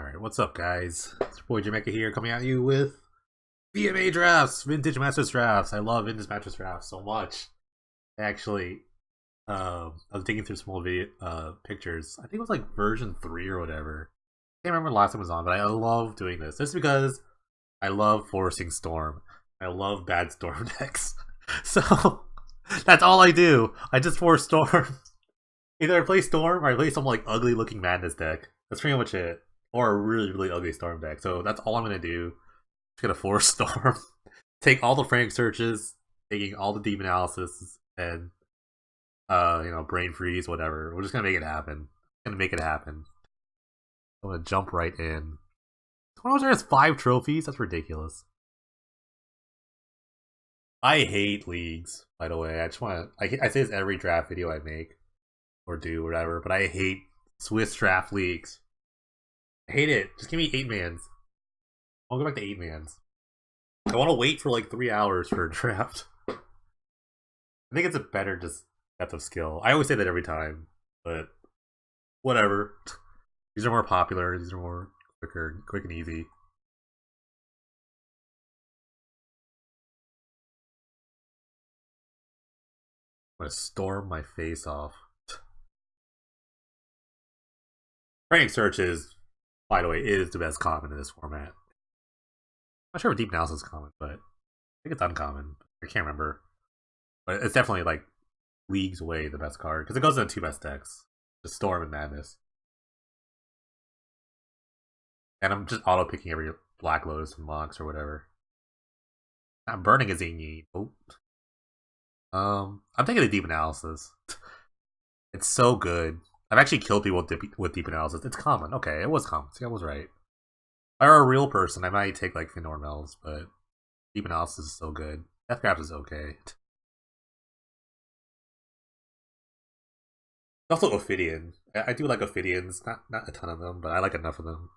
Alright, what's up, guys? It's your boy Jamaica here, coming at you with VMA drafts, Vintage Masters drafts. I love Vintage Masters drafts so much. Actually, I was digging through some old video pictures. I think it was like version 3 or whatever. I can't remember the last time it was on, but I love doing this. Just because I love forcing Storm. I love bad Storm decks. So, that's all I do. I just force Storm. Either I play Storm or I play some like ugly looking Madness deck. That's pretty much it. Or a really, really ugly Storm deck. So that's all I'm gonna do. Just gonna force Storm. Take all the frank searches, taking all the deep analysis, and brain freeze, whatever. We're just gonna make it happen. Gonna make it happen. I'm gonna jump right in. Tornado has 5 trophies? That's ridiculous. I hate leagues, by the way. I say this every draft video I make or do, whatever, but I hate Swiss draft leagues. I hate it. Just give me 8-mans. I'll go back to 8-mans. I want to wait for like 3 hours for a draft. I think it's a better just depth of skill. I always say that every time, but whatever. These are more popular. These are more quick and easy. I'm gonna storm my face off. Frank searches, by the way, is the best common in this format. I'm not sure if deep analysis is common, but I think it's uncommon. I can't remember. But it's definitely like leagues away the best card. Because it goes in the 2 best decks. Just Storm and Madness. And I'm just auto-picking every Black Lotus and Mox or whatever. Not burning is a oh. I'm taking the deep analysis. It's so good. I've actually killed people with deep analysis. It's common. Okay, it was common. See, I was right. If I were a real person, I might take like Finormels, but deep analysis is so good. Deathgraph is okay. Also Ophidian. I do like Ophidians. Not a ton of them, but I like enough of them.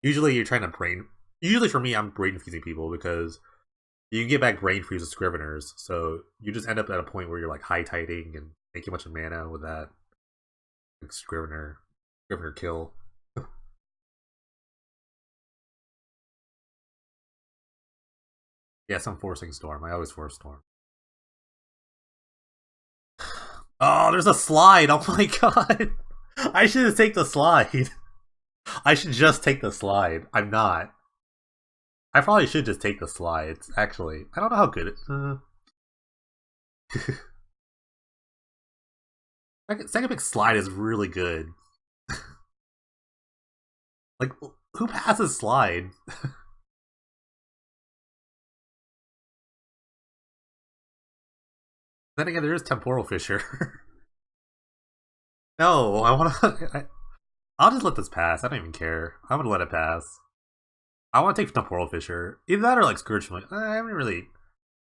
Usually you're trying to brain... Usually for me, I'm brain freezing people because you can get back brain freeze with Scriveners, so you just end up at a point where you're like high-tiding and making a bunch of mana with that. Like Scrivener kill. Yes, I'm forcing Storm. I always force Storm. Oh, there's a slide! Oh my god! I should just take the slide. I should just take the slide. I'm not. I probably should just take the slides, actually. I don't know how good it second pick slide is really good. Like, who passes slide? Then again, there is Temporal Fissure. No, I want to... I'll just let this pass. I don't even care. I'm gonna let it pass. I want to take Temporal Fissure. Either that or like Scourge Familiar. I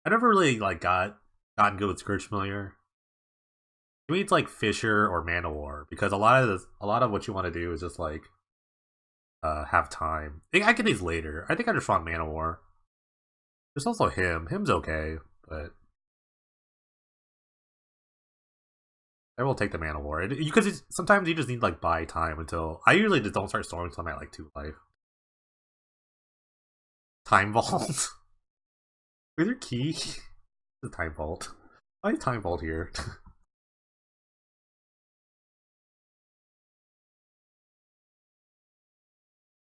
never really like gotten good with Scourge Familiar. To me, it's like Fissure or Mana War because a lot of what you want to do is just like have time. I get these later. I think I just want Mana War. There's also him. Him's okay, but I will take the Mana War because sometimes you just need like buy time until I usually just don't start storming until I'm at like 2 life. Time Vault. Is there key? The Time Vault. I need Time Vault here.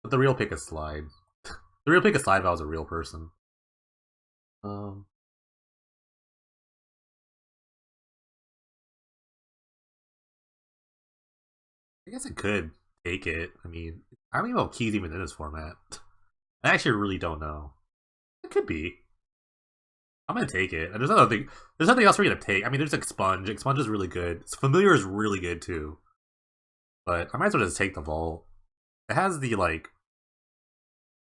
But the real pick is slide. The real pick is slide if I was a real person. I guess I could take it. I mean, I don't even know if keys even in this format. I actually really don't know. It could be. I'm gonna take it. And there's another thing. There's nothing else for me to take. I mean, there's Expunge. Expunge is really good. Familiar is really good too. But I might as well just take the Vault. It has the like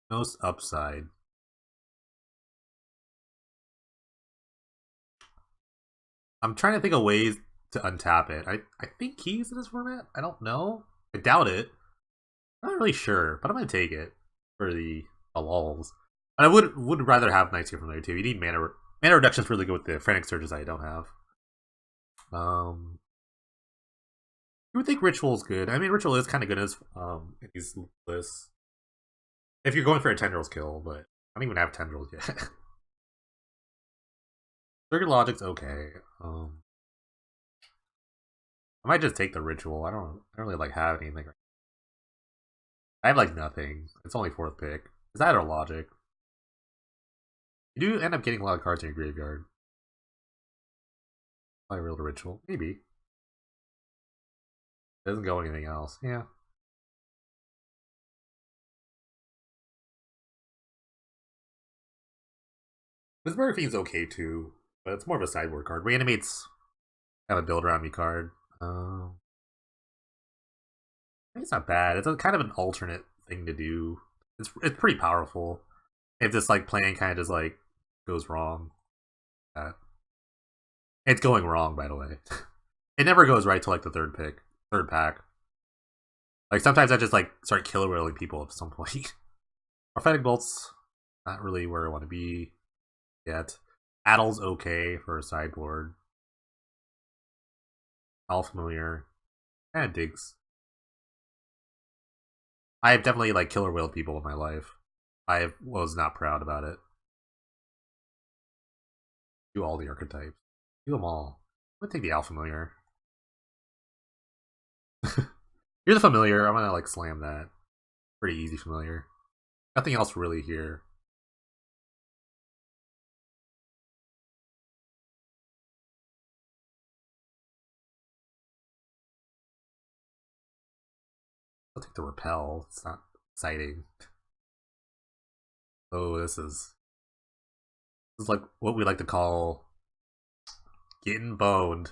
most upside. I'm trying to think of ways to untap it. I think keys in this format? I don't know. I doubt it. I'm not really sure, but I'm gonna take it for the lulz. And I would rather have Night Seer Familiar too. You need mana reduction is really good with the Frantic Surges I don't have. You would think Ritual's good. I mean, Ritual is kind of good as in these lists. If you're going for a Tendrils kill, but I don't even have Tendrils yet. Circuit Logic's okay. I might just take the Ritual. I don't really like have anything. I have like nothing. It's only 4th pick. Is that or Logic? You do end up getting a lot of cards in your graveyard. Probably real Ritual. Maybe. Doesn't go anything else. Yeah. This Murder Fiend's okay too, but it's more of a sideboard card. Reanimate's kind of a build around me card. I think it's not bad. It's a kind of an alternate thing to do. It's pretty powerful. If this like plan kind of just like goes wrong, it's going wrong, by the way. It never goes right till like the third pack. Like sometimes I just like start killer whaling people at some point. Prophetic Bolt's not really where I want to be yet. Addle's okay for a sideboard. All familiar. Kind of digs. I have definitely like killer whaled people in my life. I was not proud about it. Do all the archetypes. Do them all. I'm gonna take the Alfamiliar. You're the familiar. I'm gonna like slam that. Pretty easy familiar. Nothing else really here. I'll take the repel. It's not exciting. Oh, this is like what we like to call getting boned.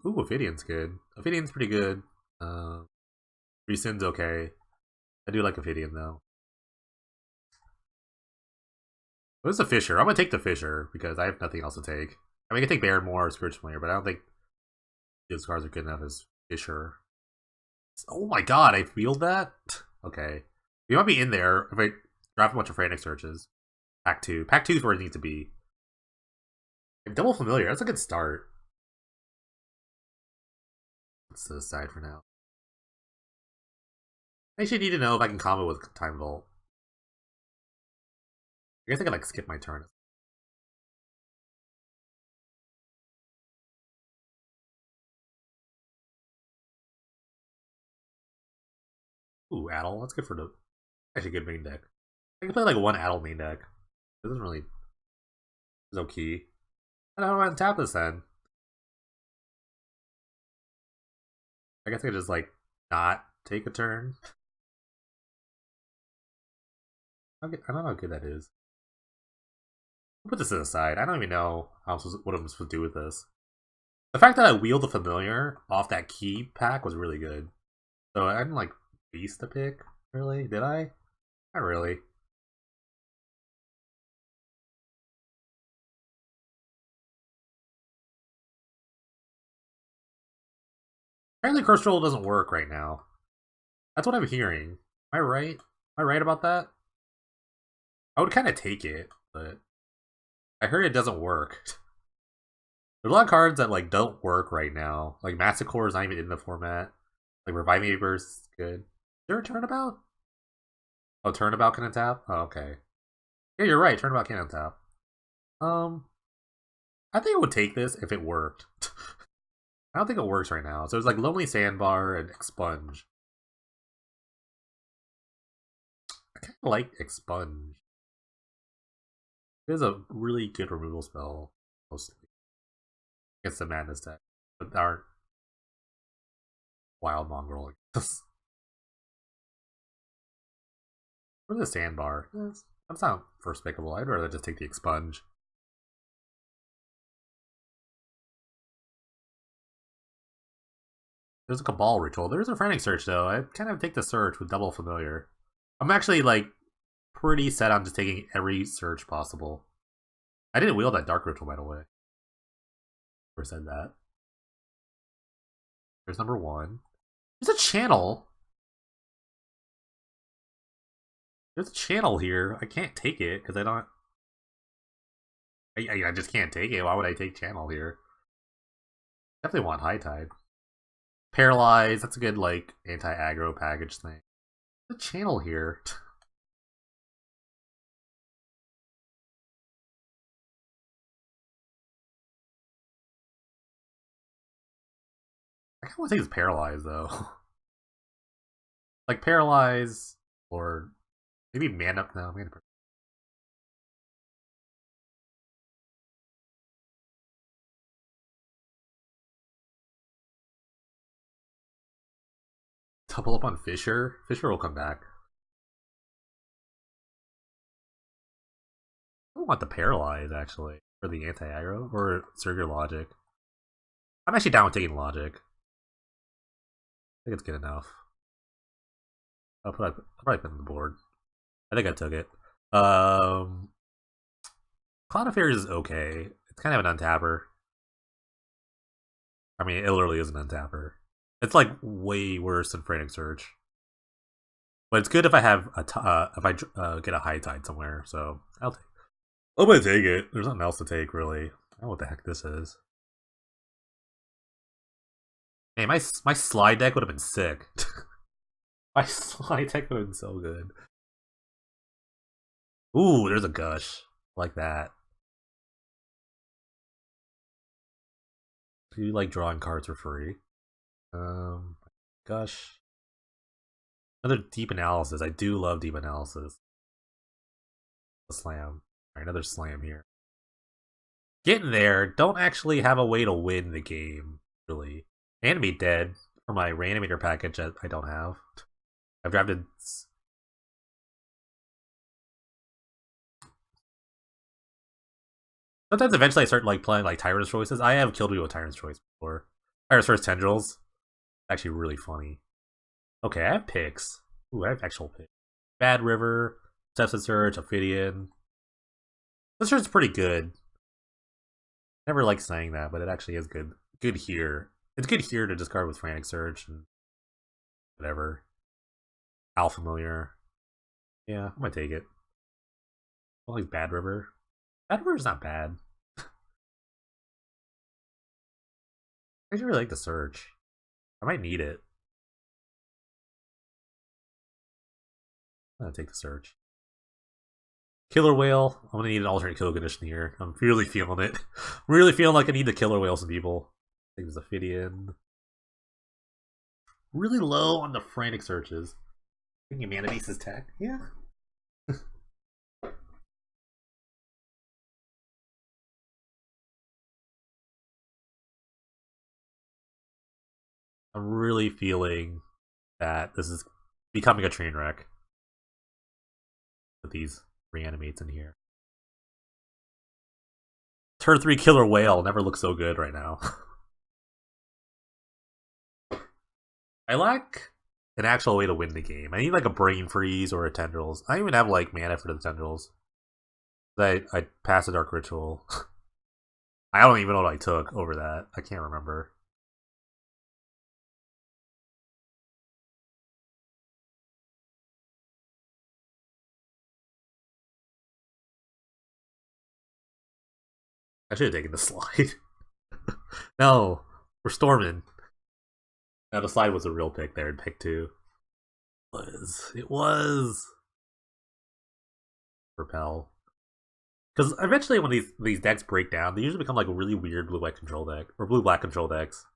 Ooh, Ophidian's good. Ophidian's pretty good. Rescind's okay. I do like Ophidian though. What's the Fissure? I'm gonna take the Fissure because I have nothing else to take. I mean, I can take Barrymore or Spiritual Familiar, but I don't think those cards are good enough as Fissure. Oh my god, I wheeled that? Okay. We might be in there if I drop a bunch of Frantic Searches. Pack 2. Pack 2 is where it needs to be. Double Familiar, that's a good start. Let's set aside for now. I actually need to know if I can combo with Time Vault. I guess I could like skip my turn. Ooh, Addle. That's good for the actually good main deck. I can play like one Addle main deck. It doesn't really. There's no key. I don't want to tap this then. I guess I could just like not take a turn. I don't know how good that is. I'll put this aside. I don't even know what I'm supposed to do with this. The fact that I wheeled the familiar off that key pack was really good. So I didn't like beast to pick, really? Did I? Not really. Apparently Curse Roll doesn't work right now. That's what I'm hearing. Am I right? Am I right about that? I would kind of take it, but I heard it doesn't work. There's a lot of cards that like don't work right now. Like Massacre is not even in the format. Like Reviving Reapers is good. Is there a Turnabout? Oh, Turnabout can untap? Oh, okay. Yeah, you're right. Turnabout can untap. I think I would take this if it worked. I don't think it works right now. So there's like Lonely Sandbar and Expunge. I kind of like Expunge. It is a really good removal spell, mostly. Against the Madness deck. But they aren't Wild Mongrel. Or the Sandbar. That's not first pickable. I'd rather just take the Expunge. There's a Cabal Ritual. There's a Frantic Search, though. I kind of take the Search with Double Familiar. I'm actually, like, pretty set on just taking every search possible. I didn't wheel that Dark Ritual, by the way. Never said that. There's number 1. There's a channel. There's a channel here. I can't take it, because I don't... I just can't take it. Why would I take channel here? Definitely want High Tide. Paralyze, that's a good like anti-aggro package thing. The channel here. I kind of want to take this Paralyze though. Like Paralyze or maybe Man Up now. I'm gonna double up on Fisher. Fisher will come back. I don't want the Paralyze actually for the anti-aggro or Surger Logic. I'm actually down with taking Logic. I think it's good enough. I'll probably put it on the board. I think I took it. Cloud Affairs is okay. It's kind of an untapper. I mean, it literally is an untapper. It's like way worse than Frantic Surge. But it's good if I have if I get a High Tide somewhere. So I'm gonna take it. There's nothing else to take really. I don't know what the heck this is. Hey, my slide deck would have been sick. My slide deck would have been so good. Ooh, there's a Gush like that. Do you like drawing cards for free? Gush. Another deep analysis. I do love deep analysis. A slam. Alright, another slam here. Getting there. Don't actually have a way to win the game, really. Animate Dead for my Reanimator package that I don't have. I've drafted. Sometimes eventually I start like playing like Tyrant's Choices. I have killed you with Tyrant's Choice before. Tyrant's Choice Tendrils. Actually really funny. Okay, I have picks. Ooh, I have actual picks. Bad River, Steps of Surge, Ophidian. This is pretty good. Never like saying that, but it actually is good. Good here. It's good here to discard with Frantic Surge and whatever. Alfamiliar. Yeah, I'm gonna take it. I like Bad River. Bad River is not bad. I really like the Surge. I might need it. I'm gonna take the Surge. Killer Whale. I'm gonna need an alternate kill condition here. I'm really feeling it. I'm really feeling like I need to Killer Whale some people. I think there's Ophidian. Really low on the Frantic Searches. I think Mana Base is tech. Yeah. I'm really feeling that this is becoming a train wreck with these reanimates in here. Turn 3 Killer Whale never looks so good right now. I lack an actual way to win the game. I need like a Brain Freeze or a Tendrils. I don't even have like mana for the Tendrils. I passed a Dark Ritual. I don't even know what I took over that. I can't remember. I should have taken the slide. No, we're storming. Now the slide was a real pick there in pick 2. It was Repel. Because eventually when these decks break down, they usually become like a really weird blue-white control deck. Or blue-black control decks.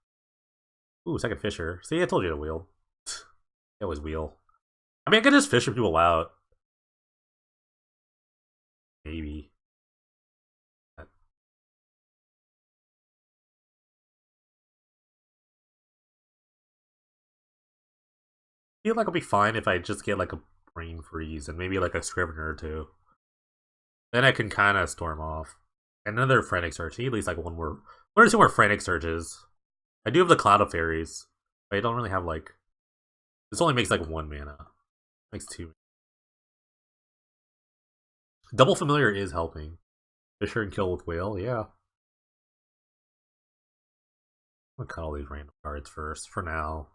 Ooh, second Fisher. See, I told you to wheel. It always wheel. I mean, I could just Fisher people out. Maybe. I feel like I'll be fine if I just get like a Brain Freeze and maybe like a Scrivener or two. Then I can kind of storm off. Another Frantic Surge. At least like one or two more Frantic Surges. I do have the Cloud of Fairies, but I don't really have like. This only makes like 1 mana. Makes 2. Double Familiar is helping. Fisher and kill with Whale, yeah. I'm gonna cut all these random cards first for now.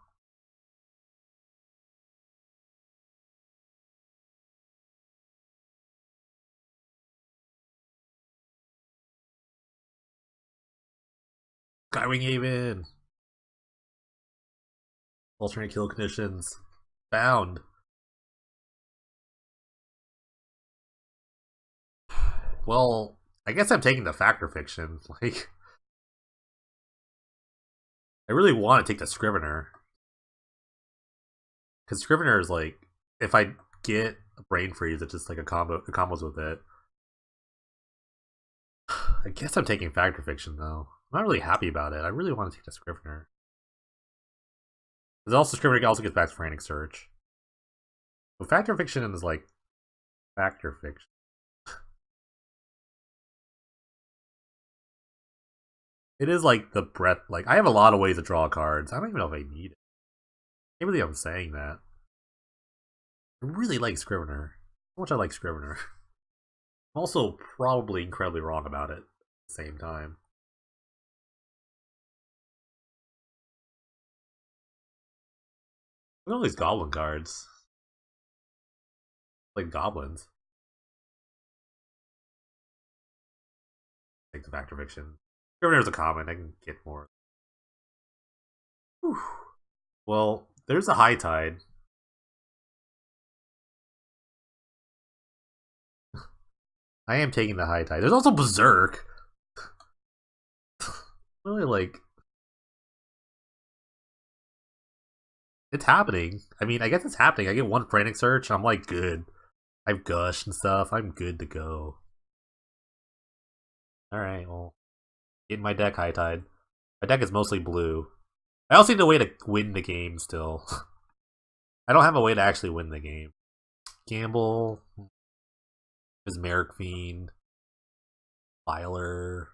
Skywing Haven. Alternate kill conditions. Bound. Well, I guess I'm taking the Factor Fiction. Like, I really want to take the Scrivener. Because Scrivener is like, if I get a Brain Freeze, it's just like a combos with it. I guess I'm taking Factor Fiction though. I'm not really happy about it. I really want to take the Scrivener. Because also Scrivener also gets back to Frantic Search. But Factor Fiction is like Factor Fiction. It is like the breadth. Like, I have a lot of ways to draw cards. I don't even know if I need it. I can't believe I'm saying that. I really like Scrivener. How much I like Scrivener. I'm also probably incredibly wrong about it at the same time. Look at all these goblin cards. Like goblins. Take the Factor Fiction. Scrivener's a common. I can get more. Whew. Well, there's a High Tide. I am taking the High Tide. There's also Berserk. Really, like, it's happening. I mean, I guess it's happening. I get one Frantic Search, I'm like, good. I've Gush and stuff. I'm good to go. Alright, well, get my deck High Tide. My deck is mostly blue. I also need a way to win the game still. I don't have a way to actually win the game. Gamble. Mesmeric Fiend. Filer.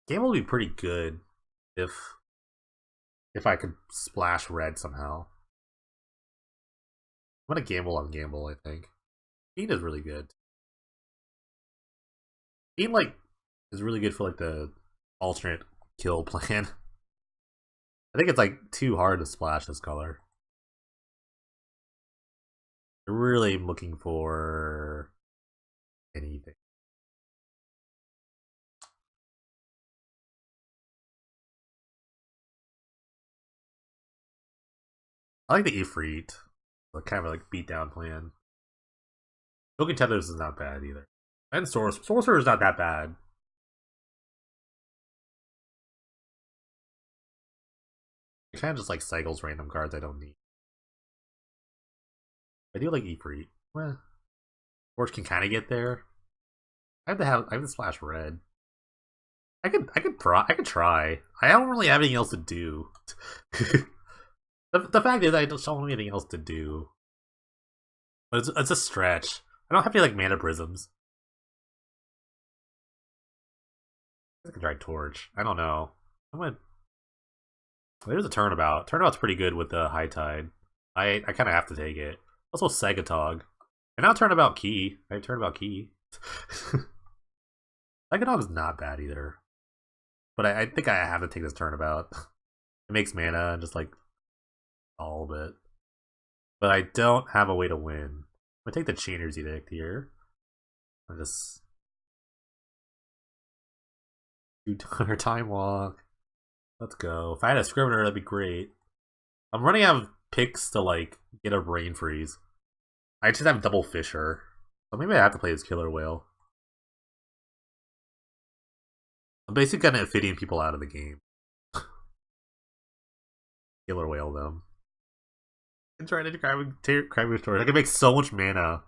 Gamble would be pretty good if I could splash red somehow. I'm gonna gamble on Gamble, I think. Fiend is really good. Fiend, like, is really good for, like, the alternate kill plan. I think it's, like, too hard to splash this color. I really am looking for anything. I like the Ifrit. Like, kind of like beatdown plan. Token Tethers is not bad either. And Sorcerer is not that bad. It kind of just like cycles random cards I don't need. I do like Ifrit. Well, Forge can kind of get there. I have to splash red. I could try. I don't really have anything else to do. The fact is, I don't have anything else to do. But it's a stretch. I don't have any like mana prisms. I can try Torch. I don't know. There's a Turnabout. Turnabout's pretty good with the High Tide. I kind of have to take it. Also Segatog. And now Turnabout Key. I Turnabout Key. Segatog is not bad either. But I think I have to take this Turnabout. It makes mana and just like all of it. But I don't have a way to win. I'm gonna take the Chainer's Edict here. I just do Time Walk. Let's go. If I had a Scrivener, that'd be great. I'm running out of picks to like get a Brain Freeze. I just have Double Fisher. So maybe I have to play this Killer Whale. I'm basically gonna Ophidian people out of the game. Killer Whale them. I'm trying to Crying Storage. I can make so much mana.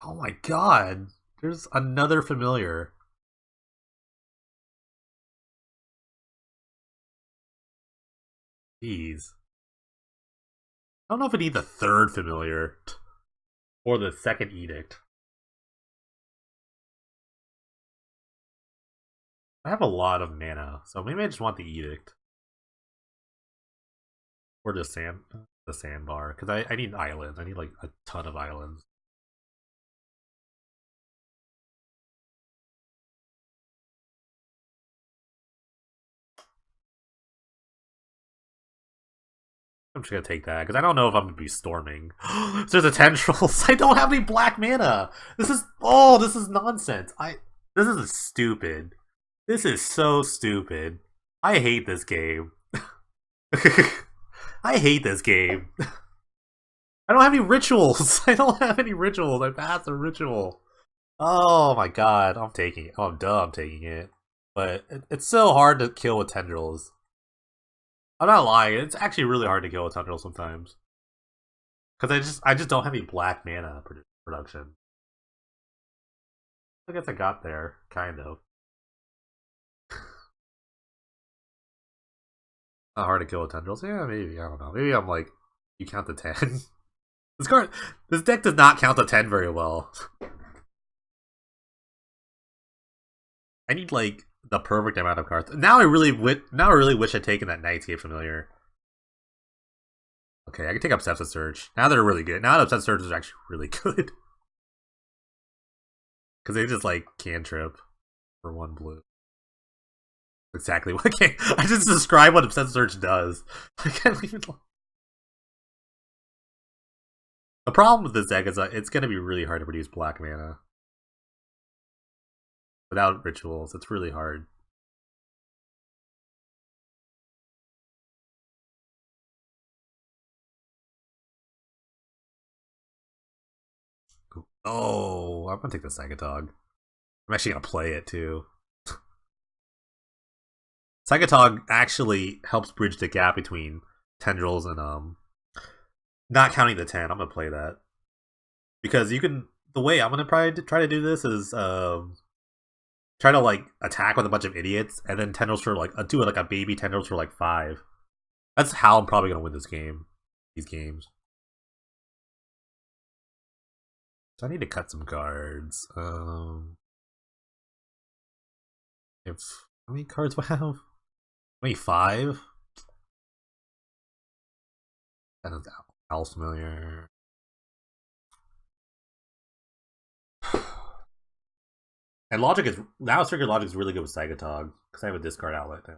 Oh my god. There's another familiar. Jeez. I don't know if I need the third familiar. Or the second edict. I have a lot of mana, so maybe I just want the edict. Or the sandbar, because I need islands. I need like a ton of islands. I'm just gonna take that because I don't know if I'm gonna be storming. There's a Tendrils. I don't have any black mana. This is nonsense. This is stupid. This is so stupid. I hate this game. I hate this game. I don't have any rituals. I don't have any rituals. I passed a ritual. Oh my god, I'm taking it. Oh, duh, I'm taking it. But it's so hard to kill with tendrils. I'm not lying. It's actually really hard to kill with tendrils sometimes. Because I just don't have any black mana production. I guess I got there, kind of. Not hard to kill with tendrils. Yeah, maybe. I don't know. Maybe I'm like, you count to 10. This deck does not count to 10 very well. I need like the perfect amount of cards. Now I really wish I'd taken that Nightscape Familiar. Okay, I can take Obsessive Search. Now they're really good. Now Obsessive Search is actually really good. Because they just like cantrip for 1 blue. Exactly what I just described what Obsessive Search does. I can't even. The problem with this deck is that it's going to be really hard to produce black mana. Without rituals, it's really hard. Oh, I'm gonna take the Psychotog. I'm actually gonna play it too. Psychotog actually helps bridge the gap between tendrils and not counting the 10. I'm gonna play that because you can. The way I'm gonna try to do this is try to like attack with a bunch of idiots and then tendrils for like do it like a baby tendrils for like 5. That's how I'm probably gonna win this game. These games. So I need to cut some cards. If how many cards do I have? Maybe 5. That is Owl Familiar. And Logic is now. Circuit Logic is really good with Psychotog because I have a discard outlet now.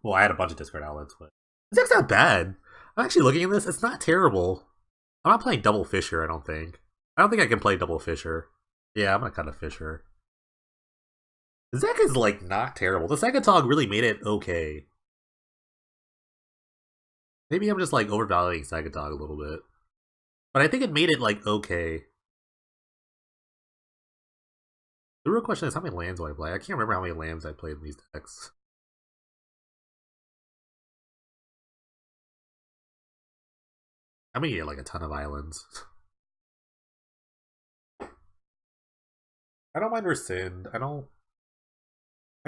Well, I had a bunch of discard outlets, but it's not bad. I'm actually looking at this. It's not terrible. I'm not playing Double Fissure. I don't think. I don't think I can play Double Fissure. Yeah, I'm gonna cut a Fissure. The deck is like not terrible. The Psychotog really made it okay. Maybe I'm just like overvaluing Psychotog a little bit, but I think it made it like okay. The real question is how many lands do I play? I can't remember how many lands I played in these decks. I'm gonna get like a ton of islands. I don't mind Rescind. I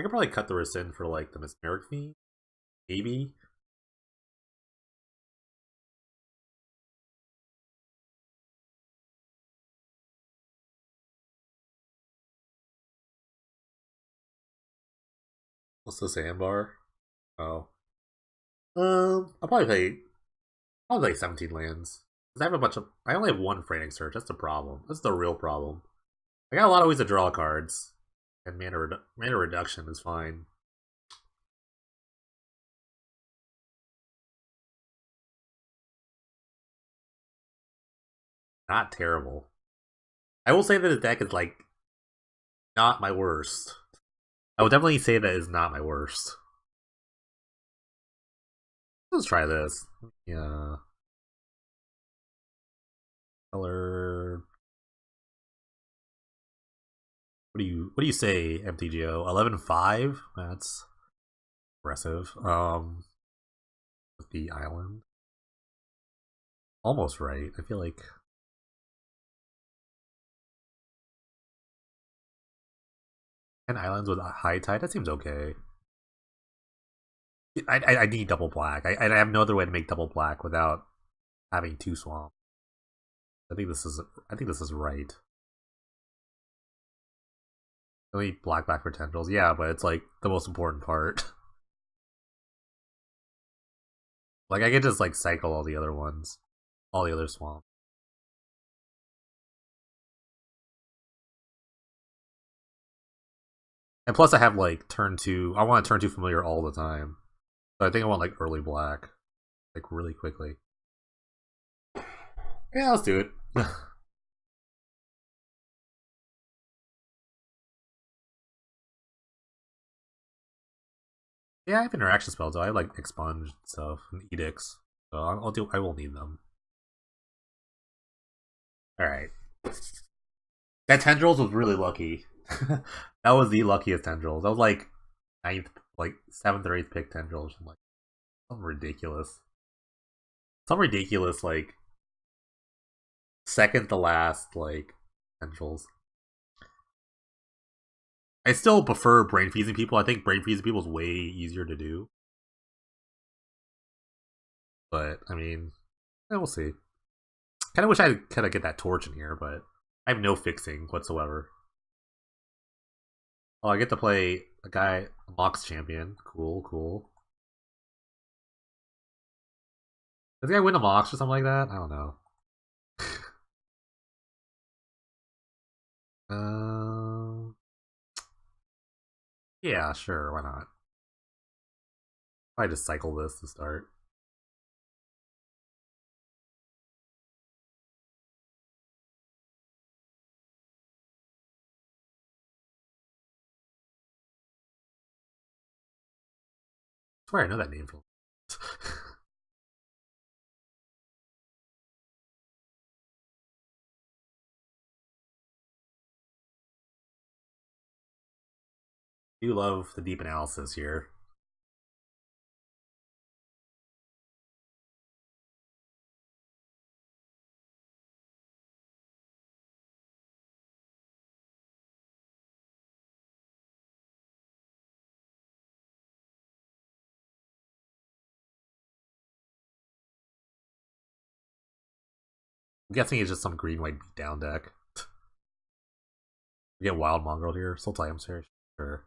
could probably cut the Rescind for like the Mesmeric Fiend. Maybe. What's the sandbar? Oh. I'll probably play 17 lands. Because I have a bunch of I only have 1 Frantic Search, that's the problem. That's the real problem. I got a lot of ways to draw cards. And mana reduction is fine. Not terrible. I will say that the deck is like not my worst. I would definitely say that is not my worst. Let's try this. Yeah. Color. What do you say, MTGO? 11-5? That's aggressive. With the island. Almost right. I feel like 10 islands with a high tide. That seems okay. I need double black. I have no other way to make double black without having 2 swamp. I think this is right. Only black for tendrils. Yeah, but it's like the most important part. Like I could just like cycle all the other ones. All the other swamp. And plus I have like turn 2. I want turn 2 familiar all the time. So I think I want like early black. Like really quickly. Yeah, let's do it. Yeah, I have interaction spells though. I have like expunge and stuff and edicts. So I will need them. Alright. That tendrils was really lucky. That was the luckiest tendrils. That was like ninth, like 7th or 8th pick tendrils. I'm like, something ridiculous. Some ridiculous, like, second to last, like, tendrils. I still prefer brain freezing people. I think brain freezing people is way easier to do. But, I mean, we'll see. Kind of wish I could get that torch in here, but I have no fixing whatsoever. Oh, I get to play a guy, a Mox champion. Cool, cool. Does the guy win a Mox or something like that? I don't know. Yeah, sure, why not? I just cycle this to start. I swear I know that name from. You love the deep analysis here. I'm guessing it's just some green white beatdown deck. We get Wild Mongrel here. Sultai, I'm serious. Sure.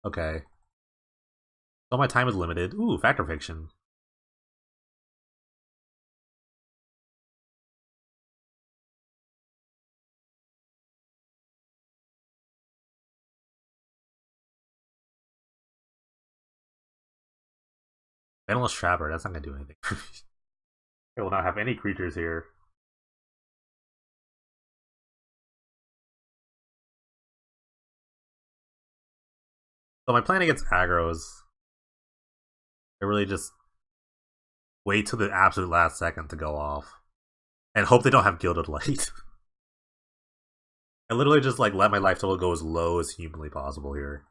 Okay. So my time is limited. Ooh, Factor Fiction. Endless Trapper, that's not gonna do anything for me. I will not have any creatures here. So my plan against aggro's I really just wait till the absolute last second to go off. And hope they don't have Gilded Light. I literally just like let my life total go as low as humanly possible here.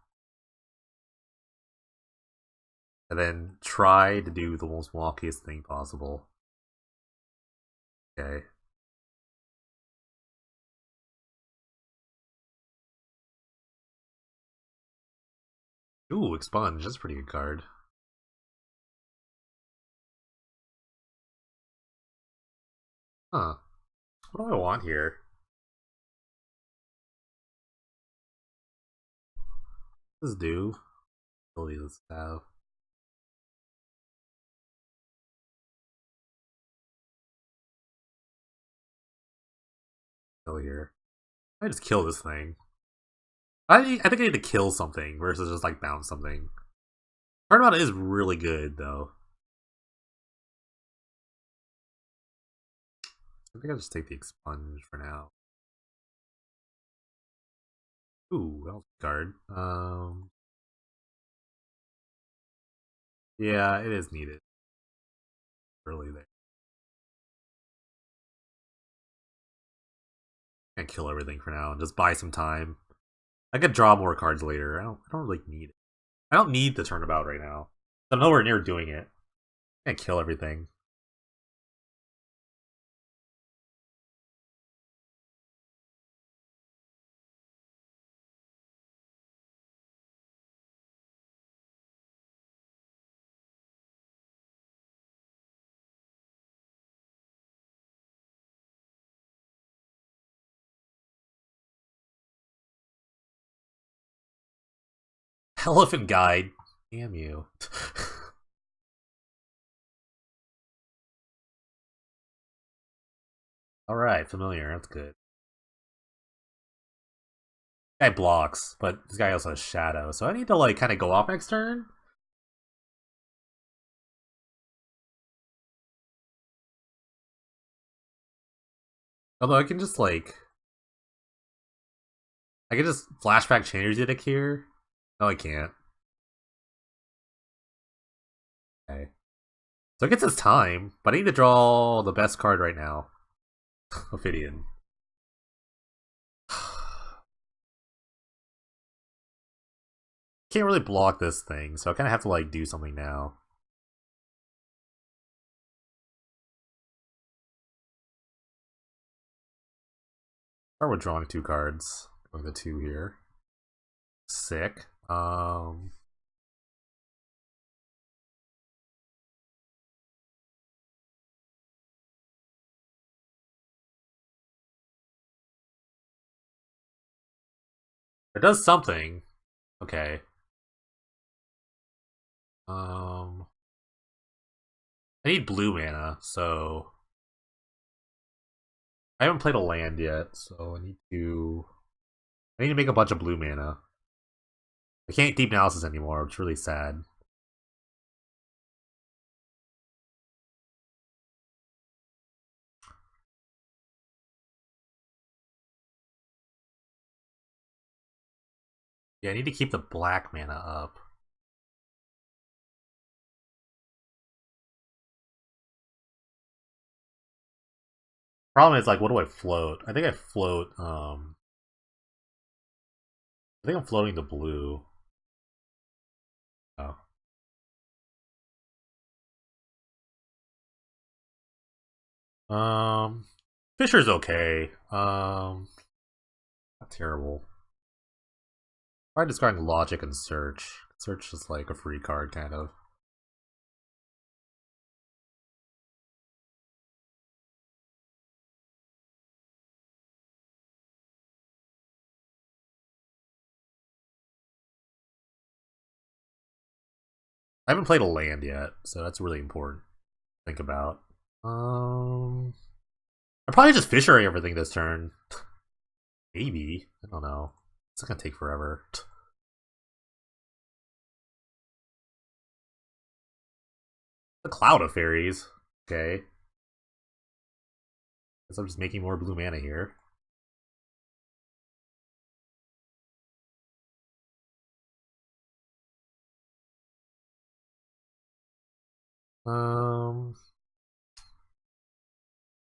And then try to do the most wonkiest thing possible. Okay. Ooh, Expunge. That's a pretty good card. Huh. What do I want here? What does this do? Ability let's have. Go here. I just kill this thing. I think I need to kill something versus just like bounce something. Turnabout is really good though. I think I'll just take the Expunge for now. Ooh, that was a card. Yeah, it is needed. Early there. I kill everything for now and just buy some time. I could draw more cards later. I don't really need it. I don't need the turnabout right now. I'm nowhere near doing it. I can't kill everything. Elephant Guide. Damn you. Alright, familiar. That's good. Guy blocks, but this guy also has shadow, so I need to like kind of go off next turn. Although I can just like I can just flashback Chainer's Edict here. No, I can't. Okay. So it gets its time, but I need to draw the best card right now. Ophidian. Can't really block this thing, so I kind of have to like do something now. Start with drawing 2 cards. Going the 2 here. Sick. It does something. Okay. I need blue mana, so I haven't played a land yet, so I need to make a bunch of blue mana. I can't deep analysis anymore, it's really sad. Yeah, I need to keep the black mana up. Problem is, like, what do I float? I think I float, I think I'm floating the blue. Oh. Fisher's okay. Not terrible. I'm discarding logic and search. Search is like a free card, kind of. I haven't played a land yet, so that's really important to think about. I'm probably just fishering everything this turn. Maybe. I don't know. It's gonna take forever. The Cloud of Fairies. Okay. Guess I'm just making more blue mana here. Um,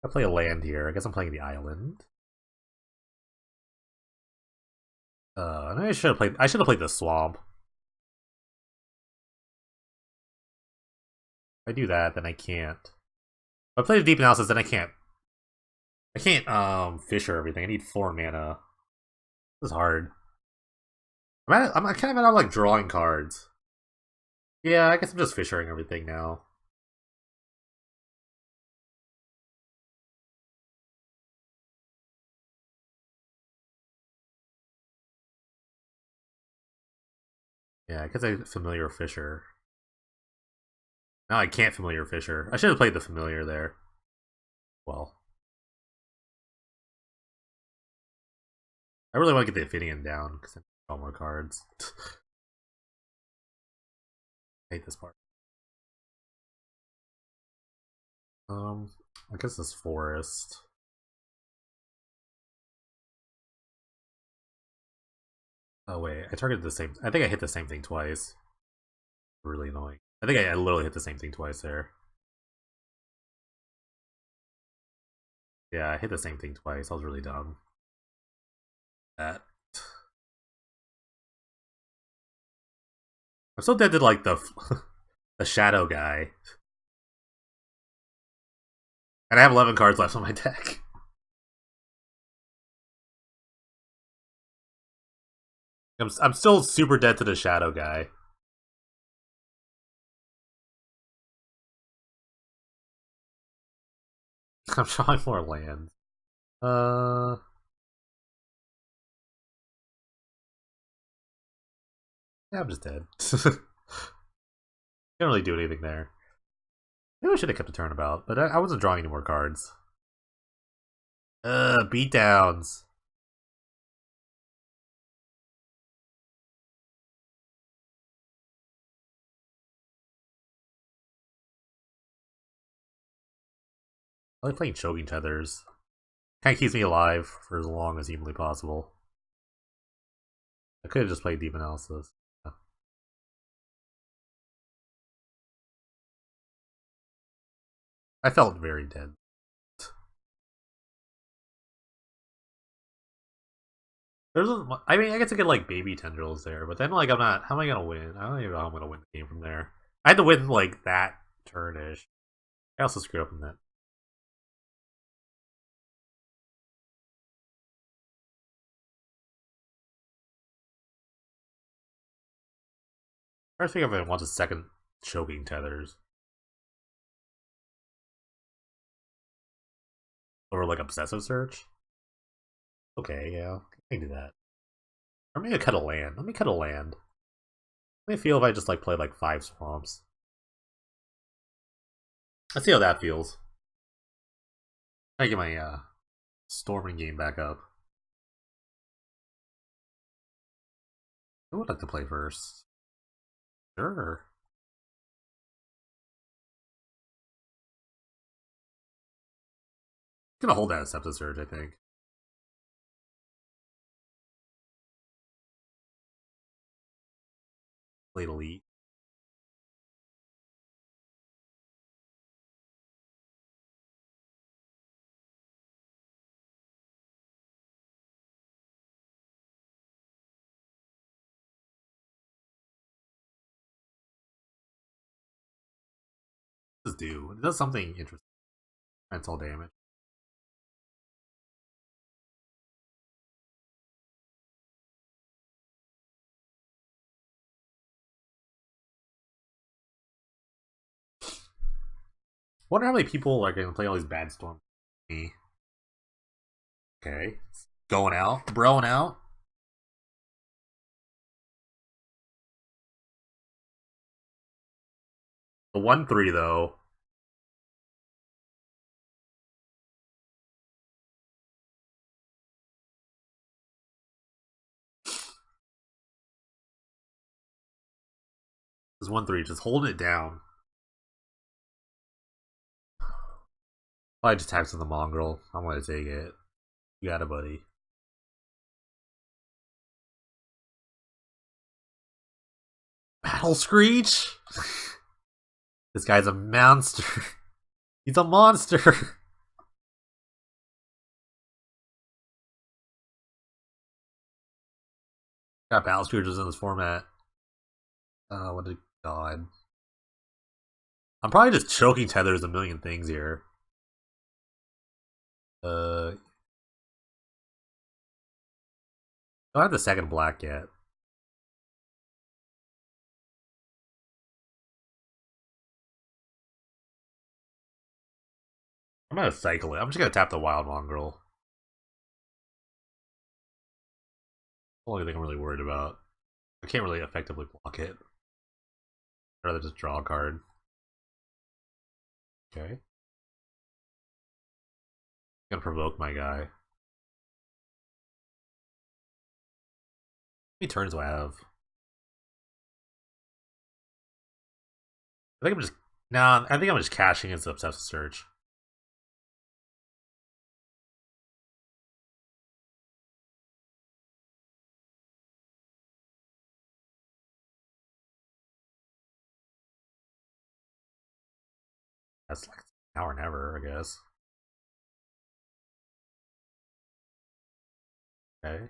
I play a land here. I guess I'm playing the island. I should have played. I should have played the swamp. If I do that, then I can't. If I play the deep analysis, then I can't. I can't fisher everything. I need 4 mana. This is hard. I'm kind of out of like drawing cards. Yeah, I guess I'm just fishing everything now. Yeah, I guess I familiar fisher. Now I can't familiar fisher. I should have played the familiar there. Well, I really want to get the Ophidian down because I need all more cards. I hate this part. I guess this forest. Oh wait, I targeted the same. I think I hit the same thing twice. Really annoying. I think I literally hit the same thing twice there. Yeah, I hit the same thing twice. I was really dumb. That. I'm so dead to like the the shadow guy, and I have 11 cards left on my deck. I'm still super dead to the shadow guy. I'm drawing more lands. Uh, yeah, I'm just dead. Can't really do anything there. Maybe I should have kept a turnabout, but I wasn't drawing any more cards. Beatdowns. I like playing Choking Tethers. Kind of keeps me alive for as long as humanly possible. I could have just played Deep Analysis. I felt very dead. I mean, I get to get like baby tendrils there, but then like I'm not. How am I gonna win? I don't even know how I'm gonna win the game from there. I had to win like that turnish. I also screwed up in that. I think if I want a second choking tethers. Or like obsessive search. Okay, yeah, I can do that. Or maybe cut a land. Let me cut a land. Let me feel if I just like play like 5 swamps. Let's see how that feels. I get my storming game back up. Who would like to play first? Sure. I'm gonna hold that Septic Surge, I think. Played Elite. What does it do? It does something interesting. Mental damage. Wonder how many people are gonna play all these bad storms. Me. Okay. Going out. Broing out. The 1-3 though. This 1-3, just holding it down. I just tax on the mongrel. I'm gonna take it. You got it, buddy. Battle Screech? This guy's a monster. He's a monster. Got Battle Screeches in this format. What a god. I'm probably just choking tethers a million things here. I don't have the second black yet. I'm gonna cycle it. I'm just gonna tap the Wild Mongrel. Only thing I'm really worried about. I can't really effectively block it. I'd rather just draw a card. Okay. Gonna provoke my guy. How many turns do I have? I think I'm just I think I'm just cashing into Obsessive Search. That's like now or never, I guess. Okay. Am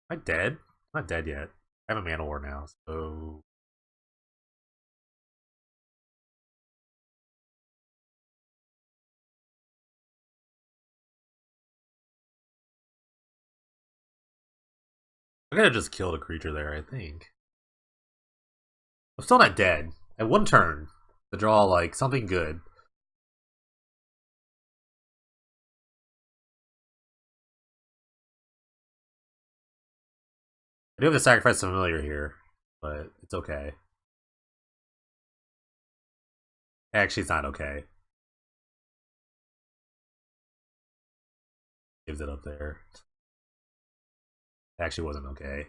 I dead? I'm not dead yet. I have a Mana War now, so I'm gonna just kill the creature there, I think. I'm still not dead. I have 1 turn to draw like something good. I do have to sacrifice a familiar here, but it's okay. Actually, it's not okay. Gives it up there. It actually wasn't okay.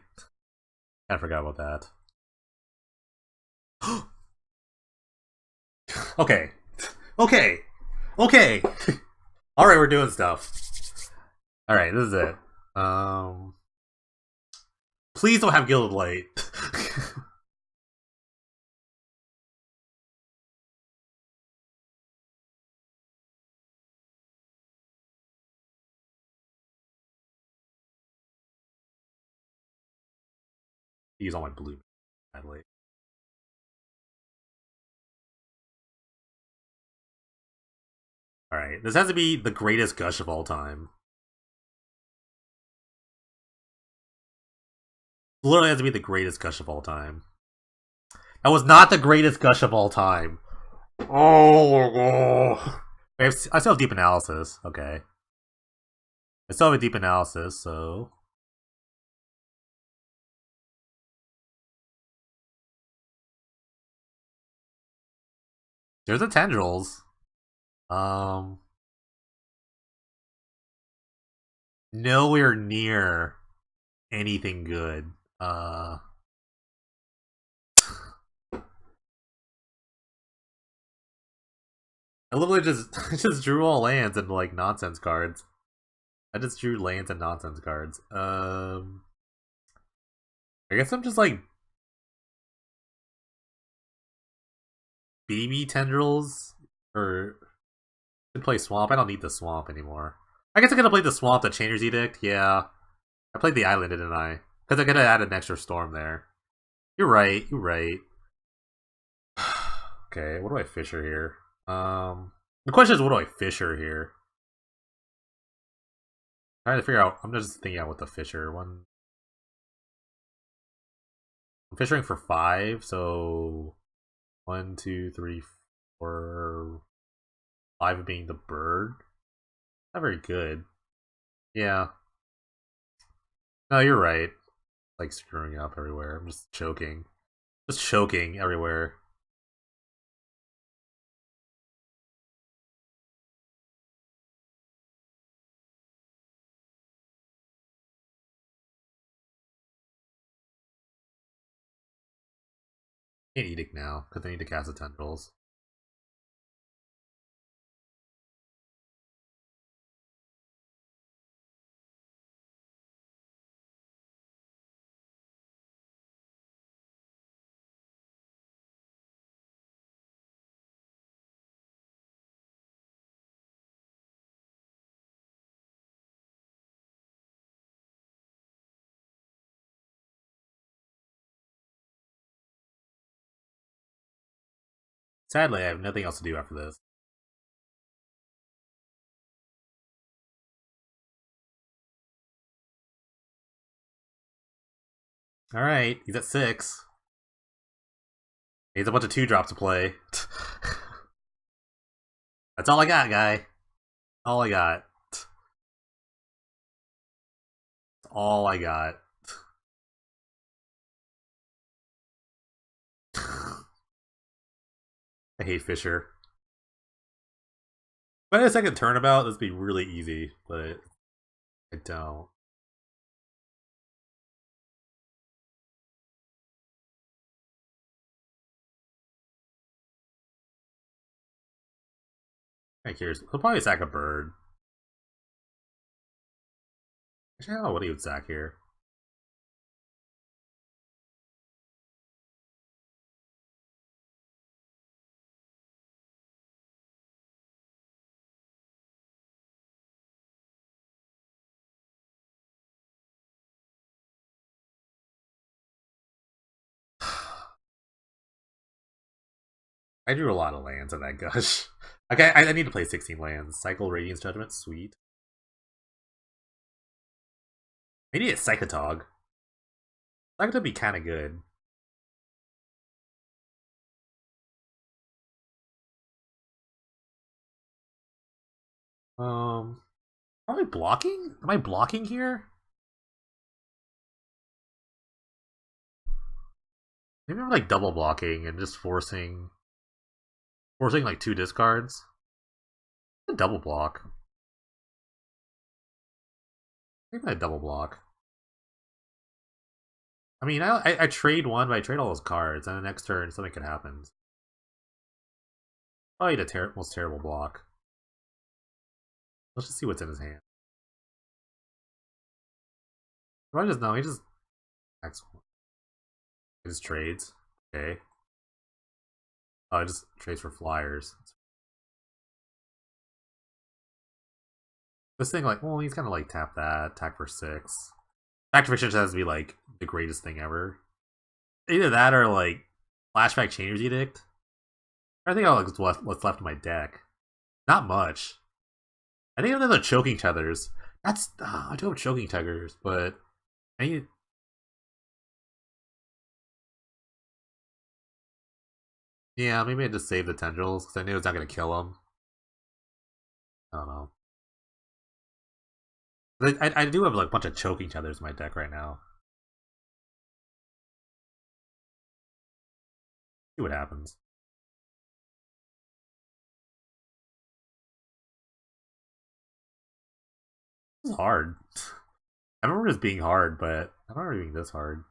I forgot about that. Okay. Okay. Okay. Alright, we're doing stuff. Alright, this is it. Please don't have Gilded Light. Use all my blue badly. Alright, this has to be the greatest gush of all time. Literally has to be the greatest gush of all time. That was not the greatest gush of all time. Oh, I still have deep analysis. Okay. I still have a deep analysis, so. There's the tendrils. Nowhere near anything good. I literally just just drew all lands and like nonsense cards. I just drew lands and nonsense cards. I guess I'm just like beamy tendrils or to play swamp. I don't need the swamp anymore. I guess I could have played the swamp, the Chainer's Edict. Yeah, I played the island, didn't I? Because I could have added an extra storm there. You're right. You're right. Okay, what do I fisher here? The question is, what do I fisher here? Trying to figure out. I'm just thinking out what the fisher one. I'm fishing for 5, so 1, 2, 3, 4, 5 being the bird. Not very good. Yeah. No, you're right. Like screwing up everywhere. I'm just choking. Just choking everywhere. Can't Edict now, because I need to cast the tendrils. Sadly, I have nothing else to do after this. Alright, he's at 6. He has a bunch of 2-drops to play. That's all I got, guy. All I got. That's all I got. I hate Fisher. If I had a second turnabout, this would be really easy, but I don't. I'm curious. He'll probably sack a bird. Actually, I don't know what he would sack here. I drew a lot of lands in that gush. Okay, I need to play 16 lands. Cycle Radiance Judgment, sweet. I need a Psychotog. Psychotog would be kind of good. Am I blocking? Am I blocking here? Maybe I'm like double blocking and just forcing like 2 discards. A double block. Maybe I double block. I mean, I trade one, but I trade all those cards, and the next turn something could happen. Probably the most terrible block. Let's just see what's in his hand. Do I just know? He just excellent. He just trades. Okay. Oh, he just trades for flyers. This thing, like, well, he's gonna like tap that, attack for 6. Activation has to be like the greatest thing ever. Either that or like Flashback Chainer's Edict. I think I'll like what's left of my deck. Not much. I think another Choking Tethers. That's I do have Choking Tethers, but I need. Yeah, maybe I just save the tendrils because I knew it's not gonna kill him. I don't know. I do have like a bunch of Choking Tethers in my deck right now. See what happens. This is hard. I remember this being hard, but I don't remember it being this hard.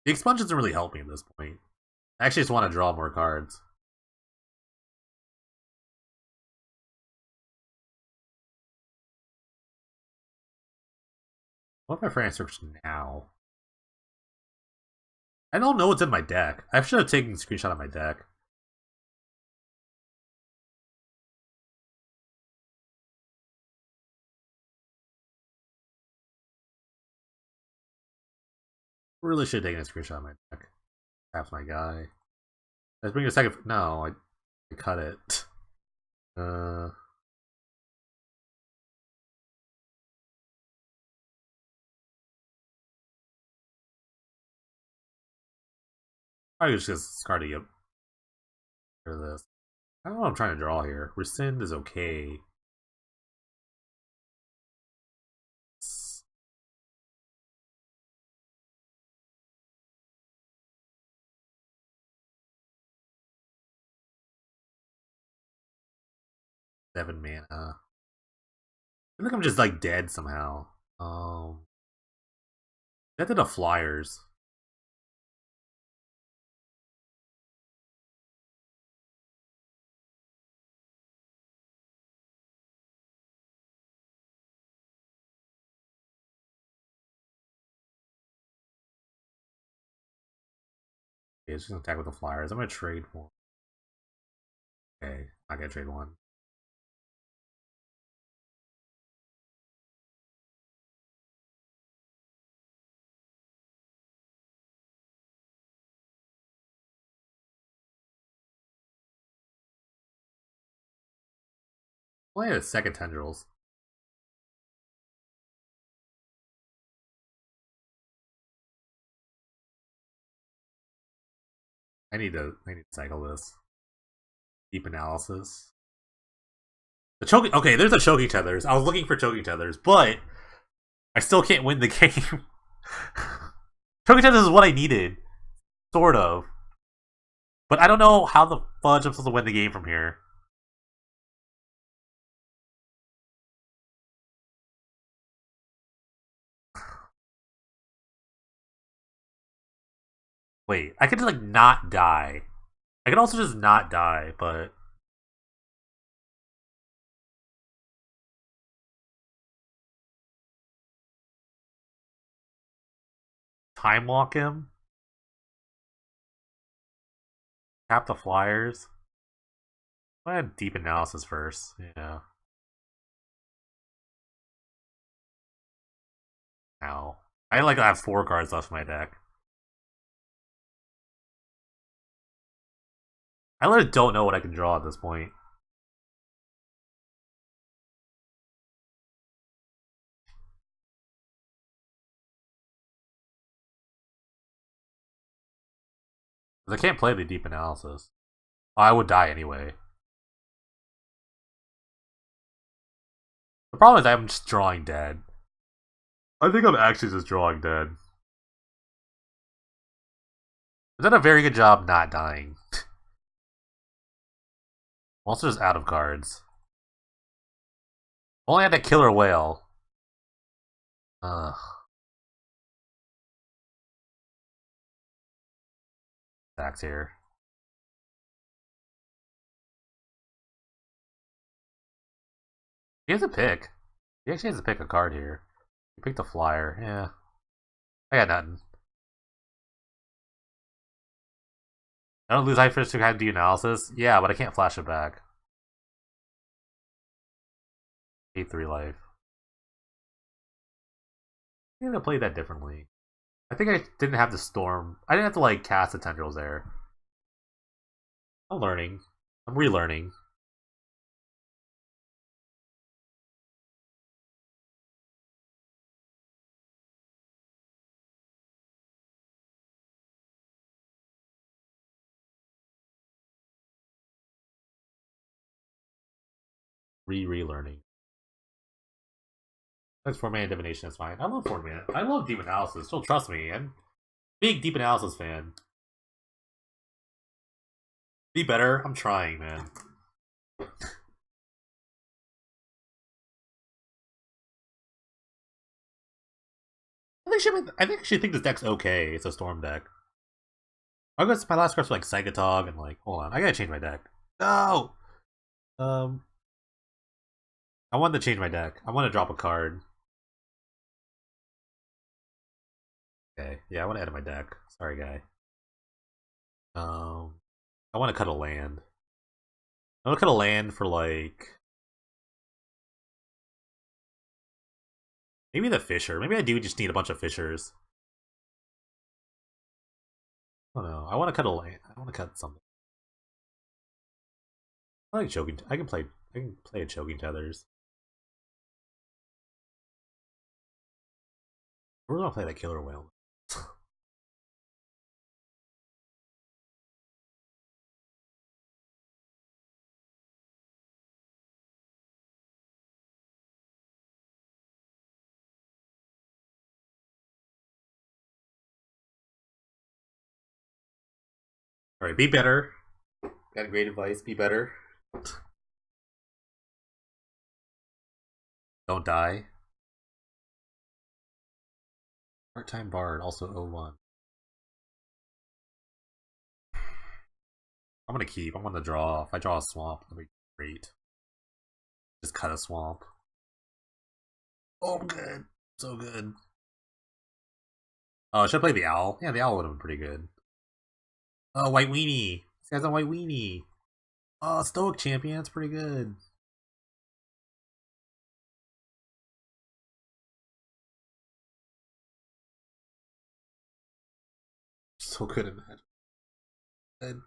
The expunge doesn't really help me at this point. I actually just want to draw more cards. What if I Frantic Search now? I don't know what's in my deck. I should have taken a screenshot of my deck. Really should have taken a screenshot of my deck. Perhaps my guy. Let's bring a second. No, I cut it. Probably just discard it for this. I don't know what I'm trying to draw here. Rescind is okay. 7 mana. I feel like I'm just like dead somehow. That did the Flyers. Okay, it's just gonna attack with the Flyers. I'm gonna trade one. Okay, I gotta trade one. Well, I had a second Tendrils. I need to cycle this. Deep analysis. The choking. Okay, there's the Choking Tethers. I was looking for Choking Tethers, but I still can't win the game. Choking Tethers is what I needed, sort of. But I don't know how the fudge I'm supposed to win the game from here. Wait, I could just like not die. I could also just not die, but time walk him. Tap the Flyers. I had deep analysis first. Yeah. Ow. I like have 4 cards left in my deck. I literally don't know what I can draw at this point. I can't play the deep analysis. Oh, I would die anyway. The problem is I'm just drawing dead. I think I'm actually just drawing dead. Is that a very good job not dying? I'm also just out of cards. Only had a Killer Whale. Ugh. Stacks here. He has a pick. He actually has to pick a card here. He picked a Flyer. Yeah. I got nothing. I don't lose High Fish to have D analysis. Yeah, but I can't flash it back. A3 life. I think I played that differently. I think I didn't have the storm. I didn't have to like cast the tendrils there. I'm learning. I'm relearning. Relearning. That's 4-mana divination. That's fine. I love 4-mana. I love deep analysis. Still trust me. I'm a big deep analysis fan. Be better. I'm trying, man. I think I should think this deck's okay. It's a storm deck. I guess my last cards were like Psychotog and like, hold on, I gotta change my deck. No! Um, I wanted to change my deck. I want to drop a card. Okay, yeah, I want to edit my deck. Sorry, guy. I want to cut a land. I want to cut a land for like maybe the Fisher. Maybe I do just need a bunch of Fishers. I don't know. I want to cut a land. I want to cut something. I like choking. I can play. I can play a choking tethers. We're gonna play that killer whale. All right, be better. Got great advice. Be better. Don't die. Part-time bard, also 01. I'm gonna keep. I'm gonna draw. If I draw a swamp, that'd be great. Just cut a swamp. Oh, I'm good. So good. Oh, should I play the owl? Yeah, the owl would have been pretty good. Oh, white weenie. This guy's a white weenie. Oh, stoic champion. That's pretty good. So good in that. Good.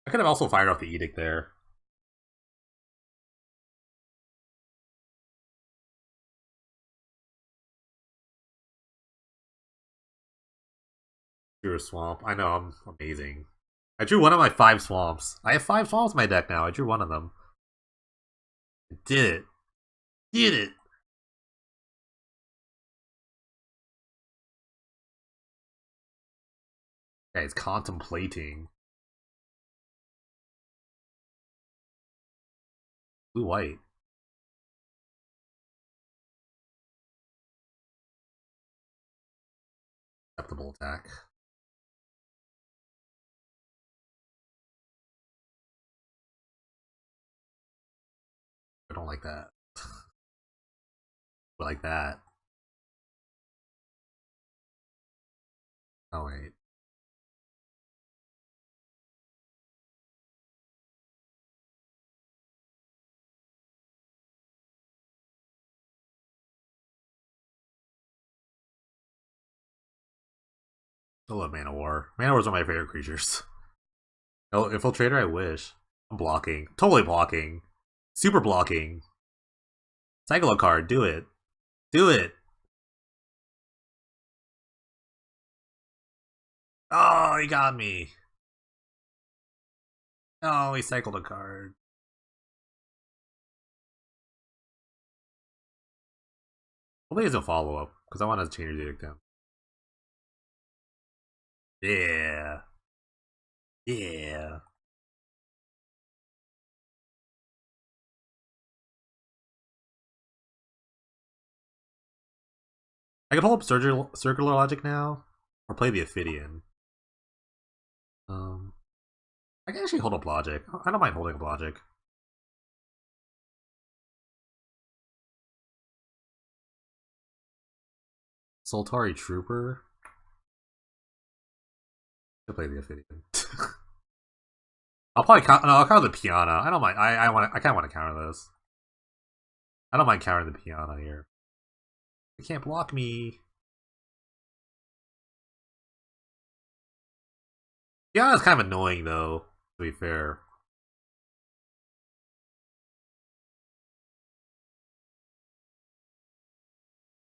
I could have also fired off the edict there. Drew a swamp. I know, I'm amazing. I drew one of my 5 swamps. I have 5 swamps in my deck now. I drew one of them. I did it. Did it. Guys, contemplating. Blue white. Acceptable attack. I don't like that. I like that. Oh wait. I love Mana War. Mana War's one of my favorite creatures. Oh, Infiltrator, I wish. I'm blocking. Totally blocking. Super blocking. Cycle a card, do it. Do it. Oh, he got me. Oh, he cycled a card. Hopefully he has a follow up, because I want to change Edict him. Yeah. Yeah. I can pull up circular logic now, or play the Ophidian. I can actually hold up logic. I don't mind holding up logic. Soltari Trooper. I'll play the Ophidian. I'll probably no, I'll counter the Piana. I don't mind. I kind of want to counter this. I don't mind countering the Piana here. You can't block me. Piana's kind of annoying though, to be fair.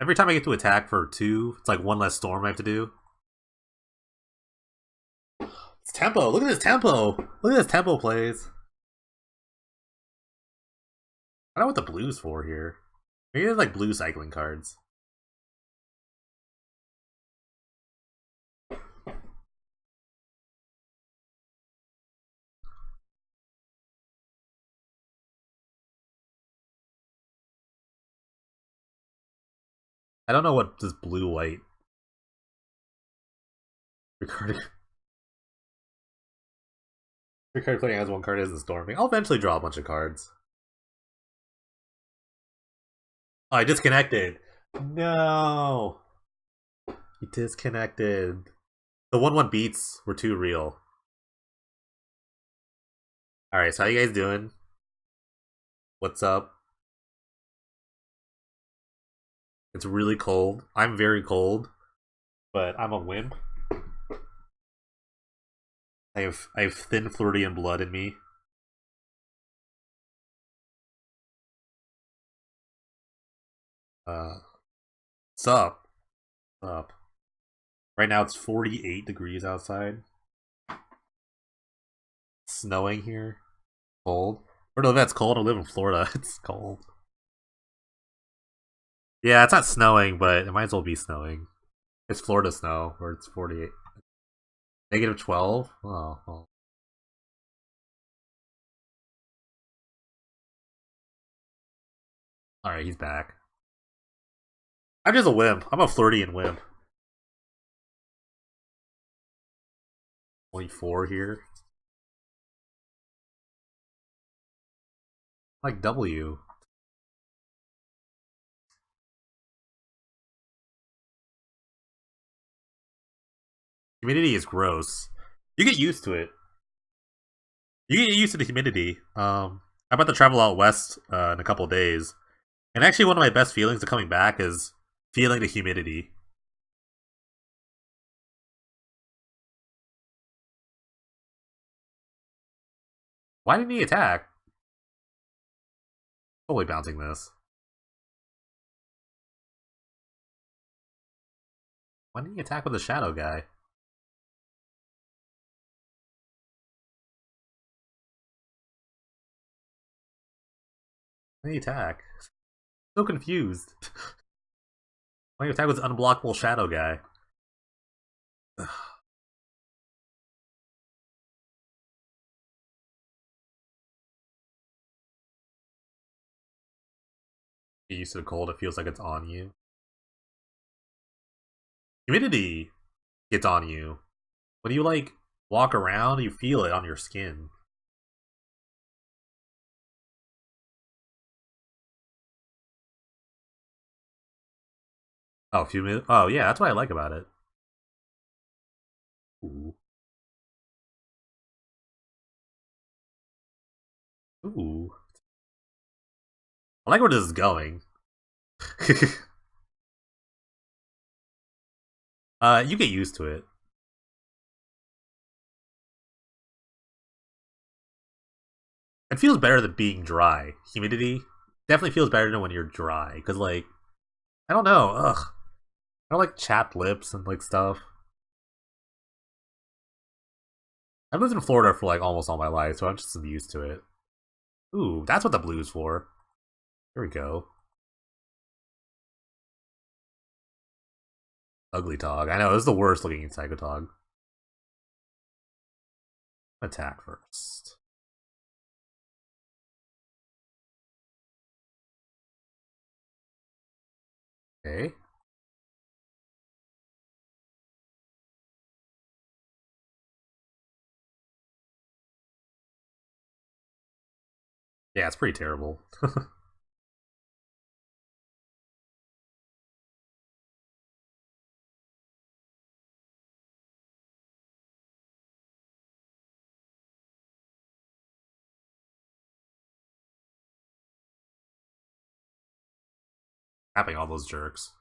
Every time I get to attack for 2, it's like one less storm I have to do. It's tempo. Look at this tempo. Look at this tempo plays. I don't know what the blue's for here. Maybe they're like blue cycling cards. I don't know what this blue-white recording. Your card playing has one card isn't storming. I'll eventually draw a bunch of cards. Oh, I disconnected. No. He disconnected. The 1/1 beats were too real. Alright, so how you guys doing? What's up? It's really cold. I'm very cold, but I'm a wimp. I have thin Floridian blood in me. What's up? What's up? Right now it's 48 degrees outside. Snowing here. Cold. Or no, that's cold. I live in Florida. It's cold. Yeah, it's not snowing, but it might as well be snowing. It's Florida snow, where it's 48. Negative 12? Oh, well. Alright, he's back. I'm just a wimp. I'm a Floridian wimp. 24 here. Like W. Humidity is gross. You get used to it. You get used to the humidity. I'm about to travel out west in a couple days. And actually one of my best feelings of coming back is feeling the humidity. Why didn't he attack? Totally bouncing this. Why didn't he attack with the shadow guy? Why did he attack? So confused. Why did he attack with the unblockable shadow guy? Get used to the cold, it feels like it's on you. Humidity gets on you. When you like walk around, you feel it on your skin. Oh, oh yeah, that's what I like about it. Ooh. Ooh. I like where this is going. You get used to it. It feels better than being dry. Humidity definitely feels better than when you're dry. Because, like, I don't know. Ugh. I don't like chapped lips and, like, stuff. I've lived in Florida for, like, almost all my life, so I'm just used to it. Ooh, that's what the blue's for. There we go. Ugly Tog. I know, this is the worst looking Psychotog. Attack first. Okay. Yeah, it's pretty terrible. Tapping all those jerks.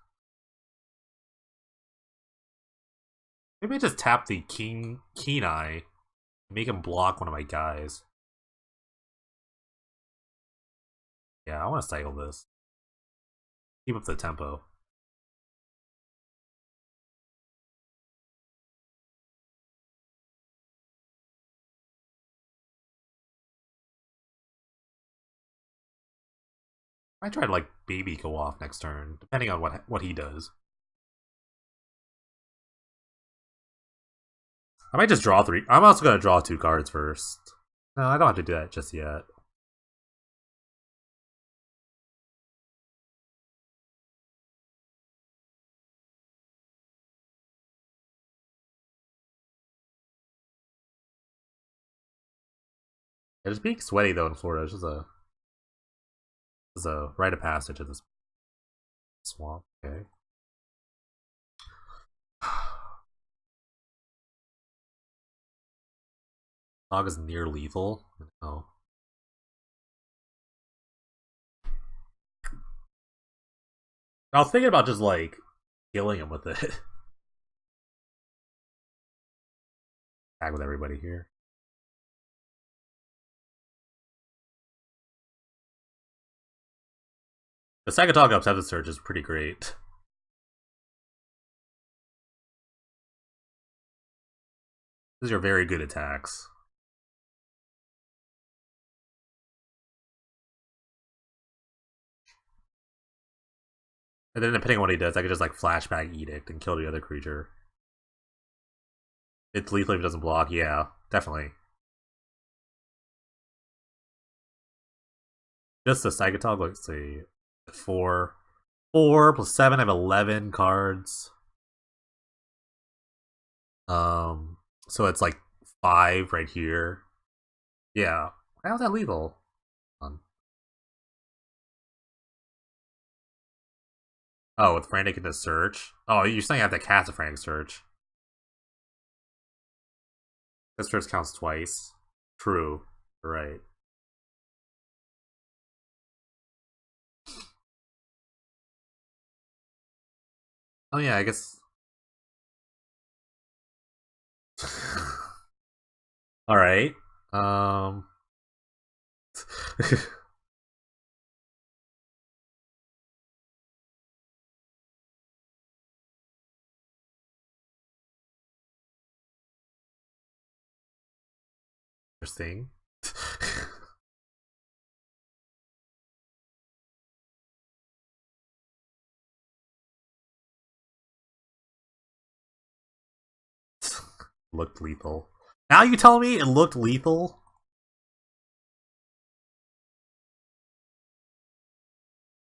Maybe I just tap the Keen Eye. Make him block one of my guys. Yeah, I want to cycle this. Keep up the tempo. I try to like baby go off next turn, depending on what he does. I might just draw 3. I'm also gonna draw 2 cards first. No, I don't have to do that just yet. Yeah, just being sweaty though in Florida is just a rite of passage in this swamp. Okay. Dog is near lethal. Oh. I was thinking about just like killing him with it. Tag with everybody here. The Sagatog Obsessive Surge is pretty great. These are very good attacks. And then depending on what he does, I could just like flashback Edict and kill the other creature. It's lethal if it doesn't block, yeah, definitely. Just the Psychotog, let's see. 4. 4 plus 7, I have 11 cards. So it's like 5 right here. Yeah. How's that lethal? Oh, with Frantic into Search? Oh, you're saying I have to cast a Frantic Search. This search counts twice. True. You're right. Oh yeah, I guess. All right. Interesting. Looked lethal. Now you tell me it looked lethal?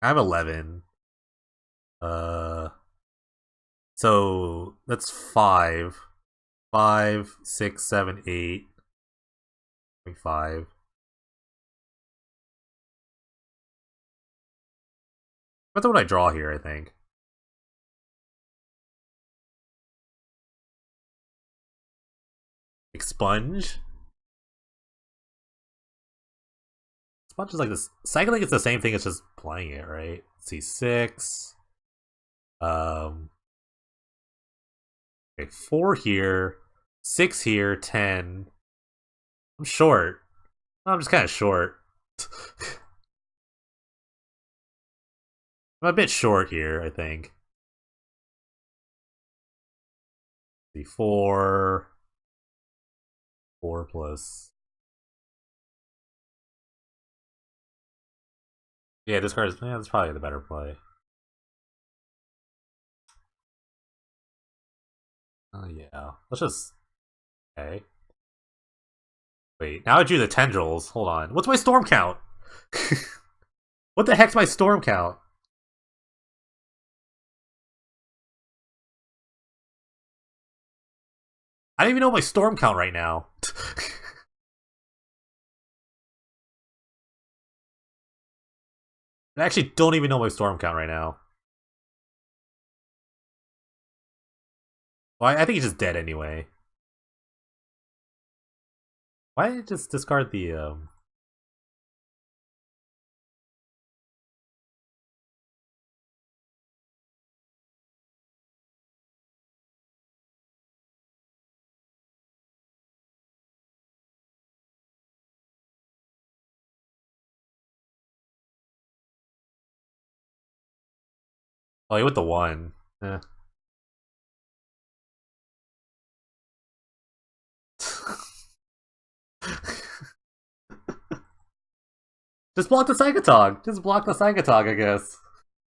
I have 11. Uh, so that's 5. 5, 6, 7, 8. 5. That's what I draw here, I think. Expunge? Expunge is like this. Cycling is the same thing as just playing it, right? Let's see, 6. Okay, 4 here. 6 here, 10. I'm short. I'm just kind of short. I'm a bit short here, I think. See, 4. 4 plus. Yeah, this card is. Yeah, that's probably the better play. Oh, yeah. Let's just. Okay. Wait, now I drew the tendrils. Hold on. What's my storm count? What the heck's my storm count? I don't even know my storm count right now. I actually don't even know my storm count right now. Well, I think he's just dead anyway. Why did I just discard the Oh, he went the one. Eh. Just block the Psychotog. Just block the Psychotog, I guess.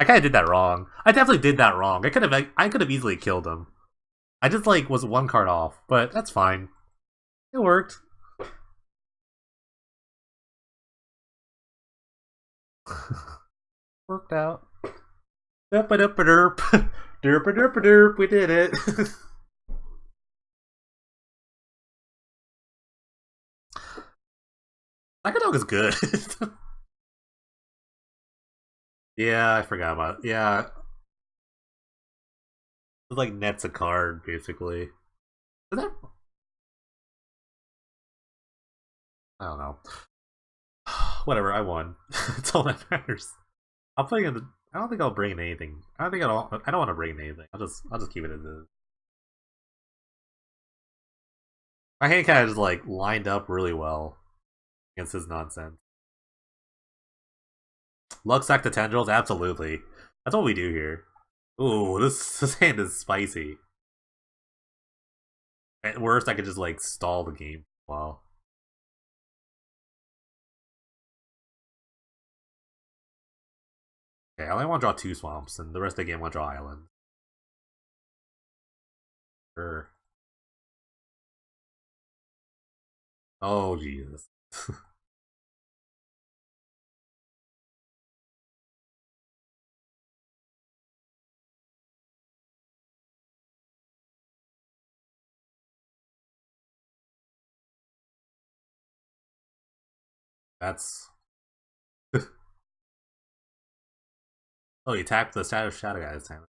I kind of did that wrong. I definitely did that wrong. I could have easily killed him. I just like was one card off, but that's fine. It worked. Worked out. Derp derp derp derp derp derp. We did it. Psychotog is good. Yeah, I forgot about it. Yeah, it like nets a card basically. Is that? I don't know. Whatever, I won. That's all that matters. I'll play in the. I don't think I'll bring in anything. I don't think I don't want to bring in anything. I'll just keep it as is. My hand kind of just like lined up really well against his nonsense. Luxac the tendrils, absolutely. That's what we do here. Ooh, this hand is spicy. At worst, I could just like stall the game. Wow. Okay, I only want to draw two swamps, and the rest of the game I want to draw islands. Sure. Oh Jesus. That's. Oh, you tapped the shadow guy this time.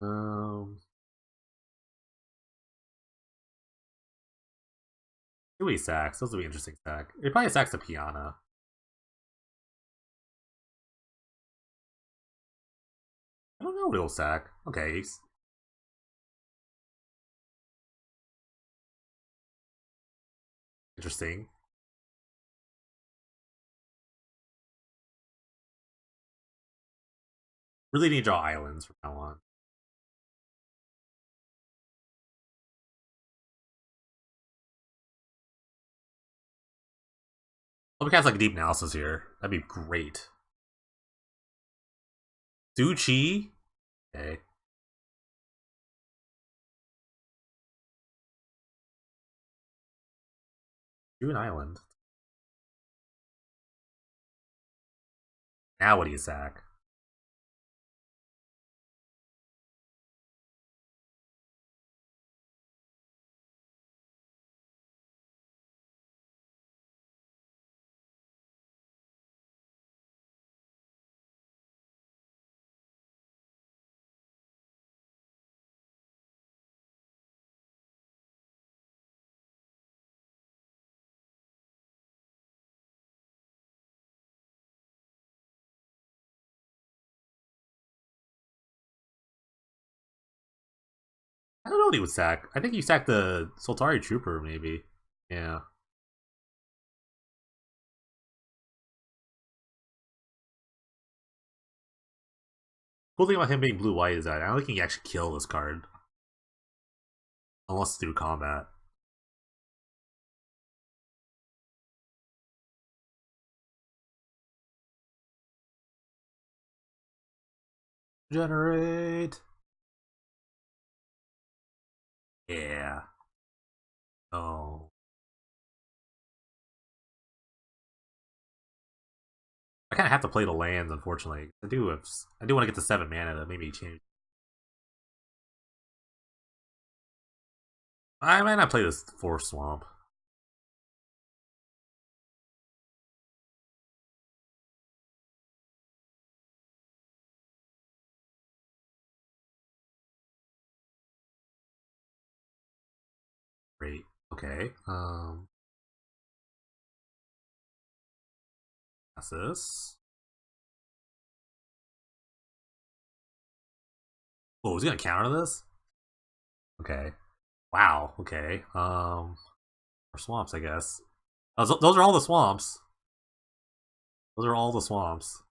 Um, who he sacks? Those would be interesting sack. He probably sacks the Piana. I don't know what he'll sack. Okay, he's interesting. Really need to draw islands from now on. Let me cast like deep analysis here. That'd be great. Suchi? Okay. Do an island. Now what do you sack? I don't know what he would sack. I think you sack the Soltari Trooper, maybe. Yeah. Cool thing about him being blue-white is that I don't think he can actually kill this card. Unless through combat. Generate! Yeah. Oh. I kind of have to play the lands, unfortunately. I do want to get to 7 mana to maybe change. I might not play this 4 swamp. Great. Okay. That's this. Oh, is he gonna counter this? Okay. Wow. Okay. Or swamps, I guess. Those are all the swamps. Those are all the swamps.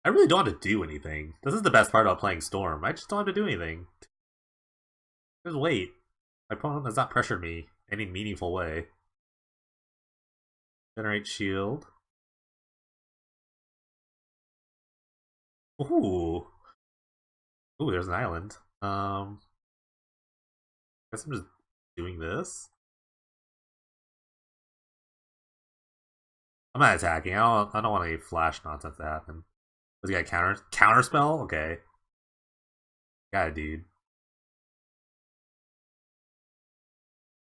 I really don't have to do anything. This is the best part about playing Storm. I just don't have to do anything. Just wait. My opponent has not pressured me in any meaningful way. Generate shield. Ooh. Ooh, there's an island. Guess I'm just doing this. I'm not attacking. I don't want any flash nonsense to happen. Does he got counter spell? Okay. Got it, dude.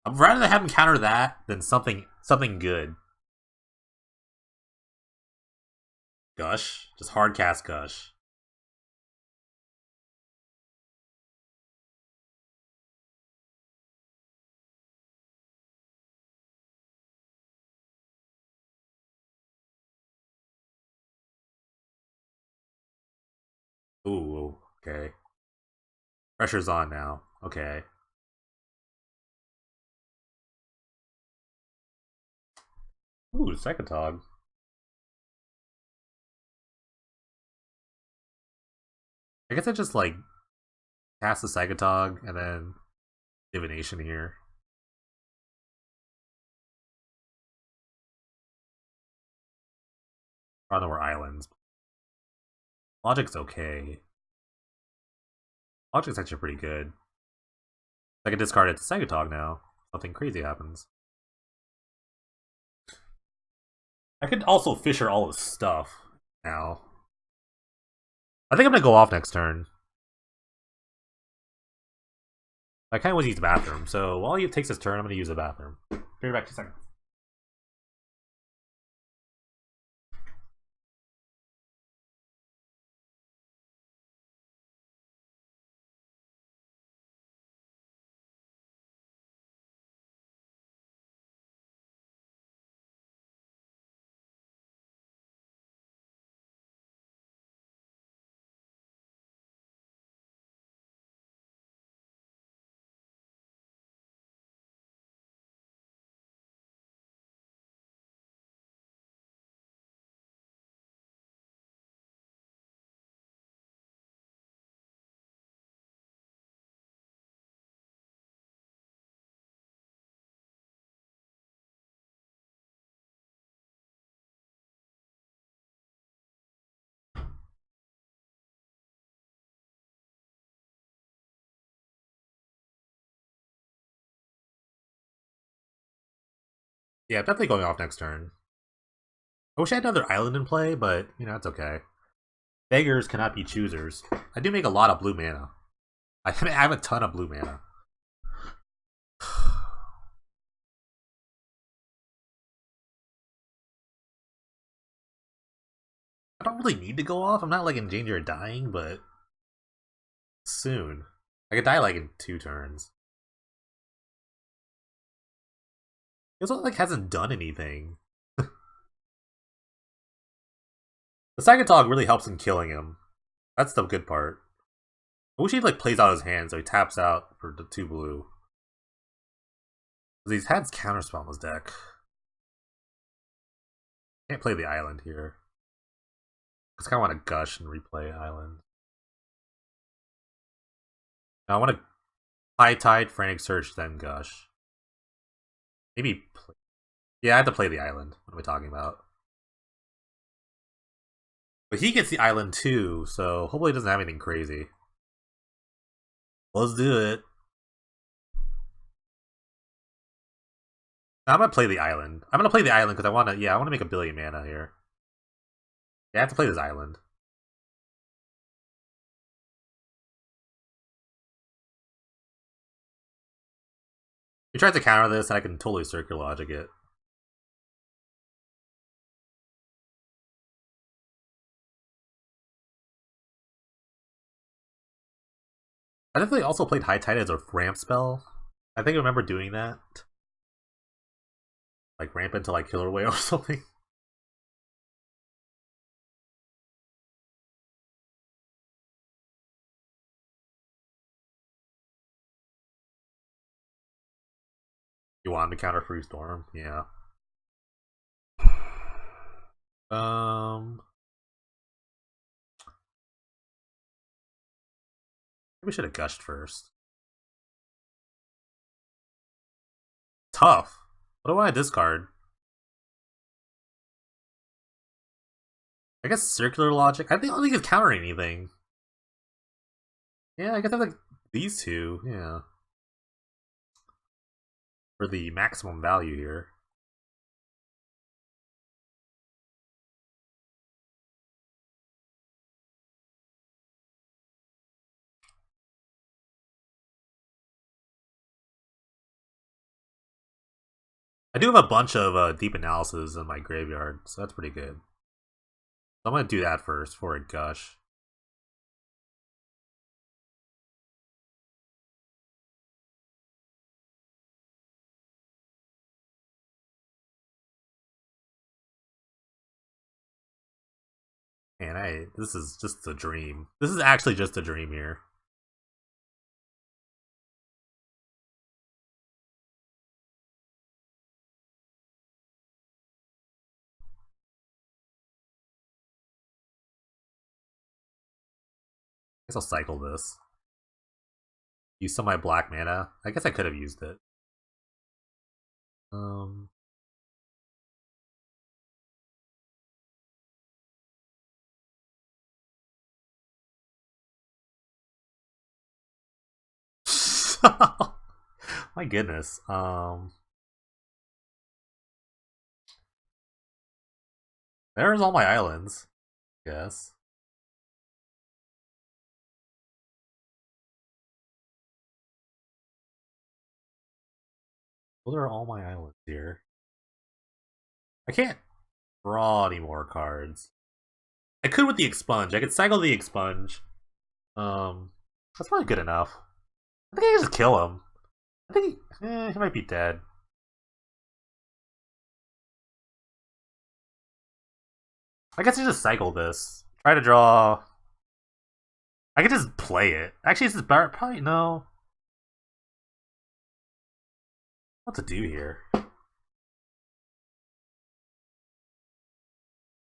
I'd rather have him counter that than something good. Gush. Just hard cast Gush. Ooh, okay. Pressure's on now. Okay. Ooh, Secatog. I guess I just like cast the Secatog and then Divination here. I don't know where islands. Logic's okay. Logic's actually pretty good. I can discard it to Secatog now. Something crazy happens. I could also Fisher all his stuff now. I think I'm gonna go off next turn. I kind of want to use the bathroom, so while he takes his turn, I'm gonna use the bathroom. Be back 2 seconds. Yeah, I'm definitely going off next turn. I wish I had another island in play, but, you know, it's okay. Beggars cannot be choosers. I do make a lot of blue mana. I have a ton of blue mana. I don't really need to go off. I'm not like in danger of dying, but soon. I could die like in 2 turns. It also like hasn't done anything. The Sagatog really helps in killing him. That's the good part. I wish he like plays out his hand so he taps out for the 2 blue. Because he's had counterspell on his deck. Can't play the island here. I kind of want to gush and replay island. Now I want to high tide, frantic search, then gush. Maybe. Yeah, I have to play the island. What am I talking about? But he gets the island too, so hopefully he doesn't have anything crazy. Let's do it. Now I'm gonna play the island. I'm gonna play the island because I wanna I wanna make a billion mana here. Yeah, I have to play this island. He tries to counter this and I can totally circular logic it. I definitely also played High Tide as a ramp spell. I think I remember doing that. Like ramp into like Killer Whale or something. You want him to counter Free Storm? Yeah. Um Maybe we should have gushed first. Tough. What do I discard? I guess circular logic. I don't think it's countering anything. Yeah, I guess I have like these two. Yeah. For the maximum value here. I do have a bunch of deep analysis in my graveyard, so that's pretty good. So I'm gonna do that first before I gush. Man, this is just a dream. This is actually just a dream here. I guess I'll cycle this. Use some of my black mana. I guess I could have used it. Um. My goodness. There's all my islands. Yes. Those are all my islands here. I can't draw any more cards. I could with the expunge. I could cycle the expunge. That's probably good enough. I think I can just kill him. I think he might be dead. I guess I just cycle this. Try to draw. I could just play it. Actually, this is probably no. What to do here?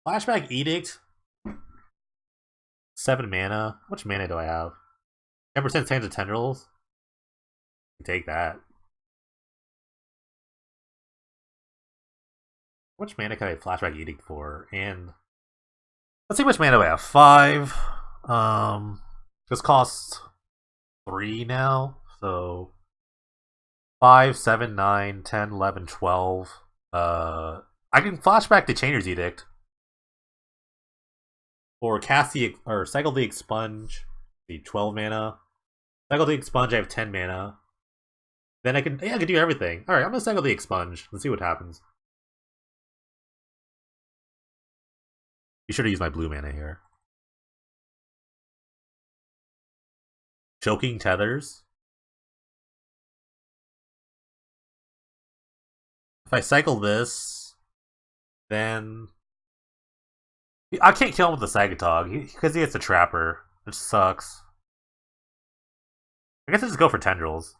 Flashback Edict. 7 mana. How much mana do I have? 10% Sands of Tendrils. Take that. How much mana can I Flashback Edict for? And let's see how much mana do I have. 5. This costs 3 now. So 5, 7, 9, 10, 11, 12. I can flashback the Chainer's Edict. Or cast the or cycle the expunge, the 12 mana. Cycle the expunge, I have 10 mana. Then I can do everything. Alright, I'm gonna cycle the expunge. Let's see what happens. You should have used my blue mana here. Choking Tethers. If I cycle this, then I can't kill him with the Sagatog because he gets a Trapper, which sucks. I guess I just go for Tendrils.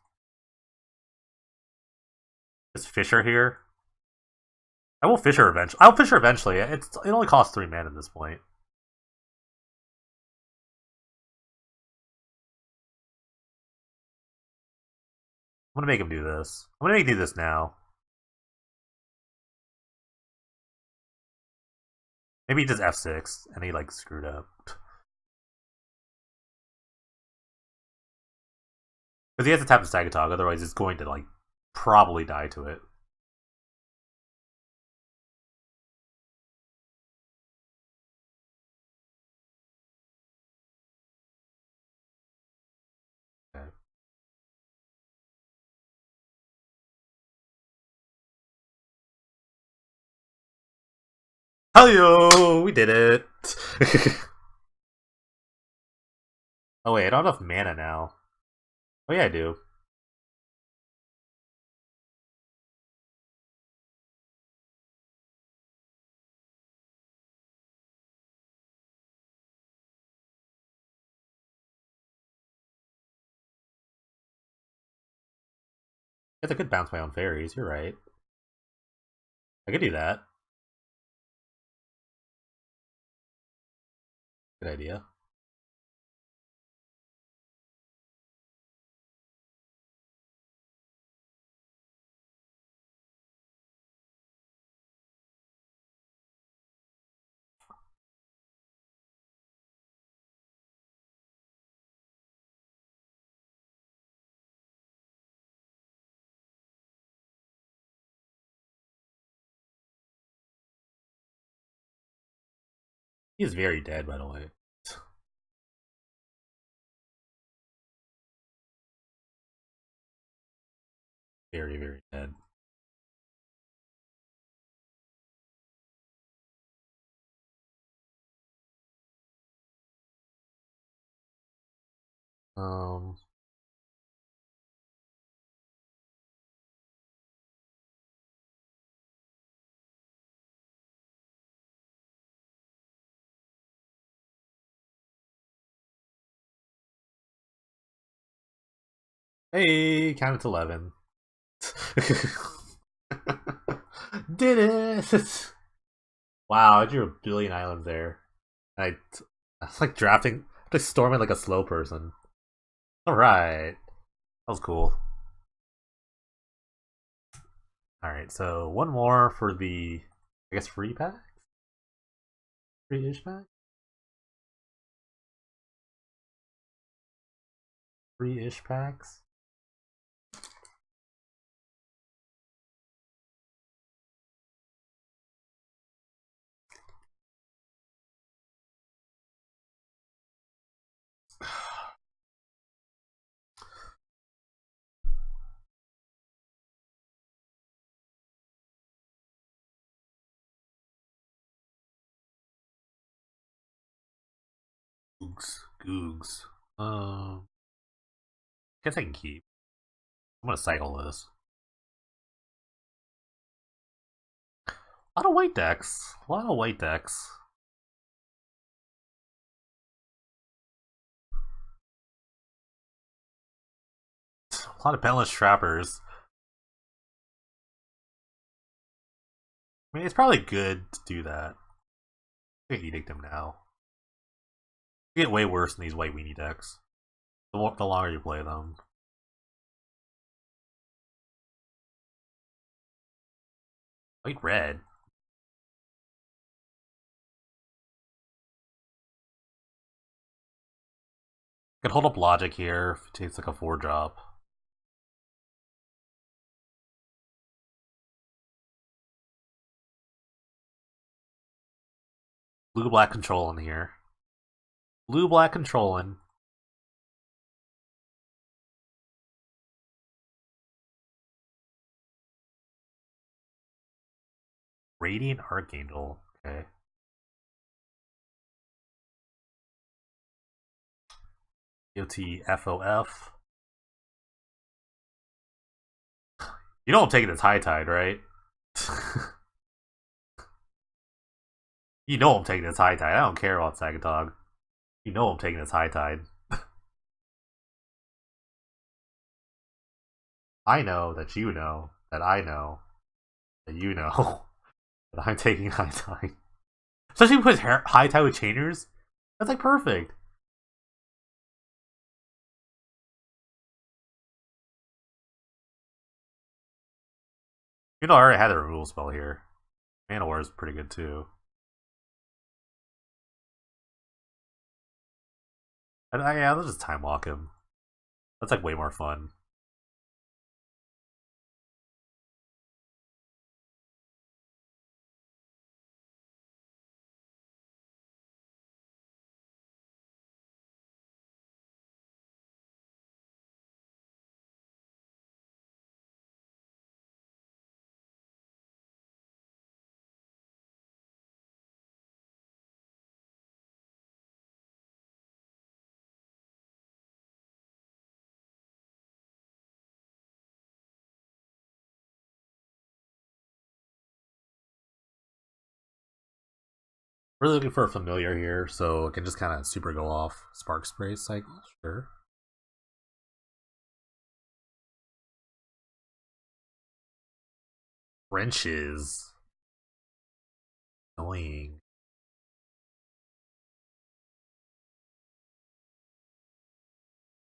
Is Fissure here? I will Fissure eventually. I'll Fissure eventually. It only costs 3 mana at this point. I'm gonna make him do this. I'm gonna make him do this now. Maybe he does F6 and he like screwed up. Because he has to tap the Sagatog, otherwise he's going to like probably die to it. Okay. Hello, we did it. Oh wait, I don't have enough mana now. Oh yeah, I do. Guess I could bounce my own fairies. You're right. I could do that. Good idea. He's very dead, by the way. Very, very dead. Um. Hey, count it to 11. Did it! Wow, I drew a billion islands there. I, I was like drafting, just storming like a slow person. Alright. That was cool. Alright, so one more for the, I guess, free pack? Free-ish pack? Free-ish packs? Googs. Guess I can keep. I'm gonna cycle this. A lot of white decks. A lot of white decks. A lot of Penless Trappers. I mean, it's probably good to do that. I can Edict them now. You get way worse in these white weenie decks. The longer you play them. White red. Could hold up Logic here if it takes like a 4-drop. Blue black controlling here. Blue black controlling. Radiant Archangel. Okay. EOT FOF. You know I'm taking this High Tide, right? You know I'm taking this High Tide. I don't care about Sagatog. You know I'm taking this High Tide. I know that you know that I know that you know that I'm taking High Tide. Especially with High Tide with Chainers. That's like perfect. You know, I already had a removal spell here. Manowar is pretty good too. Yeah, let's just time walk him. That's like way more fun. Really looking for a familiar here, so I can just kind of super go off Spark Spray cycle. Sure. Wrenches. Annoying.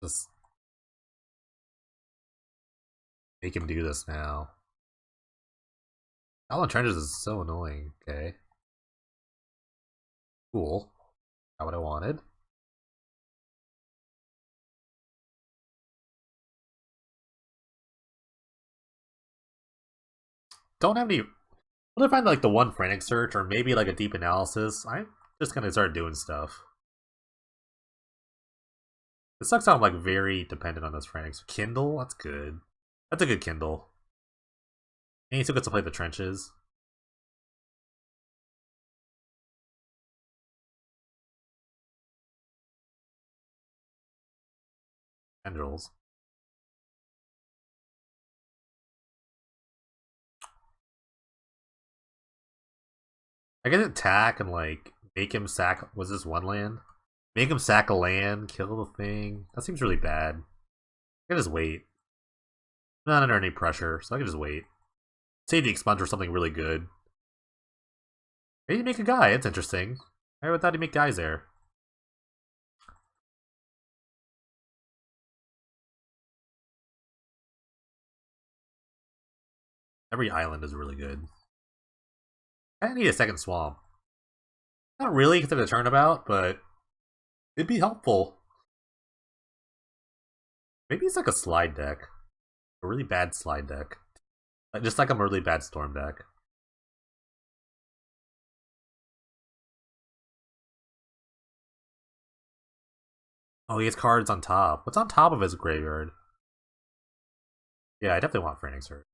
Just make him do this now. Alan Trenches is so annoying. Okay. Cool. Not what I wanted. Don't have any. What if I find like the one frantic search or maybe like a deep analysis? I'm Just gonna start doing stuff. It sucks how I'm like very dependent on this Frank. So Kindle, that's good. That's a good Kindle. And he still gets to play the trenches. Tendrils. I can attack and like make him sack. Was this one land? Make him sack a land, kill the thing. That seems really bad. I can just wait. I'm not under any pressure, so I can just wait. Save the expunge for something really good. Maybe you make a guy. It's interesting. I would thought he'd make guys there. Every island is really good. I need a second swamp. Not really because of the turnabout, but it'd be helpful. Maybe it's like a slide deck. A really bad slide deck. Just like a really bad storm deck. Oh, he has cards on top. What's on top of his graveyard? Yeah, I definitely want Frantic Surge.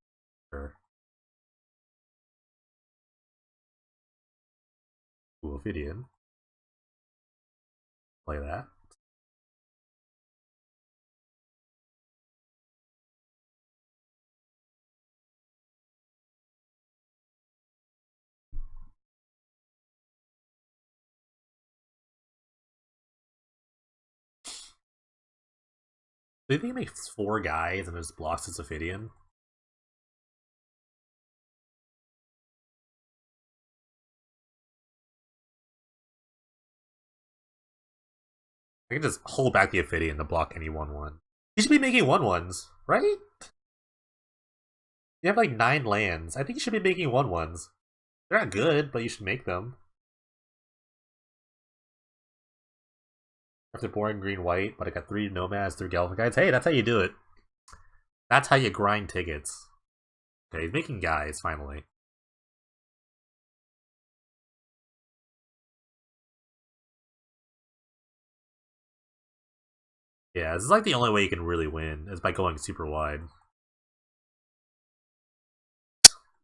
Sure. Ooh, Ophidian. Play that. Do you think he makes 4 guys and just blocks his Ophidian? I can just hold back the Ophidian to block any 1/1. You should be making 1/1s, right? You have like 9 lands. I think you should be making 1/1s. They're not good, but you should make them. After boring green white, but I got 3 nomads, 3 Galvan guys. Hey, that's how you do it. That's how you grind tickets. Okay, he's making guys, finally. Yeah, this is like the only way you can really win, is by going super wide.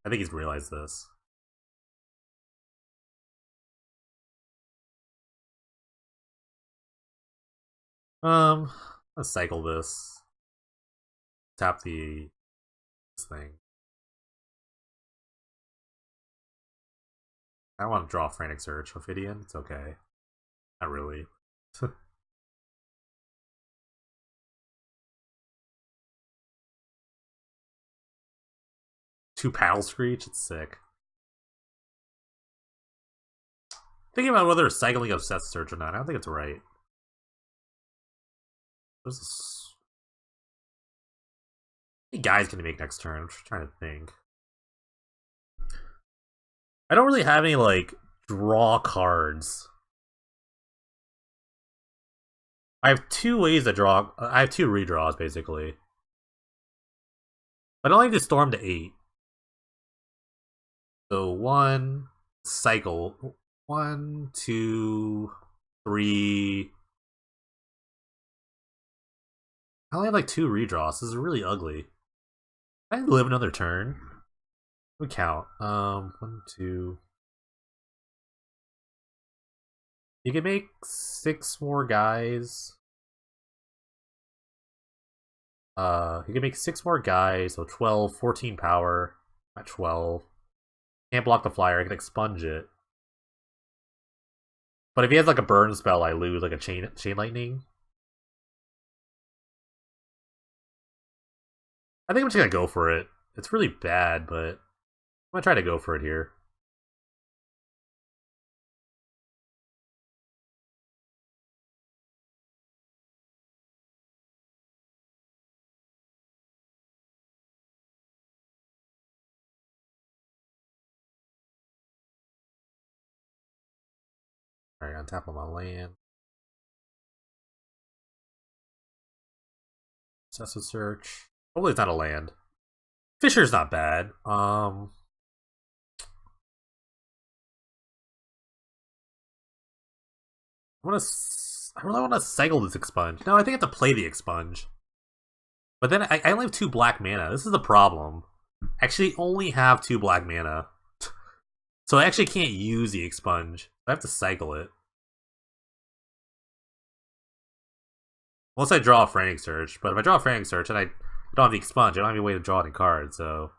I think he's realized this. Let's cycle this. Tap this thing. I want to draw Frantic Search. Ophidian? It's okay. Not really. 2 Paddle Screech? It's sick. Thinking about whether cycling Obsessed Search or not. I don't think it's right. There's this... How many guys can he make next turn? I'm just trying to think. I don't really have any, like, draw cards. I have 2 ways to draw. I have 2 redraws, basically. But I only have to storm to 8. So 1, cycle. 1, 2, 3. I only have like 2 redraws. This is really ugly. I live another turn. We count. 1, 2. You can make 6 more guys. You can make 6 more guys, so 12, 14 power. At 12. Can't block the flyer, I can expunge it. But if he has like a burn spell, I lose like a chain lightning. I think I'm just gonna go for it. It's really bad, but I'm gonna try to go for it here. Alright, on top of my land. Obsessive Search. Hopefully it's not a land. Fisher's not bad. I really want to cycle this expunge. No, I think I have to play the expunge. But then I only have 2 black mana. This is the problem. I actually only have 2 black mana. So I actually can't use the expunge. I have to cycle it. Unless I draw a Frantic Search. But if I draw a Frantic Search and I don't have the expunge, I don't have any way to draw any cards, so...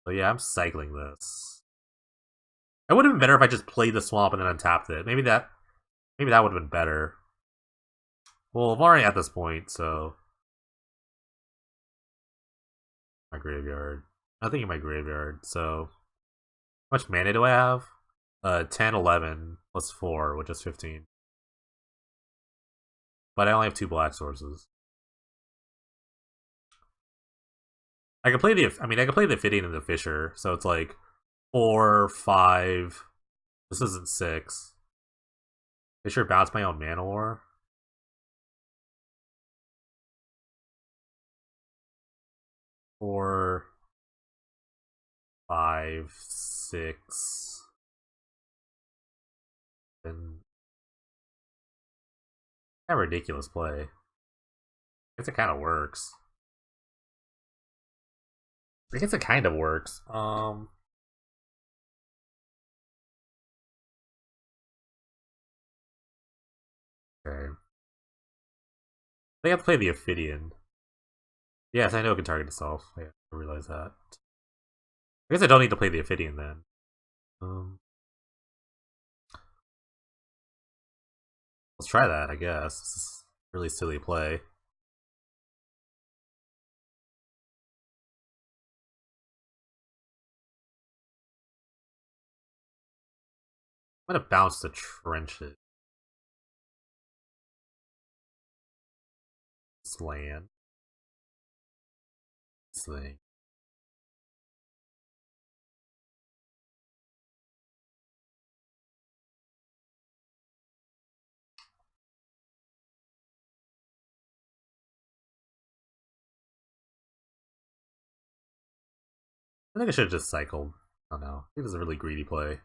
So yeah, I'm cycling this. It would have been better if I just played the swamp and then untapped it. Maybe that would have been better. Well, I'm already at this point, so... My graveyard. Nothing in my graveyard, so... How much mana do I have? 10, 11, plus 4, which is 15. But I only have 2 black sources. I could play the Ophidian and the Fissure, so it's like 4, 5. This isn't 6. Fissure bounce my own Manowar. Four, 5, 6. And a ridiculous play. I guess it kind of works. I guess it kind of works. Okay. They have to play the Ophidian. Yes, I know it can target itself. I realize that. I guess I don't need to play the Ophidian then. Let's try that, I guess. This is a really silly play. I'm gonna bounce the Trenches. Land. This thing. I think I should have just cycled. I don't know. I think this is a really greedy play.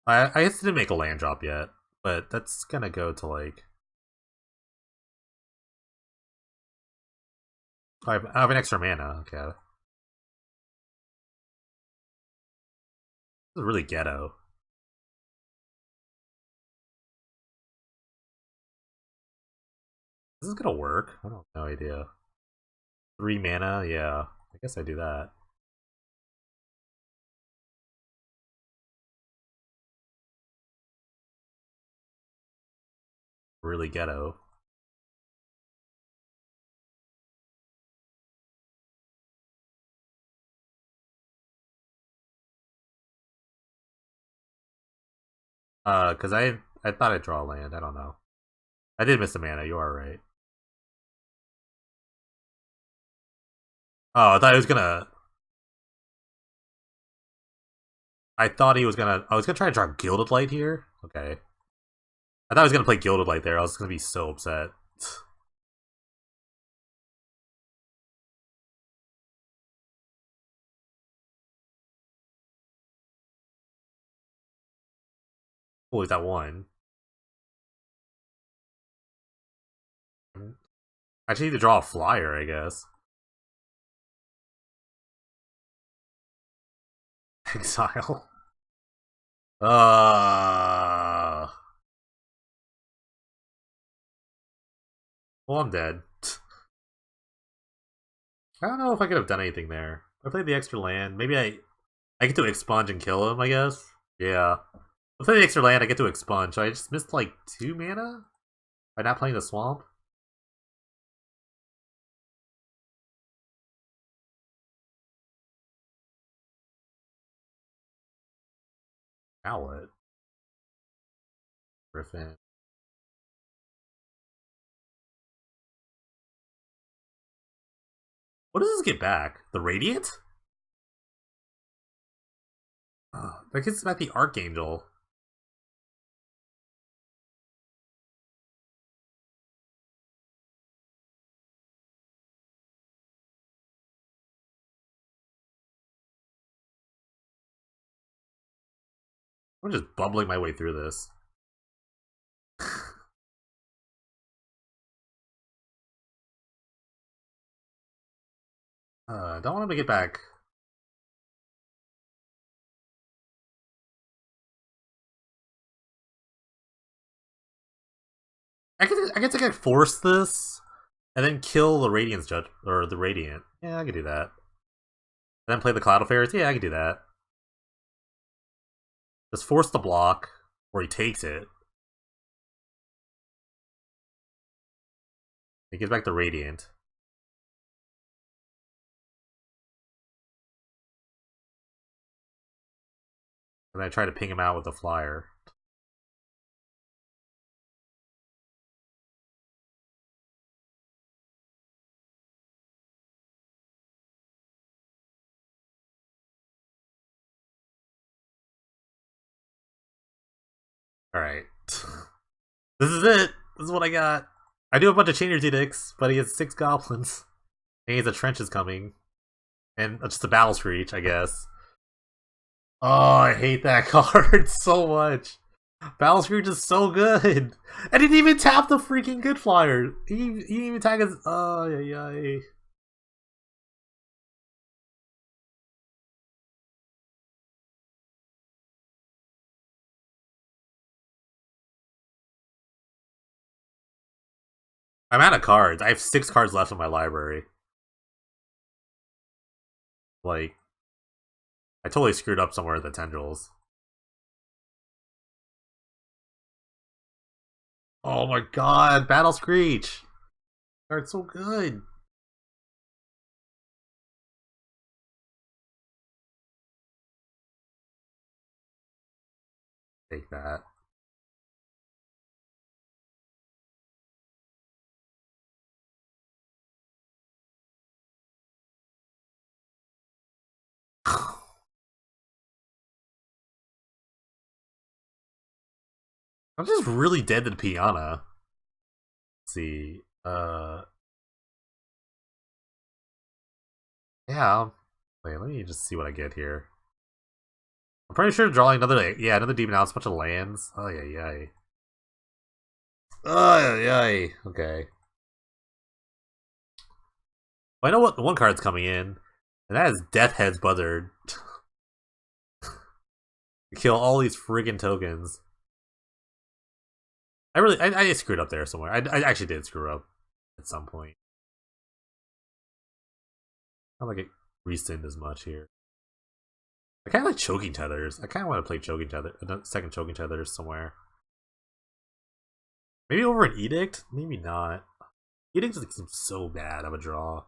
I guess I didn't make a land drop yet, but that's gonna go to like... I have an extra mana, okay. This is really ghetto. Is this gonna work? I don't have no idea. 3 mana? Yeah. I guess I do that. Really ghetto. Cause I thought I'd draw a land, I don't know. I did miss the mana, you are right. Oh, I thought he was gonna... I was gonna try to draw Gilded Light here? Okay. I thought I was gonna play Gilded Light there, I was gonna be so upset. Oh, is that one? I just need to draw a flyer, I guess. Exile. Well, I'm dead. I don't know if I could have done anything there. I played the extra land. Maybe I get to expunge and kill him, I guess? Yeah. I play the extra land, I get to expunge. So I just missed like 2 mana? By not playing the swamp? Now what? Griffin. What does this get back? The Radiant? Oh, that gets back the Archangel. I'm just bubbling my way through this. Don't want him to get back. I guess I could force this and then kill the Radiant's Judge or the Radiant. Yeah, I could do that. And then play the Cloud Affairs. Yeah, I could do that. Just force the block where he takes it. He gives back the Radiant. And then I try to ping him out with the Flyer. Alright. This is it! This is what I got. I do a bunch of Chainer's Edicts, but he has 6 Goblins. And he has a Trenches coming. And just a Battle Screech, I guess. Oh, I hate that card so much. Battle Screech is so good. And he didn't even tap the freaking Good Flyer. He didn't even tag his... Oh, yeah. I'm out of cards. I have 6 cards left in my library. Like, I totally screwed up somewhere in the Tendrils. Oh my god, Battle Screech! Card's so good. Take that. I'm just really dead to the Piana. Let's see. Yeah. Wait, let me just see what I get here. I'm pretty sure drawing another, yeah, another Demon Out, a bunch of lands. Oh, yeah. Oh, yeah. Okay. Well, I know what one card's coming in, and that is Death Head's Buzzard. Kill all these friggin' tokens. I screwed up there somewhere. I actually did screw up at some point. I don't like it rescind as much here. I kind of like Choking Tethers. I kind of want to play Choking Tether, second Choking Tethers somewhere. Maybe over an Edict? Maybe not. Edict seems so bad of a draw.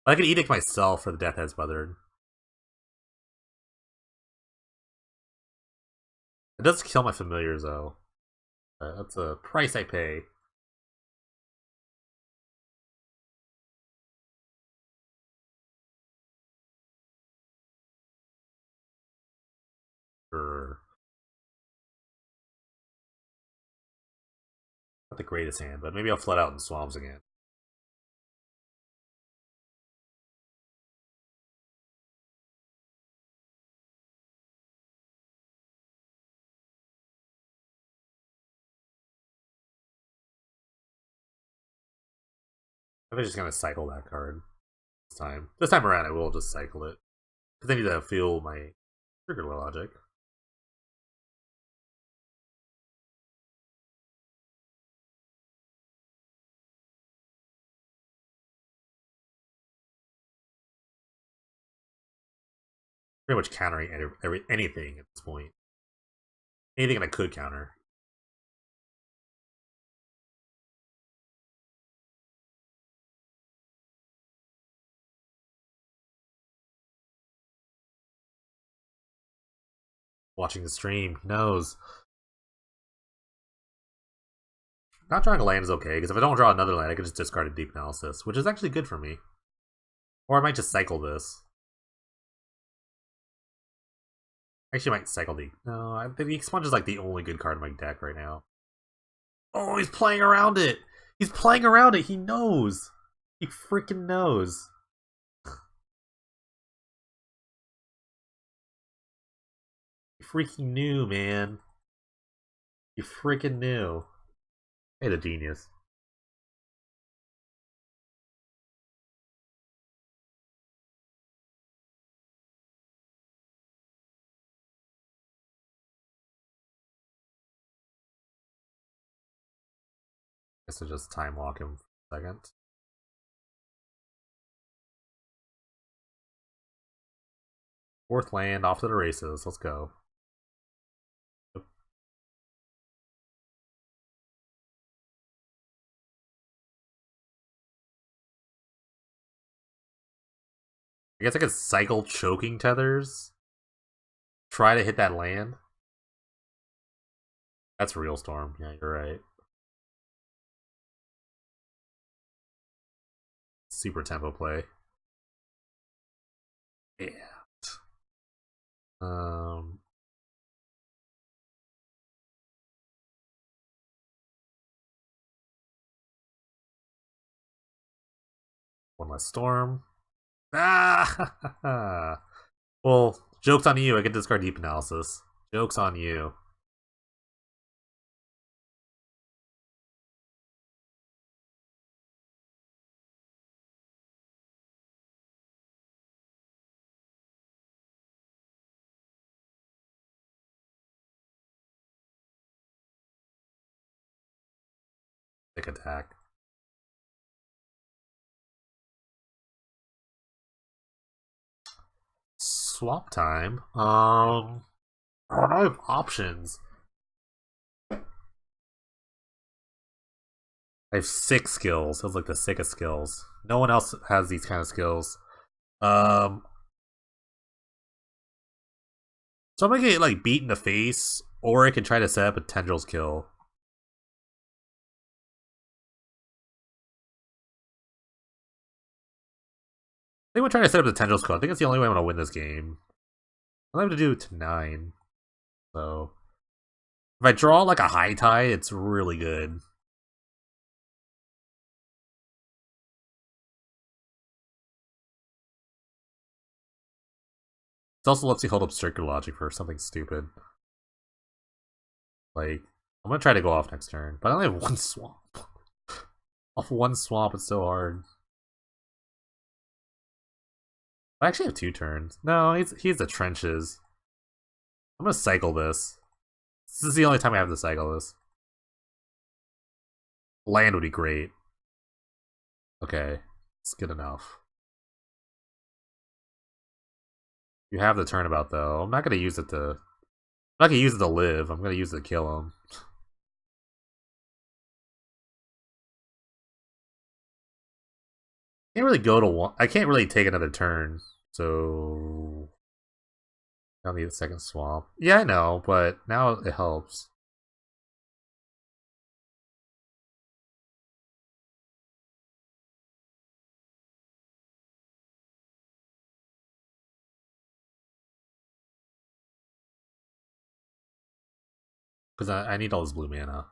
I could Edict myself for the Death Head's Buzzard. It does kill my familiars though. That's a price I pay. For not the greatest hand, but maybe I'll flood out in swamps again. I'm just gonna cycle that card this time. This time around, I will just cycle it because I need to feel my trigger logic. Pretty much countering anything at this point. Anything I could counter. Watching the stream, he knows. Not drawing a land is okay, because if I don't draw another land, I can just discard a Deep Analysis, which is actually good for me. Or I might just cycle this. Actually, I might cycle the... No, the Expunge is like the only good card in my deck right now. Oh, he's playing around it! He's playing around it! He knows! He freaking knows! He freaking knew, man. You freaking knew. Hey, the genius. Guess I'll just time walk him for a second. Fourth land, off to the races. Let's go. I guess I could cycle choking tethers. Try to hit that land. That's real storm. Yeah, you're right. Super tempo play. Yeah. Um. One less storm. Ah! Well, joke's on you. I get to discard deep analysis. Joke's on you. Big attack. Swap time. I have options. I have 6 skills. That's like the sickest skills. No one else has these kind of skills. So I'm gonna get like beat in the face, or I can try to set up a Tendrils kill. I think I'm trying to set up the Tendrils kill. I think it's the only way I'm gonna win this game. I'll have to do it to 9. So if I draw like a high tide, it's really good. It also lets you hold up Circular Logic for something stupid. Like, I'm gonna try to go off next turn, but I only have 1 swamp. Off 1 swamp, it's so hard. I actually have 2 turns. No, he's the trenches. I'm gonna cycle this. This is the only time I have to cycle this. Land would be great. Okay, it's good enough. You have the turnabout though. I'm not gonna use it to. I'm not gonna use it to live. I'm gonna use it to kill him. Can't really go to one. I can't really take another turn, so I'll need a second swamp. Yeah, I know, but now it helps. Because I need all this blue mana.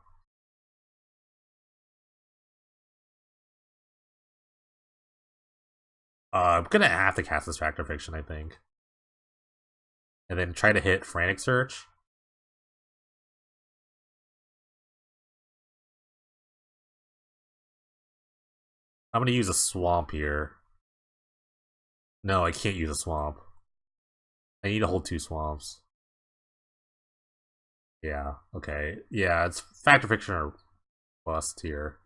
I'm gonna have to cast this Fact or Fiction, I think. And then try to hit Frantic Search. I'm gonna use a swamp here. No, I can't use a swamp. I need to hold 2 swamps. Yeah, okay. Yeah, it's Fact or Fiction or bust here.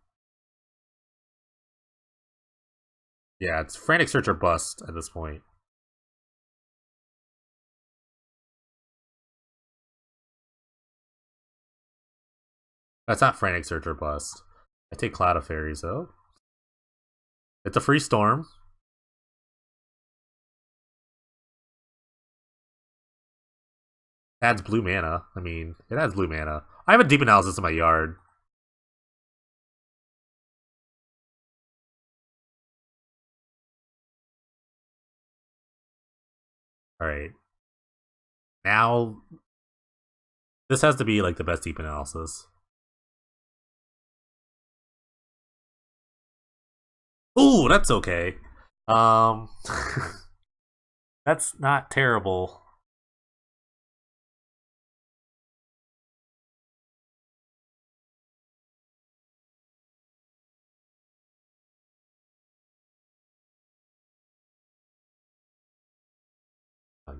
Yeah, it's Frantic Search or bust at this point. That's not Frantic Search or bust. I take Cloud of Fairies though. It's a free storm. Adds blue mana. I mean, it adds blue mana. I have a deep analysis in my yard. Alright. Now this has to be like the best deep analysis. Ooh, that's okay. That's not terrible.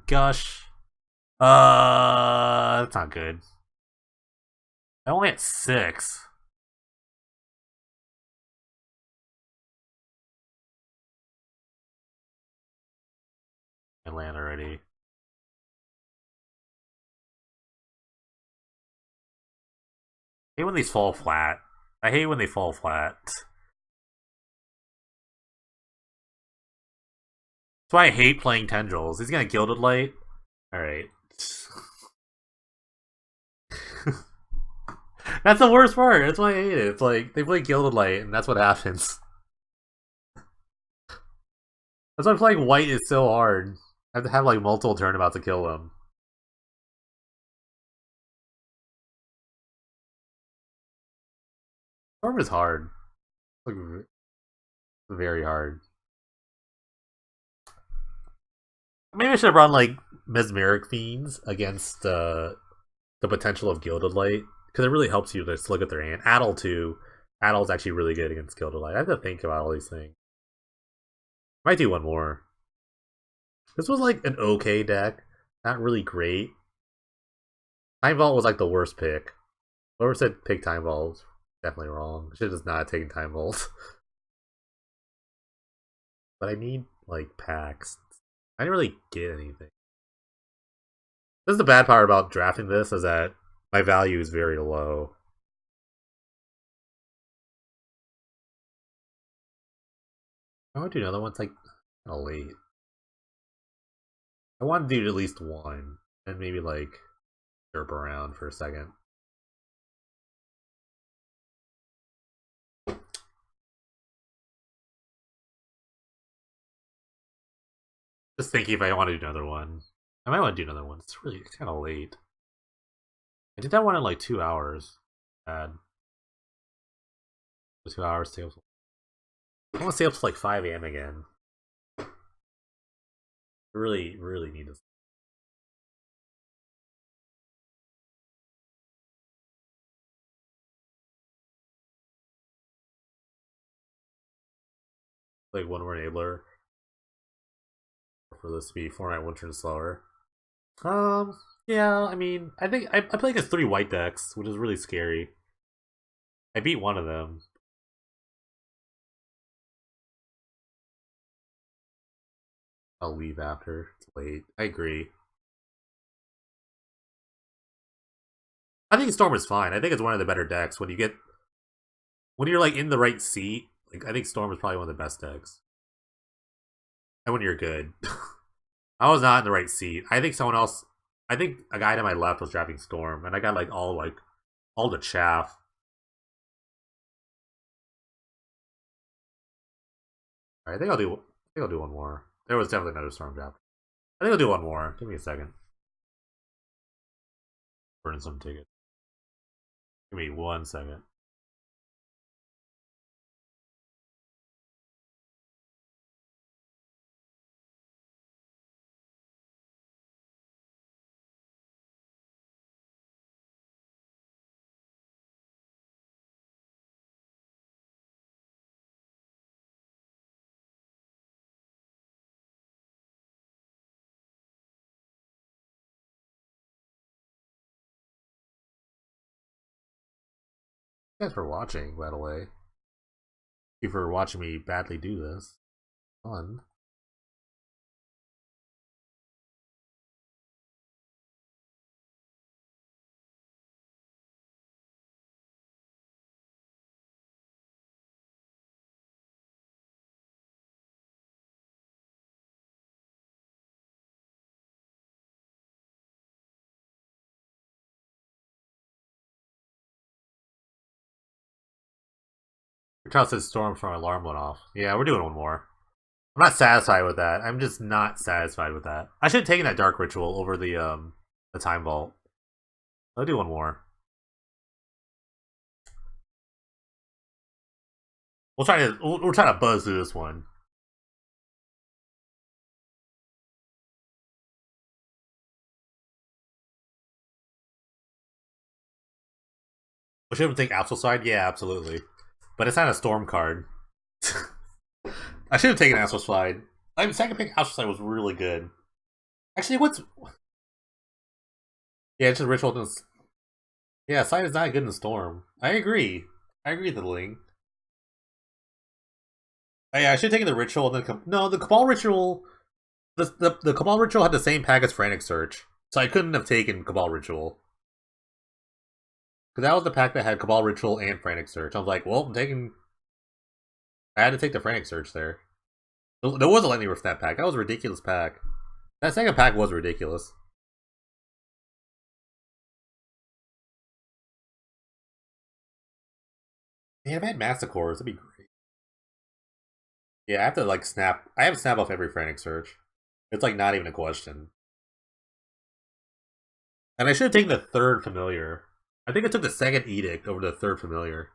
Gush. That's not good. I only had 6. I land already. I hate when these fall flat. I hate when they fall flat. That's why I hate playing Tendrils. He's gonna Gilded Light. Alright. That's the worst part. That's why I hate it. It's like, they play Gilded Light, and that's what happens. That's why playing white is so hard. I have to have like multiple turnabouts to kill them. Storm is hard. Like, very hard. Maybe I should have run like Mesmeric Fiends against the potential of Gilded Light, because it really helps you to look at their hand. Addle too. Addle's actually really good against Gilded Light. I have to think about all these things. Might do one more. This was like an okay deck. Not really great. Time Vault was like the worst pick. Whoever said pick Time Vault, definitely wrong. Should just not taken Time Vault. But I need like packs. I didn't really get anything. This is the bad part about drafting this, is that my value is very low. I want to do another one. It's like kind of late. I want to do at least one, and maybe like derp around for a second. Just thinking if I want to do another one. I might want to do another one. It's kind of late. I did that one in like 2 hours. Bad. 2 hours stay up. I want to stay up to like 5 AM again. I really need this. Like one more enabler for this to be 4-9 1 turn slower. Yeah, I mean, I think I play against 3 white decks, which is really scary. I beat one of them. I'll leave after. It's late. I agree. I think Storm is fine. I think it's one of the better decks when you're like in the right seat. Like, I think Storm is probably one of the best decks. And when you're good. I was not in the right seat. I think a guy to my left was drafting Storm, and I got like all the chaff. Alright, I think I'll do one more. There was definitely another Storm draft. I think I'll do one more. Give me a second. Burn some tickets. Give me 1 second. Thanks for watching, by the way. Thank you for watching me badly do this. Fun. Your child said Storm from alarm went off. Yeah, we're doing one more. I'm not satisfied with that. I'm just not satisfied with that. I should have taken that Dark Ritual over the Time Vault. I'll do one more. We'll try to buzz through this one. We should take Astral Slide? Yeah, absolutely. But it's not a Storm card. I should have taken Astral Slide. Second pick Astral Slide was really good. Actually, what's yeah, it's just ritual. Yeah, Sight is not good in Storm. I agree. I agree with the link. Oh, yeah, I should have taken the ritual and then no, the Cabal ritual. The Cabal ritual had the same pack as Frantic Search, so I couldn't have taken Cabal ritual because that was the pack that had Cabal ritual and Frantic Search. I was like, well, I'm taking. I had to take the Frantic Search there. There was a Lightning Rift that pack. That was a ridiculous pack. That second pack was ridiculous. Man, if I had Massacres, that'd be great. Yeah, I have to like snap. I have to snap off every Frantic Search. It's like not even a question. And I should have taken the third familiar. I think I took the second edict over the third familiar.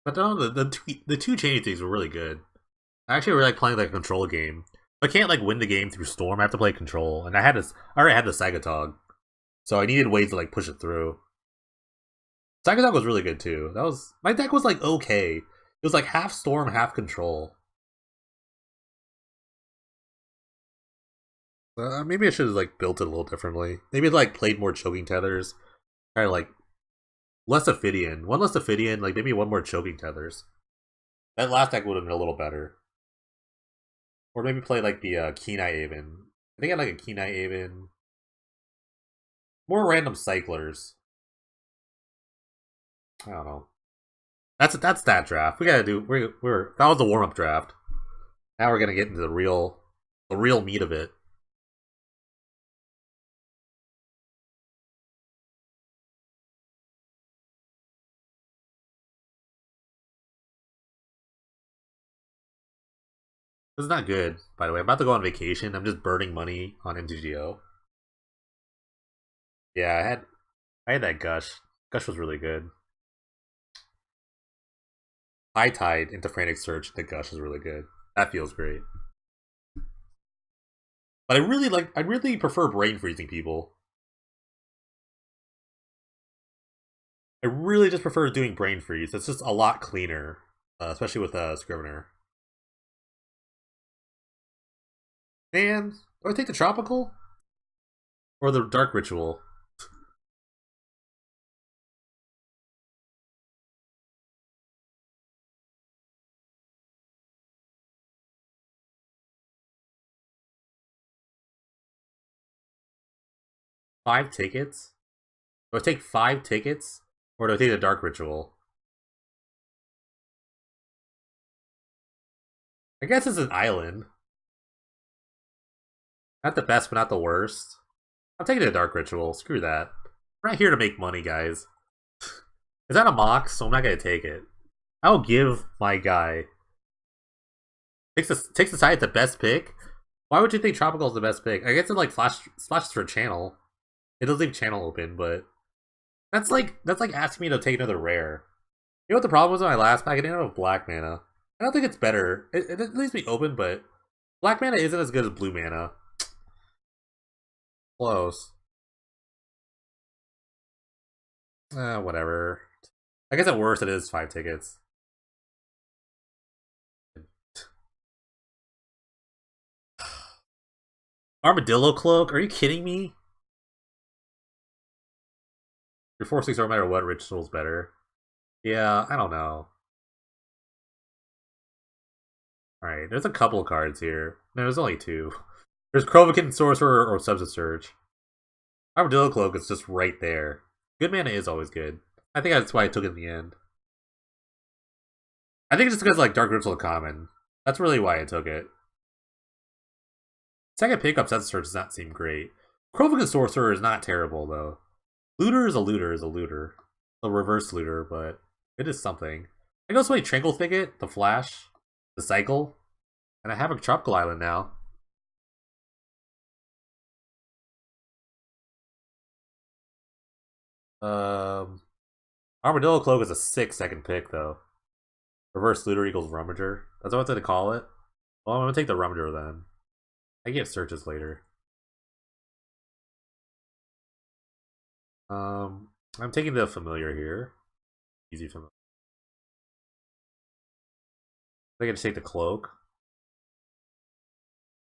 But no, the two changing things were really good. I actually really like playing like a control game. I can't like win the game through Storm. I have to play control, and I had this. I already had the Sagatog, so I needed ways to like push it through. Sagatog was really good too. That was my deck was like okay. It was like half Storm, half control. Maybe I should have like built it a little differently. Maybe like played more choking tethers. Kind of like less Ophidian. One less Ophidian, like maybe one more choking tethers. That last deck would have been a little better. Or maybe play like the Kenai Aven. I think I like a Kenai Aven. More random cyclers. I don't know. That's that draft. We gotta do we're that was the warm up draft. Now we're gonna get into the real meat of it. This is not good, by the way. I'm about to go on vacation. I'm just burning money on MTGO. Yeah, I had that Gush. Gush was really good. High Tide into Frantic Search. The Gush is really good. That feels great. But I really prefer brain freezing people. I really just prefer doing brain freeze. It's just a lot cleaner, especially with Scrivener. And do I take the tropical or the dark ritual? 5 tickets? Do I take 5 tickets or do I take the dark ritual? I guess it's an island. Not the best, but not the worst. I'm taking the dark ritual. Screw that. We're not here to make money, guys. Is that a mock? So I'm not gonna take it. I'll give my guy takes the side at the best pick. Why would you think tropical is the best pick? I guess it like flashes for channel. It does leave channel open, but that's like asking me to take another rare. You know what the problem was with my last pack? I didn't have black mana. I don't think it's better. It leaves me open, but black mana isn't as good as blue mana. Close. Whatever. I guess at worst it is 5 tickets. Armadillo Cloak? Are you kidding me? Your 4/6 no matter what ritual's better. Yeah, I don't know. Alright, there's a couple cards here. No, there's only two. There's Krovakin Sorcerer or Substance Surge. Armadillo Cloak is just right there. Good mana is always good. I think that's why I took it in the end. I think it's just because like Dark Ritual common. That's really why I took it. Second pickup Substance Surge does not seem great. Krovakin Sorcerer is not terrible though. Looter is a looter is a looter. A reverse looter, but it is something. I can also play Tranquil Thicket, the Flash, the Cycle, and I have a Tropical Island now. Um, Armadillo Cloak is a 6 second pick though. Reverse Looter equals Rummager. That's what they call it. Well, I'm gonna take the Rummager then. I get searches later. I'm taking the familiar here. Easy familiar. I get to take the cloak.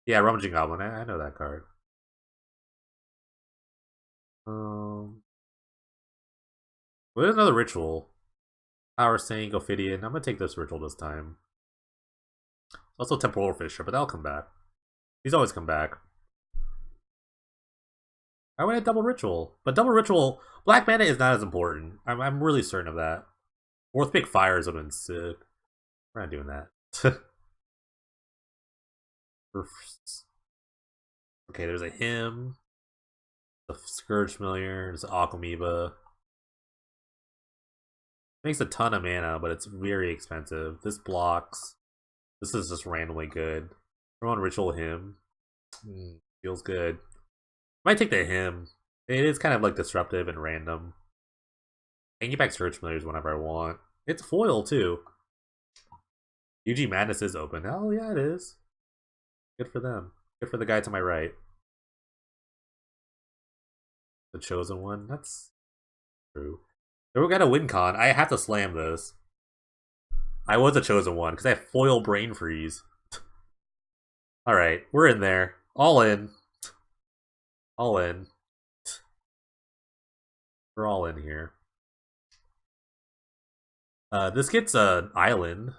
Yeah, Rummaging Goblin. I know that card. What is another ritual? Power Saint, Ophidian. I'm gonna take this ritual this time. Also Temporal Fisher, but that'll come back. These always come back. I went a double ritual, but double ritual black mana is not as important. I'm really certain of that. Fourth pick fires would have been sick. We're not doing that. Okay, there's a hymn, the Scourge Familiar, there's Aquamoeba. Makes a ton of mana, but it's very expensive. This blocks. This is just randomly good. Throw on Ritual Hymn. Feels good. Might take the hymn. It is kind of like disruptive and random. I can get back Scourge Familiars whenever I want. It's foil too. UG Madness is open. Oh yeah, it is. Good for them. Good for the guy to my right. The Chosen One. That's true. We got a win con. I have to slam this. I was a Chosen One because I have foil Brain Freeze. Alright, we're in there. All in. All in. We're all in here. This gets an island.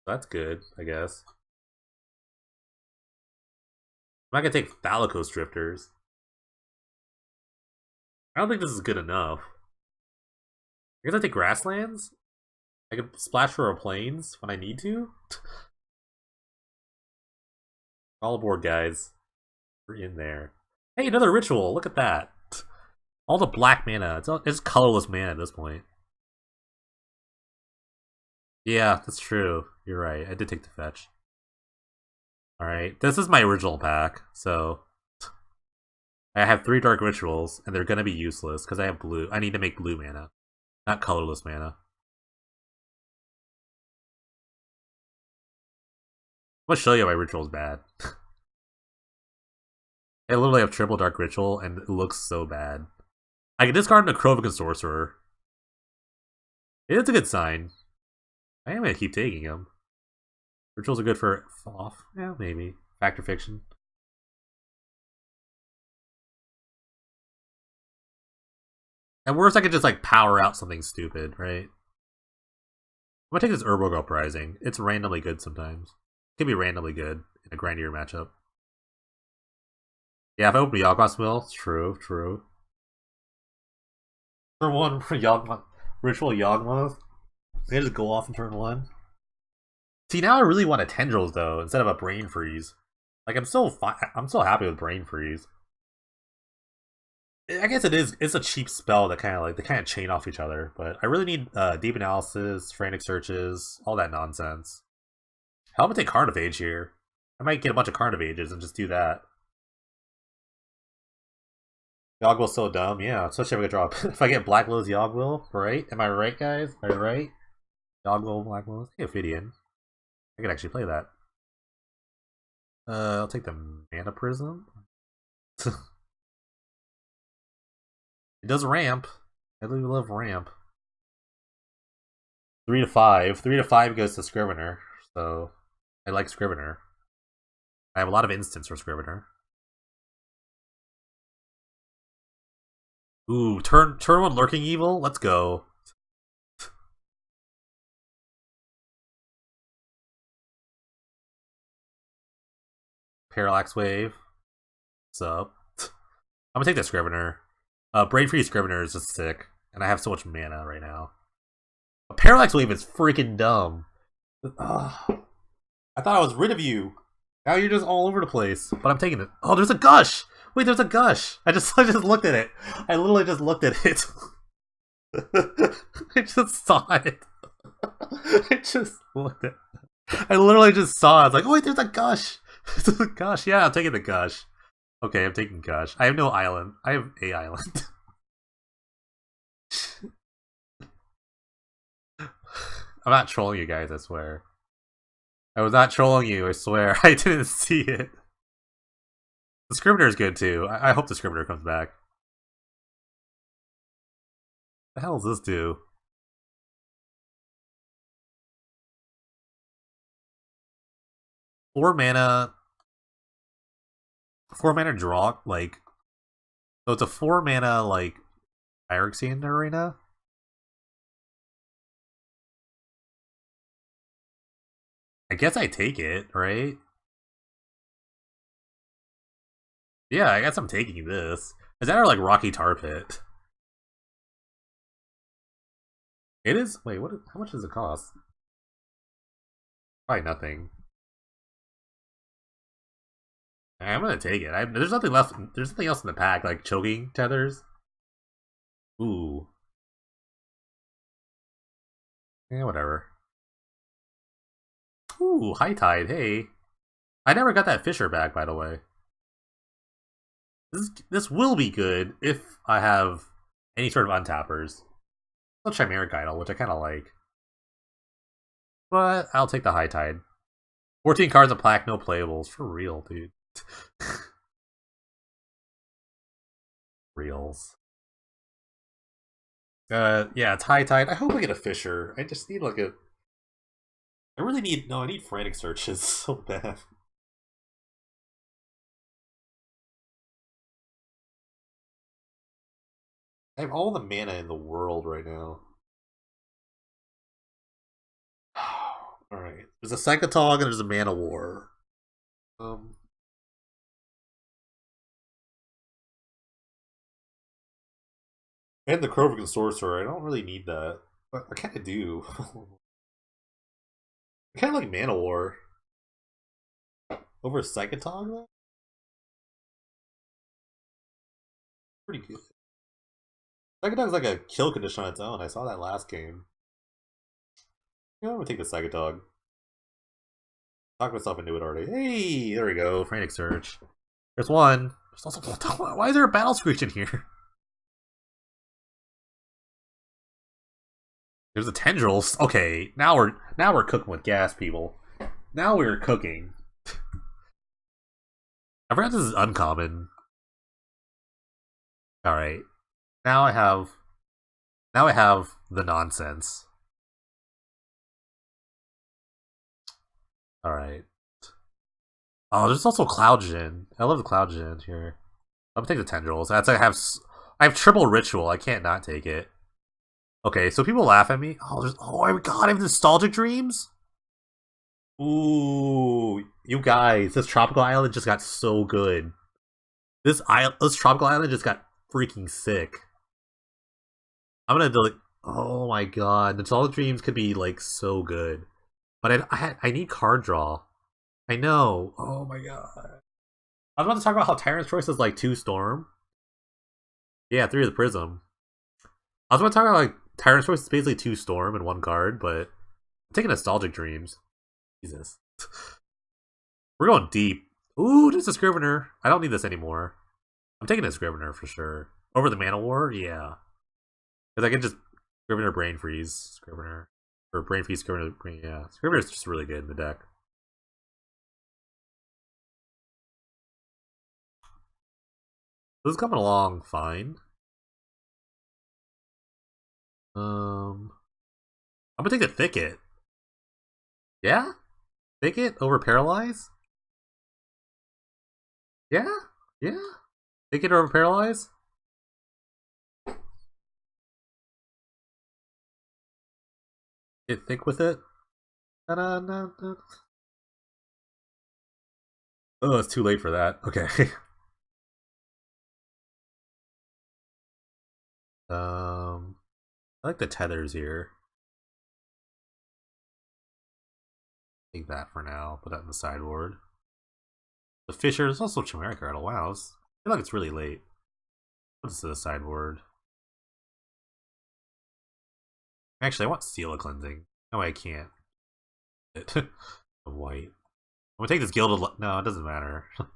That's good, I guess. I'm not gonna take Thalicos Drifters. I don't think this is good enough. I guess I take Grasslands? I can splash for a Plains when I need to? All aboard, guys. We're in there. Hey, another ritual! Look at that! All the black mana. It's colorless mana at this point. Yeah, that's true. You're right. I did take the fetch. Alright, this is my original pack, so... I have 3 dark rituals, and they're gonna be useless, because I have blue. I need to make blue mana, not colorless mana. I'm gonna show you my ritual is bad. I literally have triple dark ritual, and it looks so bad. I can discard an Nekrovic Sorcerer. It's a good sign. I am gonna keep taking them. Rituals are good for off. Yeah, maybe. Fact or fiction. At worst, I could just like power out something stupid, right? I'm gonna take this Urborg Uprising. It's randomly good sometimes. It can be randomly good in a grindier matchup. Yeah, if I open Yawgmoth's Will, true, true. Turn 1 for Yawgmoth. Ritual Yawgmoth. They just go off in turn 1. See, now I really want a Tendrils though, instead of a Brain Freeze. Like I'm so happy with Brain Freeze. I guess it is. It's a cheap spell that kind of chain off each other. But I really need Deep Analysis, Frantic Searches, all that nonsense. How about take Carnivage here? I might get a bunch of Carnivages and just do that. Yogwill's so dumb, yeah. Especially if I drop. If I get Black Will's Yogwill, right? Am I right, guys? Am I right? Yogwill, Black Will. Hey, Ophidian. I could actually play that. I'll take the Mana Prism. It does ramp. I really love ramp. 3 to 5. 3 to 5 goes to Scrivener, so I like Scrivener. I have a lot of instants for Scrivener. Ooh, turn 1 Lurking Evil? Let's go. Parallax Wave. What's up? I'm gonna take the Scrivener. Brain Free Scrivener is just sick, and I have so much mana right now. A Parallax Wave is freaking dumb. Ugh. I thought I was rid of you. Now you're just all over the place. But I'm taking it. Oh, there's a Gush! Wait, there's a Gush! I just looked at it. I literally just looked at it. I just saw it. I just looked at it. I literally just saw it. I was like, oh wait, there's a Gush! There's a Gush. Yeah, I'm taking the Gush. Okay, I'm taking Gush. I have no island. I have a island. I'm not trolling you guys, I swear. I was not trolling you, I swear. I didn't see it. The Scrivener is good too. I hope the Scrivener comes back. What the hell does this do? 4 mana, 4 mana draw, like, so it's a 4 mana, like, Phyrexian Arena? I guess I take it, right? Yeah, I guess I'm taking this. Is that our, like, Rocky Tar Pit? It is? Wait, what? How much does it cost? Probably nothing. I'm gonna take it. There's nothing left. There's nothing else in the pack, like choking tethers. Ooh. Yeah, whatever. Ooh, High Tide. Hey, I never got that Fisher back, by the way. This will be good if I have any sort of untappers. A Chimeric Idol, which I kind of like, but I'll take the High Tide. 14 cards of plaque, no playables. For real, dude. Reals. Yeah, it's High Tide. I hope I get a Fisher. I just need like a. I really need. No, I need Frantic Searches so bad. I have all the mana in the world right now. Alright. There's a Psychotog and there's a Mana War. Um. And the Krovikan Sorcerer. I don't really need that. But I kind of do. I kind of like Mana War. Over Psychotog, though? Pretty good. Psychotog's like a kill condition on its own. I saw that last game. Yeah, I'm gonna take the Psychotog. Talk myself into it already. Hey, there we go. Frantic Search. There's one. There's also why is there a Battle Screech in here? There's a Tendrils. Okay, now we're cooking with gas, people. Now we're cooking. I forgot this is uncommon. All right, now I have the nonsense. All right. Oh, there's also Cloudjin. I love the Cloudjin here. I'm gonna take the Tendrils. I have triple ritual. I can't not take it. Okay, so people laugh at me. Oh my god, I have nostalgic dreams. Ooh, you guys, this tropical island just got so good. This tropical island just got freaking sick. I'm gonna delete. Oh my god, nostalgic dreams could be like so good, but I need card draw. I know. Oh my god. I was about to talk about how Tyrant's Choice is like 2 Storm. Yeah, 3 of the Prism. I was about to talk about like Tyrant's Choice is basically 2 Storm in 1 card, but I'm taking Nostalgic Dreams. Jesus. We're going deep. Ooh, just a Scrivener. I don't need this anymore. I'm taking a Scrivener for sure. Over the Mana War? Yeah. Because I can just Scrivener Brain Freeze. Scrivener. Or Brain Freeze, Scrivener. Yeah. Scrivener is just really good in the deck. This is coming along fine. I'm gonna take the Thicket. Yeah? Thicket over Paralyze? Yeah? Yeah? Thicket over Paralyze? Get thick with it? Da-da-da-da. Oh, it's too late for that. Okay. I like the tethers here. Take that for now. Put that in the sideboard. The Fisher is also Chimeric Idol. Wow, I feel like it's really late. Put this to the sideboard. Actually, I want Steel Cleansing. No, I can't. White. I'm gonna take this Gilded. No, it doesn't matter. I'm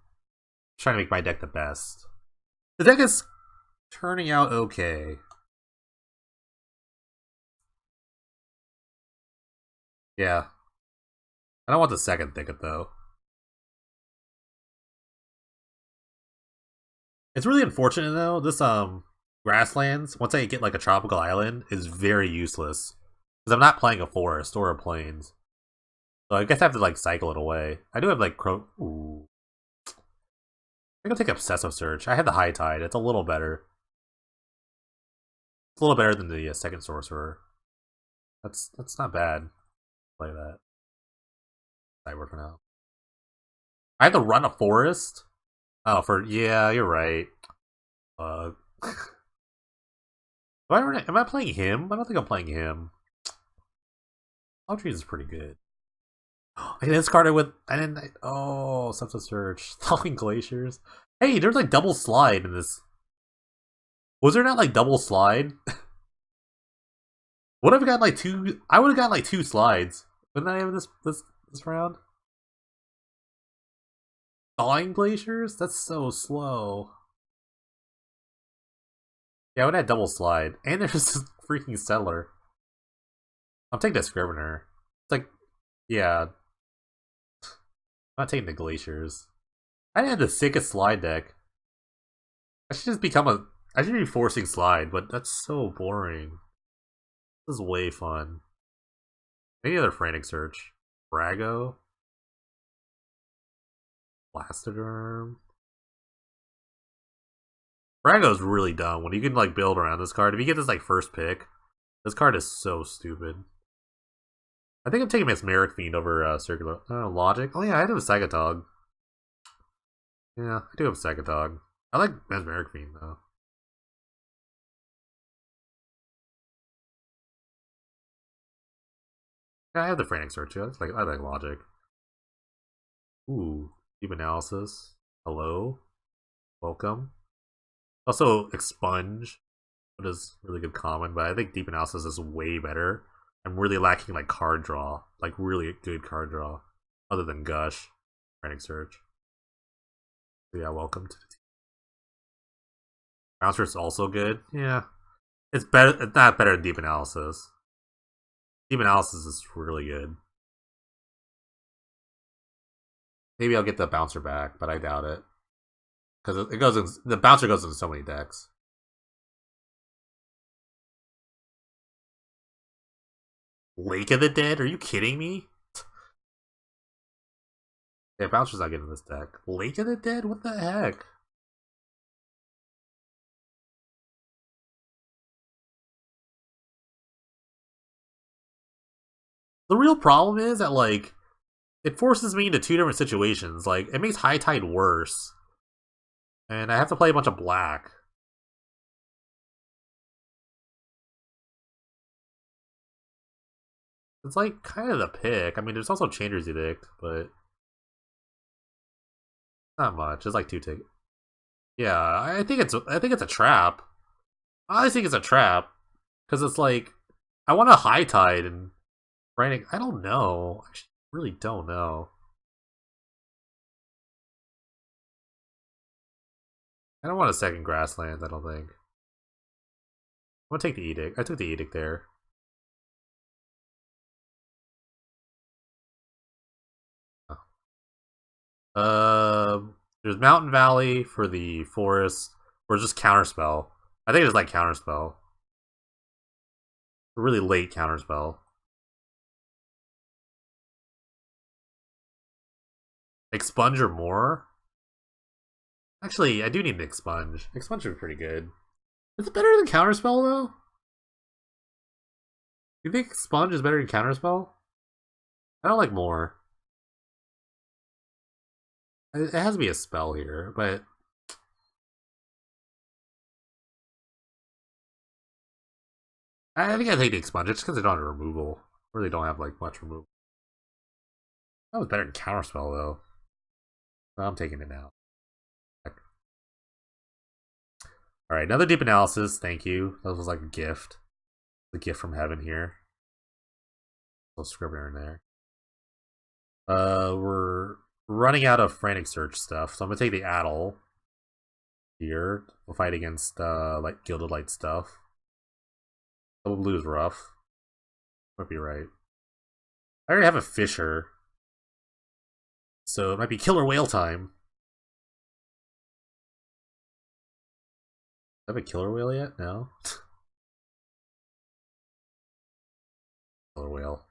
trying to make my deck the best. The deck is turning out okay. Yeah. I don't want the second Thicket, though. It's really unfortunate, though. This, Grasslands, once I get, like, a tropical island, is very useless. Because I'm not playing a forest or a plains. So I guess I have to like cycle it away. I do have like Ooh. I can take Obsessive Search. I have the High Tide. It's a little better. It's a little better than the second Sorcerer. That's not bad. Play that. I work for now. I have to run a forest. Oh, yeah, you're right. Am I playing him? I don't think I'm playing him. Aldrich is pretty good. I can discard it with. I didn't. Oh, Substance Search. Thawing Glaciers. Hey, there's like double slide in this. Was there not like double slide? Would have got like two. I would have got like two slides. Wouldn't I have this round? Thawing Glaciers? That's so slow. Yeah, I would have double slide. And there's this freaking Settler. I'm taking the Scrivener. It's like, yeah. I'm not taking the Glaciers. I had the sickest slide deck. I should just become a. I should be forcing slide, but that's so boring. This is way fun. Any other Frantic Search? Brago? Blastoderm? Brago's really dumb when you can like build around this card. If you get this like first pick, this card is so stupid. I think I'm taking Mesmeric Fiend over Circular Logic. Oh yeah, I do have Sagatog. Yeah, I do have Sagatog. I like Mesmeric Fiend though. Yeah, I have the Frantic Search too. I like Logic. Ooh, Deep Analysis. Hello, welcome. Also, Expunge, which is really good common, but I think Deep Analysis is way better. I'm really lacking like card draw, like really good card draw, other than Gush, Frantic Search. So yeah, welcome to the team. Bouncer is also good. Yeah, it's better. It's not better than Deep Analysis. Deep Analysis is really good. Maybe I'll get the Bouncer back, but I doubt it because it goes in, the Bouncer goes into so many decks. Lake of the Dead? Are you kidding me? Yeah, Bouncer's not getting this deck. Lake of the Dead? What the heck? The real problem is that, like, it forces me into two different situations. Like, it makes High Tide worse. And I have to play a bunch of black. It's, like, kind of the pick. I mean, there's also Changer's Edict, but not much. It's like two tickets. Yeah, I think it's a trap. I think it's a trap. Because it's like, I want a High Tide and Frantic. I don't know. I really don't know. I don't want a second Grasslands, I don't think. I'm gonna take the Edict. I took the Edict there. There's Mountain Valley for the forest, or just Counterspell. I think it's like Counterspell. A really late Counterspell. Expunge or more? Actually, I do need an Expunge. Expunge would be pretty good. Is it better than Counterspell, though? You think Expunge is better than Counterspell? I don't like more. It has to be a spell here, but I think I take the Expunge just because they don't have removal. Or they don't have like much removal. That was better than Counterspell, though. Well, I'm taking it now. Alright, another deep analysis. Thank you. That was like a gift. A gift from heaven here. Little Scrivener in there. We're running out of Frantic Search stuff, so I'm gonna take the Addle here. We'll fight against like Gilded Light stuff. Double blue is rough. Might be right. I already have a Fisher, so it might be Killer Whale time. Do I have a Killer Whale yet? No. Killer Whale.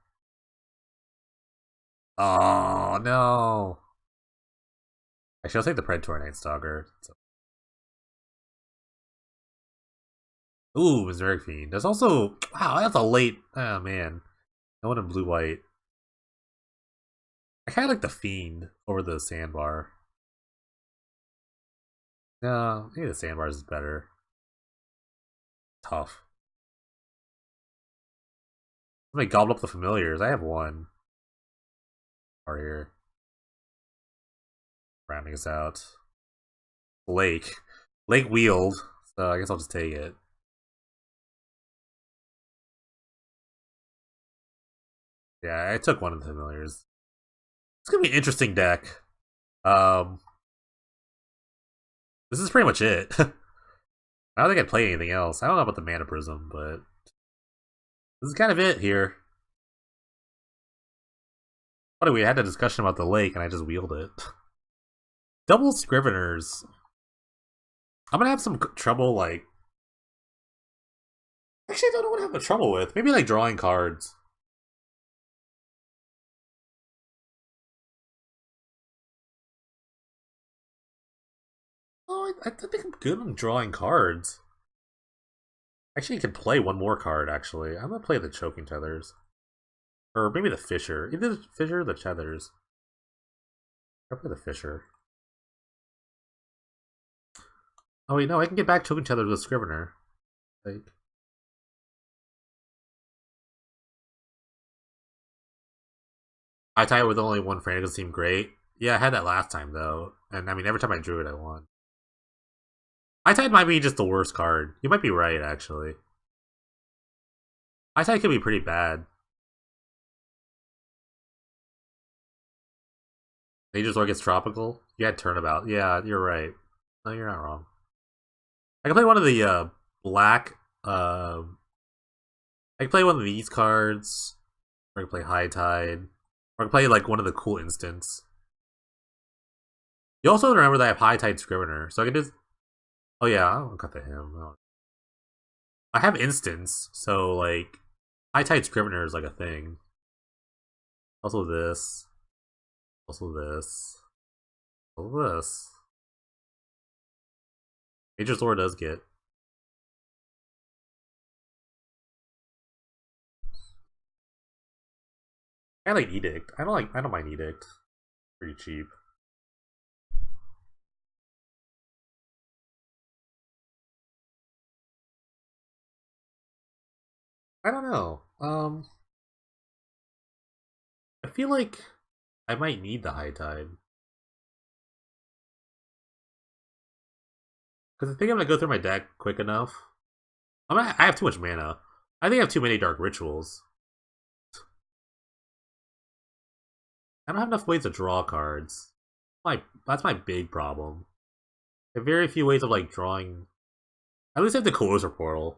Oh no! Actually, I'll take the Predatory Night Stalker. Ooh, Berserk Fiend. There's also wow, that's a late. Oh man, no one in blue white. I kind of like the Fiend over the Sandbar. No, maybe the Sandbars is better. Tough. Somebody gobbled up the familiars. I have one. Right here. Rounding us out. Lake. Lake wheeled, so I guess I'll just take it. Yeah, I took one of the familiars. It's gonna be an interesting deck. Um, this is pretty much it. I don't think I'd play anything else. I don't know about the Mana Prism, but this is kind of it here. Funny, we had a discussion about the lake, and I just wheeled it. Double Scriveners. I'm gonna have some trouble, like... Actually, I don't know what I'm having trouble with. Maybe, like, drawing cards. Oh, I think I'm good on drawing cards. Actually, you can play one more card, actually. I'm gonna play the Choking Tethers. Or maybe the Fissure. Either the Fissure or the Tethers. I'll play the Fissure. Oh wait, no, I can get back Choking Tethers with Scrivener. Like... I tie it with only one friend, it doesn't seem great. Yeah, I had that last time, though. And, I mean, every time I drew it, I won. I tied might be just the worst card. You might be right, actually. I tied could be pretty bad. Nature's Lore gets Tropical? You had Turnabout. Yeah, you're right. No, you're not wrong. I can play one of the black. I can play one of these cards. Or I can play High Tide. Or I can play like one of the cool instants. You also remember that I have High Tide Scrivener, so I can just. Oh yeah, I'll cut the him. Oh. I have instants, so like High Tide Scrivener is like a thing. Also this. Also this. Also this. Nature's Lore does get. I like Edict. I don't mind Edict. Pretty cheap. I don't know. I feel like I might need the High Tide. Because I think I'm gonna go through my deck quick enough. I have too much mana. I think I have too many Dark Rituals. I don't have enough ways to draw cards. That's my big problem. I have very few ways of like drawing. At least I have the Closer Portal.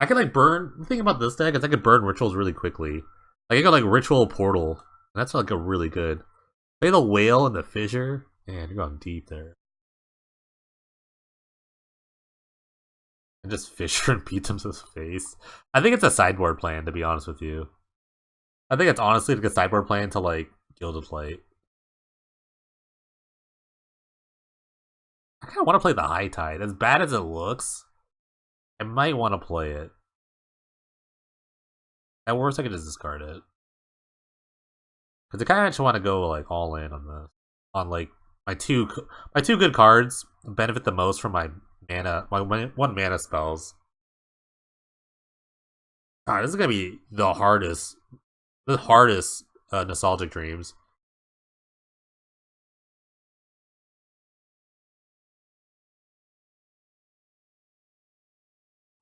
I can like burn. The thing about this deck is I can burn rituals really quickly. Like I got like Ritual Portal. And that's like a really good. Play the Whale and the Fissure. Man, you're going deep there. And just Fissure and beat them to his face. I think it's a sideboard plan, to be honest with you. I think it's honestly like a sideboard plan to like Gilded Light. I kind of want to play the High Tide. As bad as it looks, I might want to play it. At worst, I could just discard it. Because I kind of just want to go like all in on this, on like my two good cards benefit the most from my mana, my one mana spells. God, this is gonna be the hardest nostalgic dreams.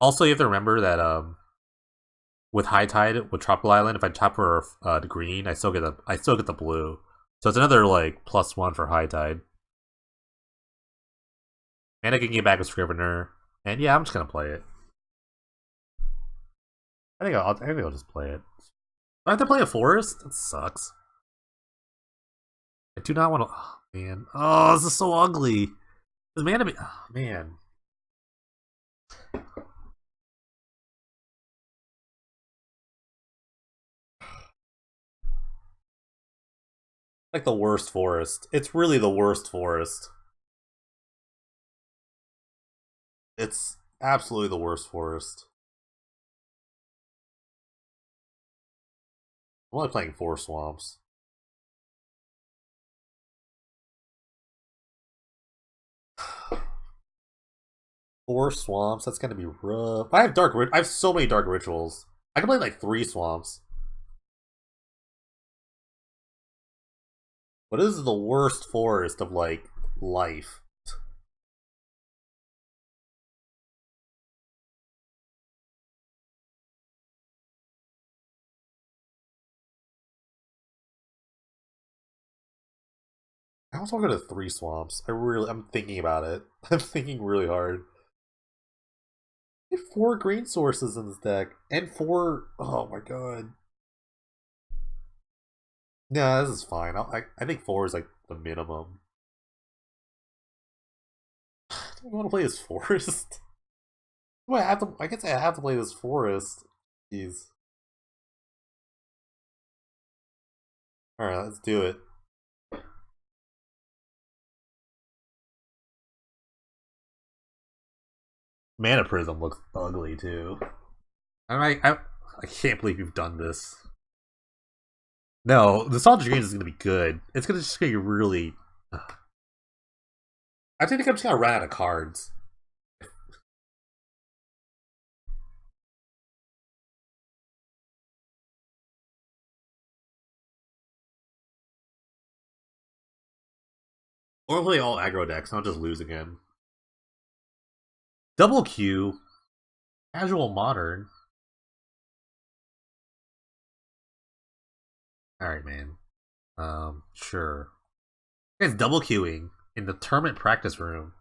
Also, you have to remember that with High Tide with Tropical Island, if I top for the green, I still get the blue. So it's another like +1 for High Tide. And I can get back with Scrivener. And yeah, I'm just gonna play it. I think I'll just play it. I have to play a forest? That sucks. I do not want to. Oh, man. Oh, this is so ugly. This mana be. Oh, man. Like the worst forest. It's really the worst forest. It's absolutely the worst forest. I'm only playing 4 swamps. 4 swamps. That's gonna be rough. I have I have so many dark rituals. I can play like 3 swamps. But this is the worst forest of like life. I was talking to 3 swamps. I'm thinking about it. I'm thinking really hard. I have 4 green sources in this deck. And 4. Oh my god. Yeah, this is fine. I think 4 is like the minimum. I don't want to play this forest. Do I have to? I guess I have to play this forest. Jeez. Alright, let's do it. Mana Prism looks ugly too. I can't believe you've done this. No, the Solid Dreams is gonna be good. It's gonna just be really. I think I'm just gonna run out of cards. Or play all aggro decks, not just lose again. Double Q, Casual Modern. Alright, man. Sure. It's double queuing in the tournament practice room.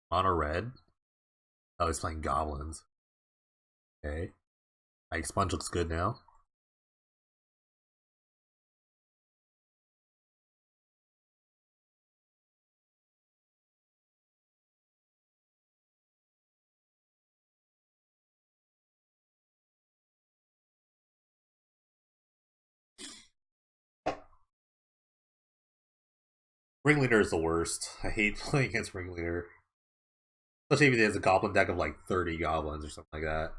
Mono red. Oh, he's playing goblins. Okay. Like Sponge looks good now. Ringleader is the worst. I hate playing against Ringleader. Especially if he has a goblin deck of like 30 goblins or something like that.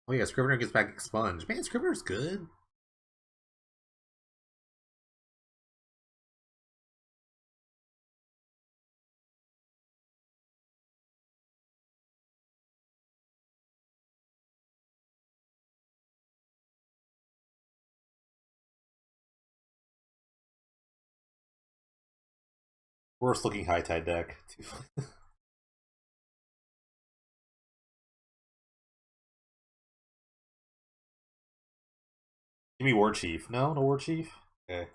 Oh yeah, Scrivener gets back expunged. Man, Scrivener's good. Worst looking high tide deck. Give me War Chief. No, no War Chief. Okay.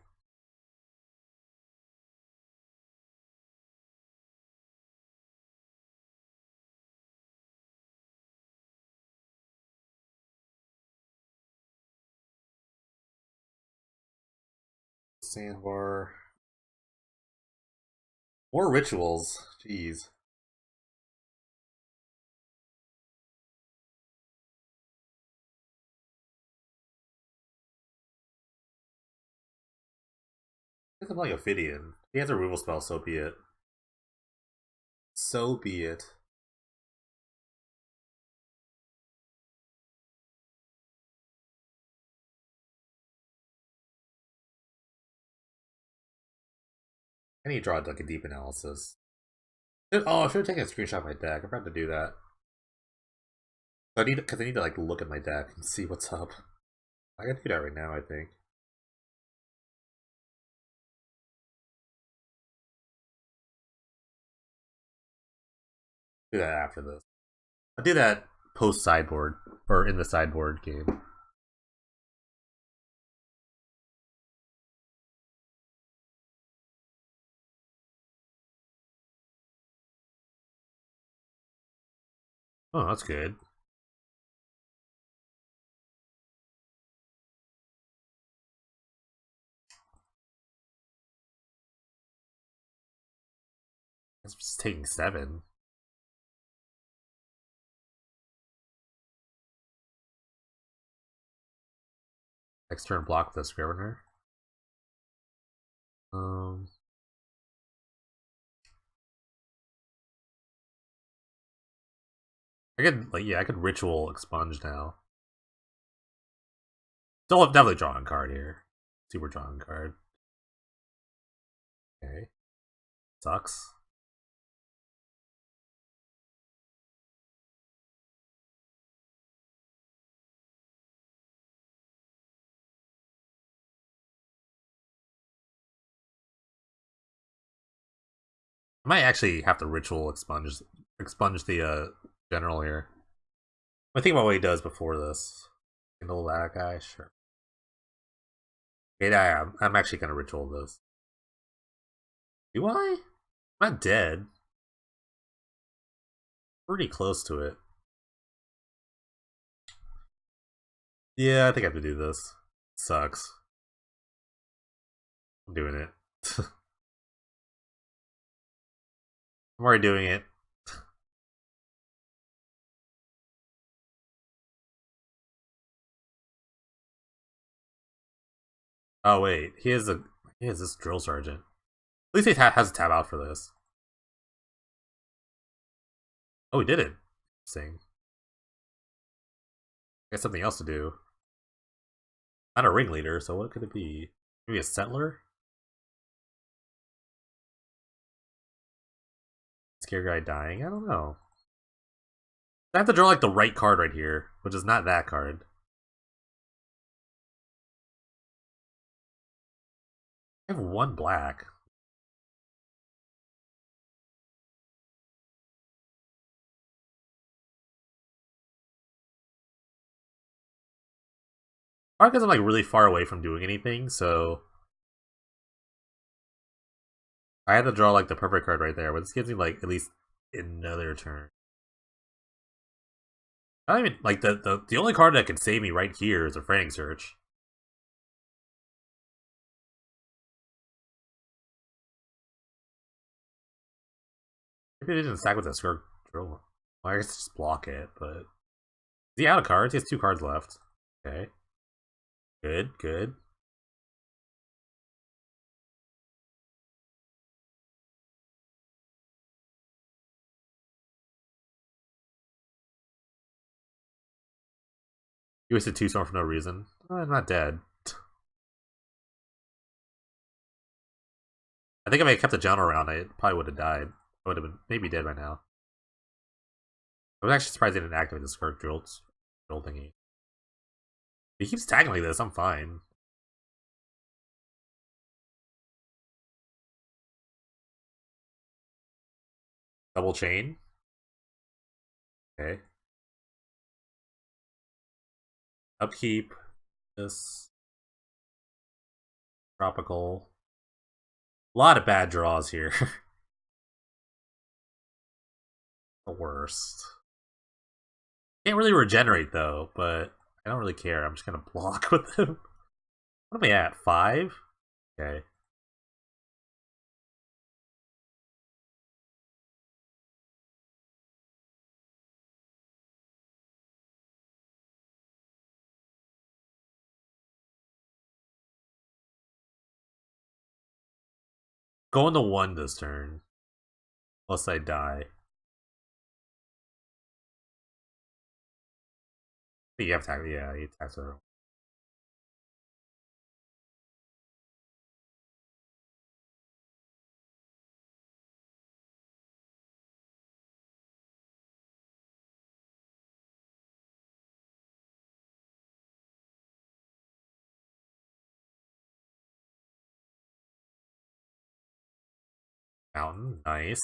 Sandbar. More rituals. Jeez. He doesn't like Ophidian. He has a removal spell, so be it. So be it. I need to draw like a deep analysis. Oh, I should have taken a screenshot of my deck. I forgot to do that. Because I need to like look at my deck and see what's up. I can do that right now, I think. Do that after this. I'll do that post sideboard or in the sideboard game. Oh, that's good. It's just taking 7. Next turn block with the Scrivener. Um, I could I could ritual expunge now. Still definitely drawing card here. Super drawing card. Okay. Sucks. I might actually have to ritual expunge the general here. I think about what he does before this. Handle that guy, sure. Yeah, I'm actually gonna ritual this. Do I? I'm not dead. Pretty close to it. Yeah, I think I have to do this. Sucks. I'm doing it. I'm already doing it. Oh wait, he has this drill sergeant. At least he has a tab out for this. Oh, he did it. Interesting. Got something else to do. Not a ringleader, so what could it be? Maybe a settler? Scare guy dying? I don't know. I have to draw like the right card right here, which is not that card. I have 1 black. Probably because I'm like really far away from doing anything, so I had to draw like the perfect card right there, but this gives me like at least another turn. I don't even like the only card that can save me right here is a Frantic Search. Maybe it didn't stack with a Scarf Drill. Well, I guess just block it, but is he out of cards? He has 2 cards left. Okay. Good, good. He wasted 2 storm for no reason. I'm not dead. I think if I kept the John around, I probably would have died. I would have been maybe dead by now. I was actually surprised he didn't activate the Scarf Drill thingy. If he keeps tagging like this, I'm fine. Double chain. Okay. Upkeep. This. Tropical. A lot of bad draws here. The worst. Can't really regenerate though, but I don't really care. I'm just gonna block with him. What am I at? 5? Okay. Going to 1 this turn. Unless I die. You have to, yeah, he attacks her. Mountain, nice.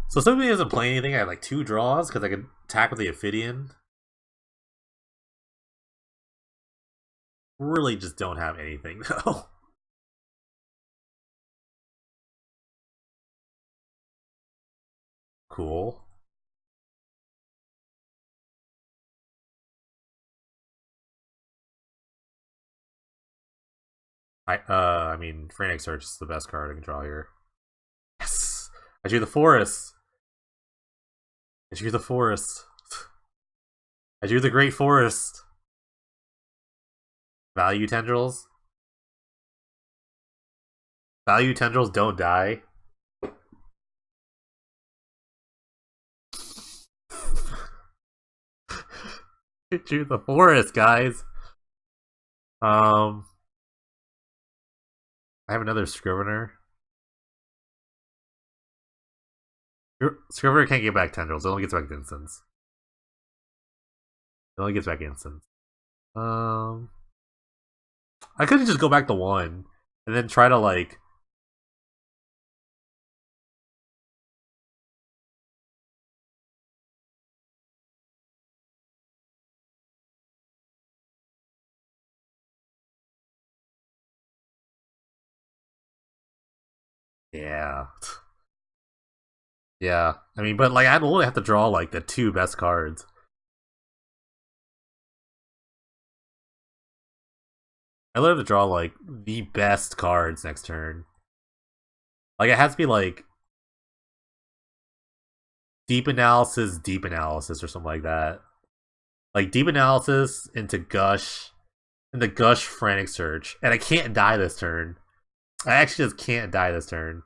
So somebody doesn't play anything. I have like 2 draws because I can attack with the Ophidian. Really just don't have anything though. cool. I mean, Frantic Search is the best card I can draw here. Yes! I drew the forest! I drew the forest. I drew the Great Forest. Value Tendrils? Value Tendrils don't die. I drew the forest, guys. I have another Scrivener. Scrivener can't get back Tendrils. It only gets back instants. It only gets back instants. I could just go back to 1 and then try to like. Yeah. Yeah. I mean, but like I'd only have to draw like the 2 best cards. I love to draw like the best cards next turn. Like it has to be like deep analysis, or something like that. Like deep analysis into gush, into gush frantic search, and I can't die this turn. I actually just can't die this turn.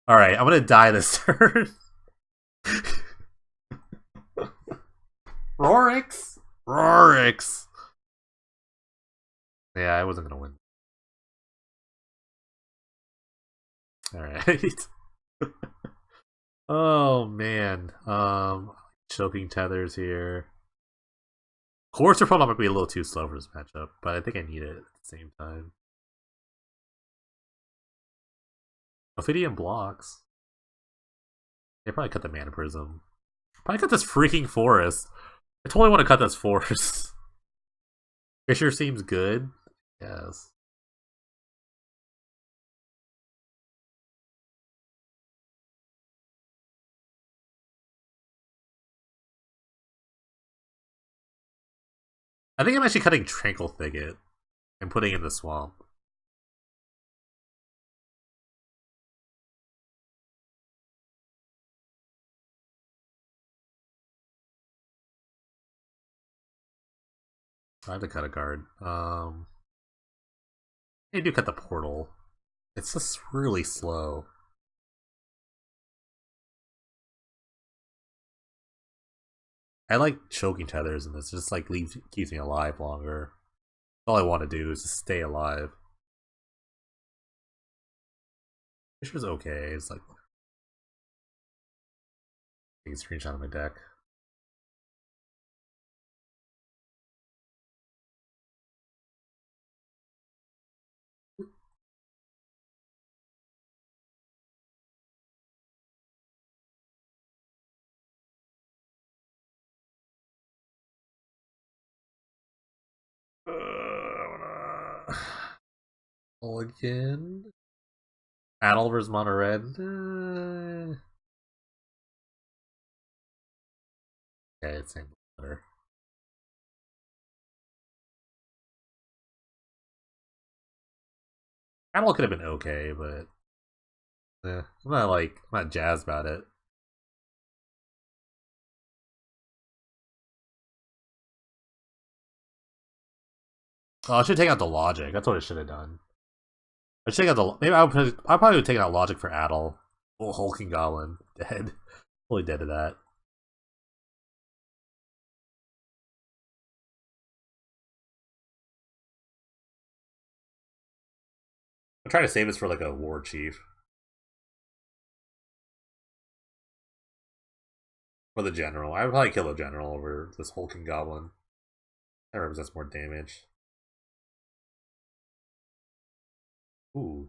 All right, I'm gonna die this turn. Rorix, Rorix. Yeah, I wasn't gonna win. All right. Oh man. Choking tethers here. Course Propel might be a little too slow for this matchup, but I think I need it at the same time. Ophidian blocks. They probably cut the Mana Prism. Probably cut this freaking forest. I totally want to cut this forest. Fisher seems good. Yes. I think I'm actually cutting Tranquil Thicket and putting in the swamp. I have to cut a card. I do cut the portal. It's just really slow. I like choking tethers and this just like keeps me alive longer. All I want to do is just stay alive. Fisher's okay. It's like take a screenshot of my deck. Again. Adel versus Mono Red. Okay, it's same better. Adel could have been okay, but I'm not jazzed about it. Oh, I should take out the logic. That's what I should have done. I should take out the. Maybe I probably would take out logic for Adel. Oh, Hulking Goblin dead. Fully dead to that. I'm trying to save this for like a war chief. Or the general. I would probably kill the general over this Hulking Goblin. That represents more damage. Ooh.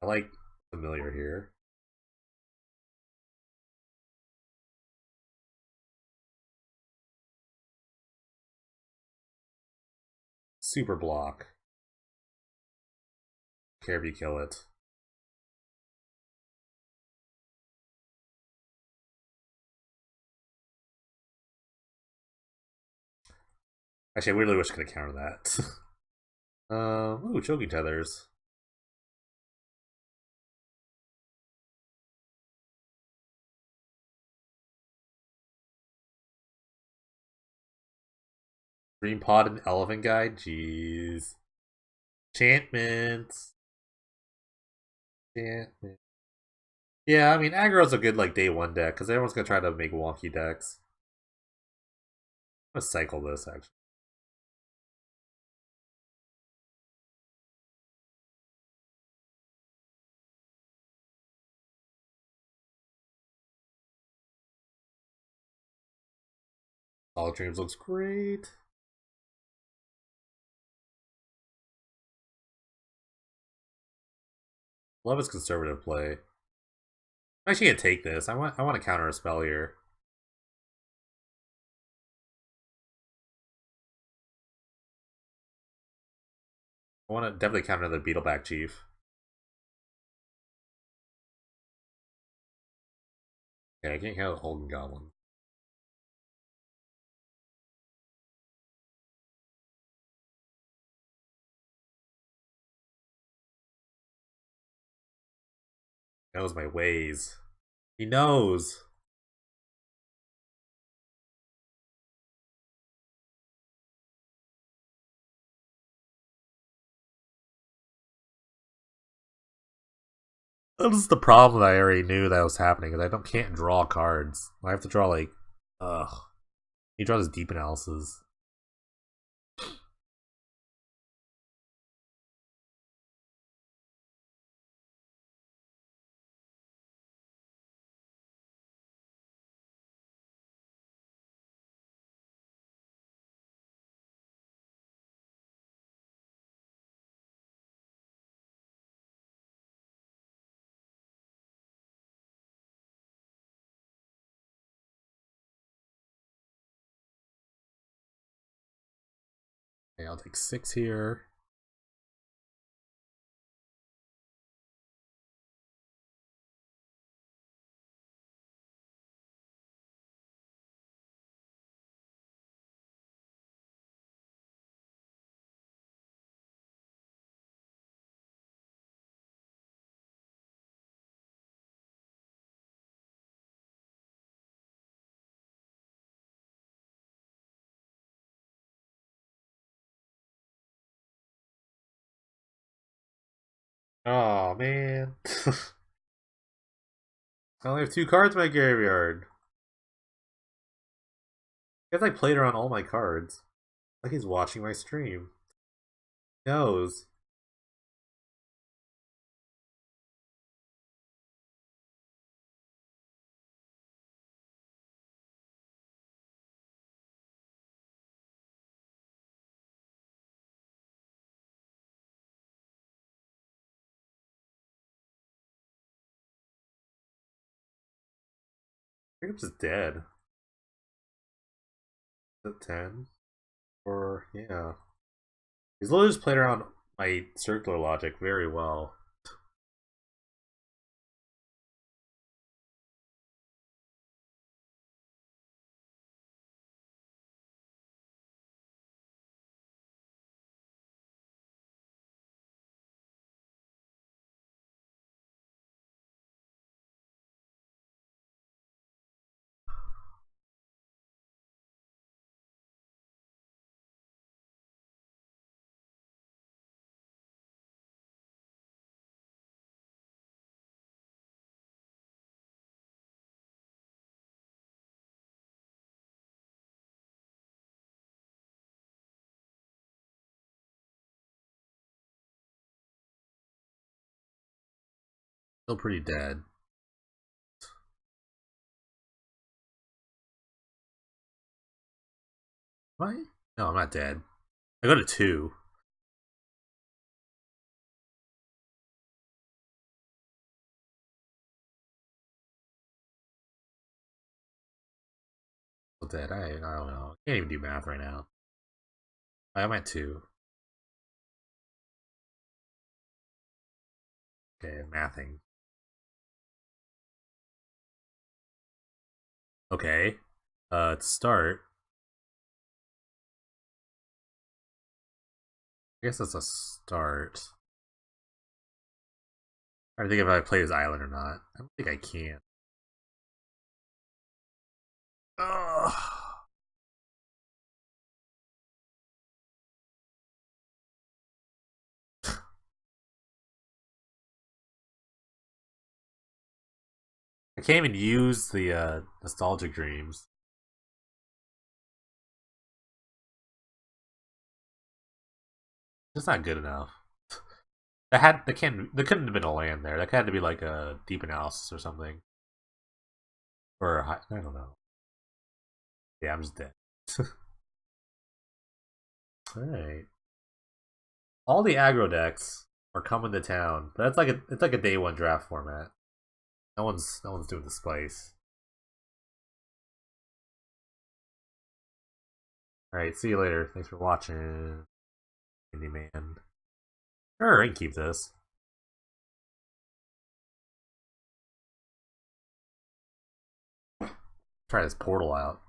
I like familiar here. super block. Care if you kill it. Actually, I really wish I could have countered that. Ooh, choking tethers. Green Pod and Elephant Guide? Jeez. Enchantments. Enchantment. Yeah, I mean, aggro's a good, like, day one deck, because everyone's gonna try to make wonky decks. I'm gonna cycle this, actually. Solid Dreams looks great. Love his conservative play. I'm actually gonna take this. I want to counter a spell here. I want to definitely counter the Beetleback Chief. Yeah, I can't count the Holden Goblin. He knows my ways. He knows. This is the problem that I already knew that was happening, is can't draw cards. I have to draw like he draws deep analysis. Okay, I'll take 6 here. Oh man. I only have 2 cards in my graveyard. I guess I played around all my cards. Like he's watching my stream. He knows. I think I'm just dead. Is it 10? Or yeah. He's literally just played around my circular logic very well. Still pretty dead. Am I? No, I'm not dead. I go to 2. Still dead. I don't know. I can't even do math right now. I'm at 2. Okay, mathing. Okay. To start. I guess that's a start. I think if I play as Island or not. I don't think I can. Ugh. I can't even use the nostalgic dreams. It's not good enough. There couldn't have been a land there. That had to be like a deep analysis or something. Or I don't know. Yeah, I'm just dead. Alright. All the aggro decks are coming to town. But it's like a day one draft format. No one's doing the spice. Alright, see you later. Thanks for watching. Indie Man. Sure, I can keep this. Try this portal out.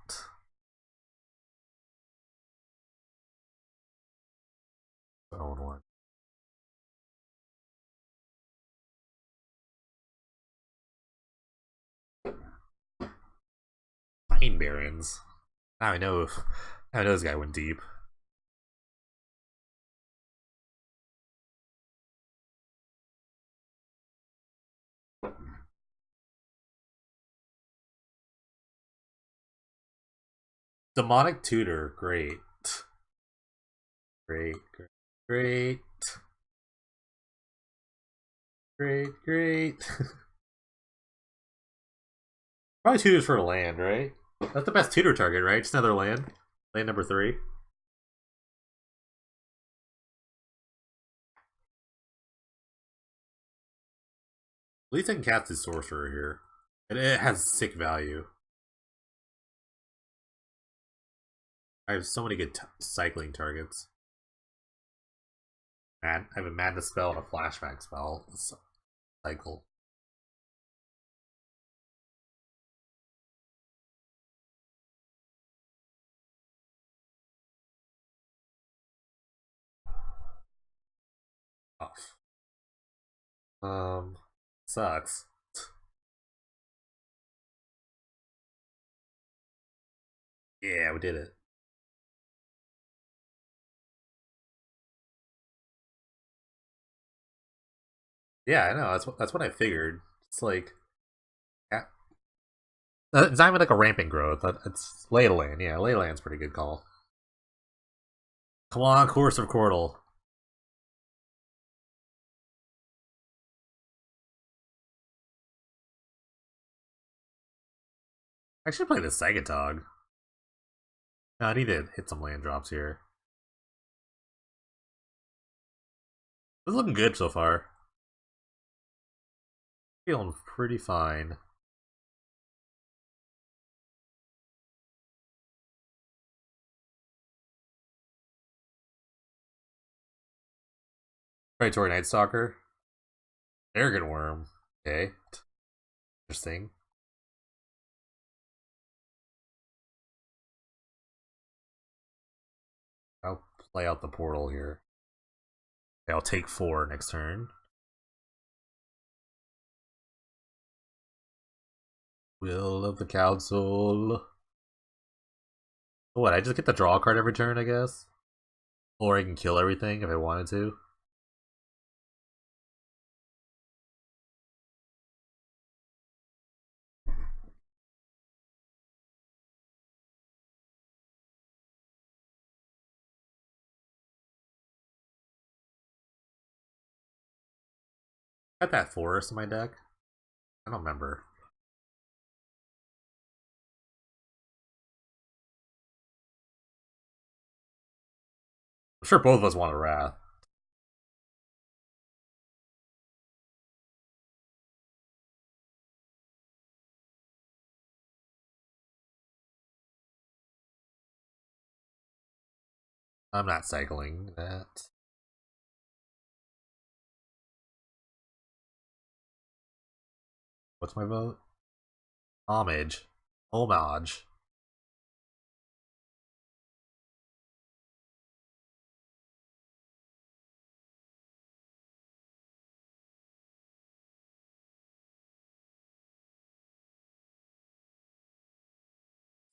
Own one. Pine Barrens. Now I know. Now I know this guy went deep. Demonic Tutor, great. Great, great, great. Great, great. Probably tutors for a land, right? That's the best tutor target, right? Just another land. Land number 3. At least I can cast his sorcerer here. And it has sick value. I have so many good cycling targets. I have a madness spell and a flashback spell. Cycle. Off. Sucks. Yeah, we did it. Yeah, I know. That's what I figured. It's like, yeah. It's not even like a rampant growth. It's Leyland. Yeah, Leyland's pretty good call. Come on, Course of Cordal. I should play the Sagatog. No, I need to hit some land drops here. It's looking good so far. Feeling pretty fine. Predatory Night Stalker. Arrogant Worm. Okay. Interesting. I'll play out the portal here. Okay, I'll take 4 next turn. Will of the Council. What, I just get to draw a card every turn, I guess? Or I can kill everything if I wanted to. Got that forest in my deck? I don't remember. I'm sure both of us want a Wrath. I'm not cycling that. What's my vote? Homage. Homage.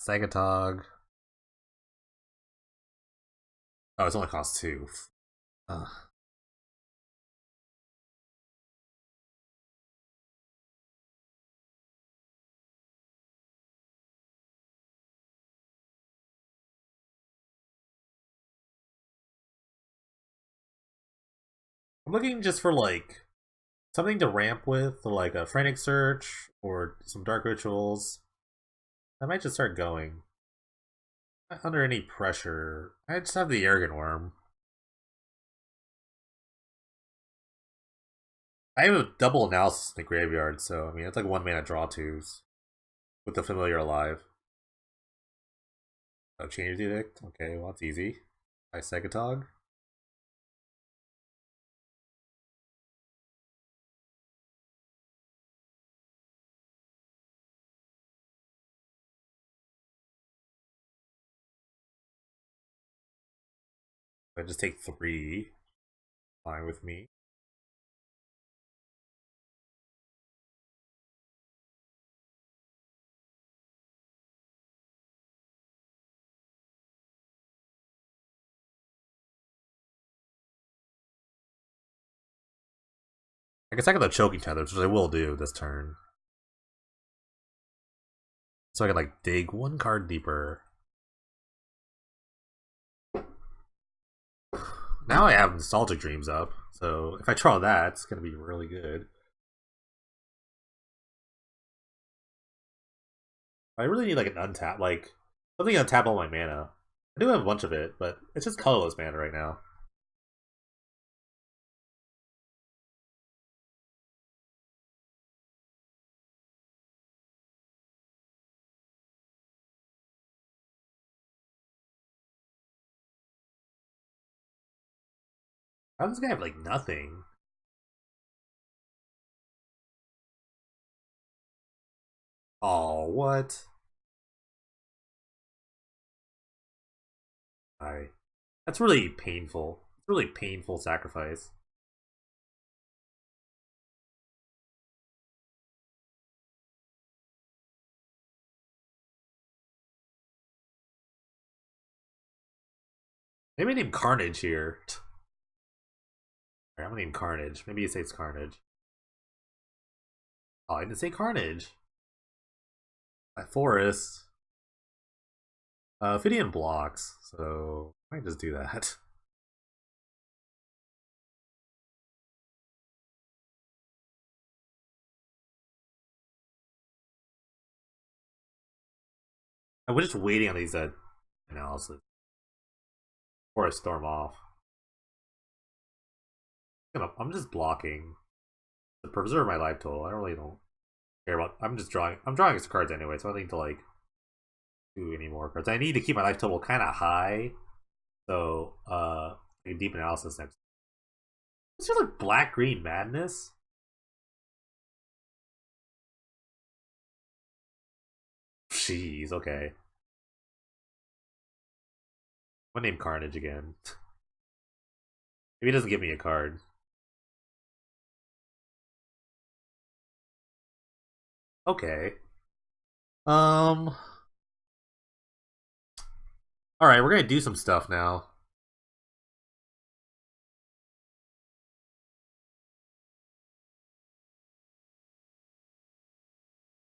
Sagatog. Oh, it's only cost 2. Uh, I'm looking just for like something to ramp with, like a frantic search or some dark rituals. I might just start going. Not under any pressure. I just have the arrogant worm. I have a double analysis in the graveyard, so I mean it's like 1 mana draw twos with the familiar alive. Oh, change edict. Okay, well that's easy. By Segatog. I just take 3. Fine with me. I can second the choking tethers, which I will do this turn. So I can like dig 1 card deeper. Now I have Nostalgic Dreams up, so if I draw that, it's gonna be really good. I really need like an untap, like something to untap all my mana. I do have a bunch of it, but it's just colorless mana right now. How does this guy have like nothing? Oh, what? I. That's really painful. It's really painful sacrifice. Maybe I name Carnage here. Alright, I'm gonna name Carnage. Maybe it says Carnage. Oh, I didn't say Carnage. My forest. Ophidian blocks, so I might just do that. I was just waiting on these analysis before I storm off. I'm just blocking to preserve my life total. I really don't care about. I'm just drawing. I'm drawing extra cards anyway, so I don't need to like do any more cards. I need to keep my life total kind of high, so deep analysis next. Is there like black green madness? Jeez, okay. I'm gonna name Carnage again. Maybe he doesn't give me a card. Okay. Um. All right, we're gonna do some stuff now.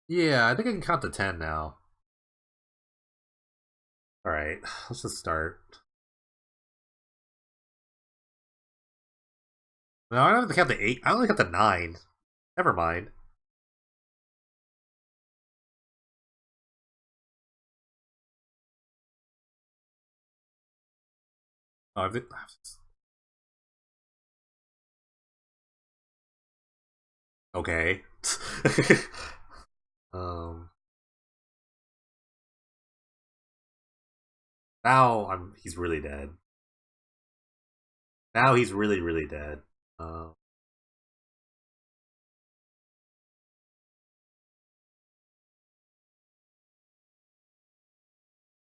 Yeah, I think I can count to 10 now. All right, let's just start. No, I don't have to count to 8. I only count to 9. Never mind. Oh, okay. um. Now he's really dead. Now he's really dead.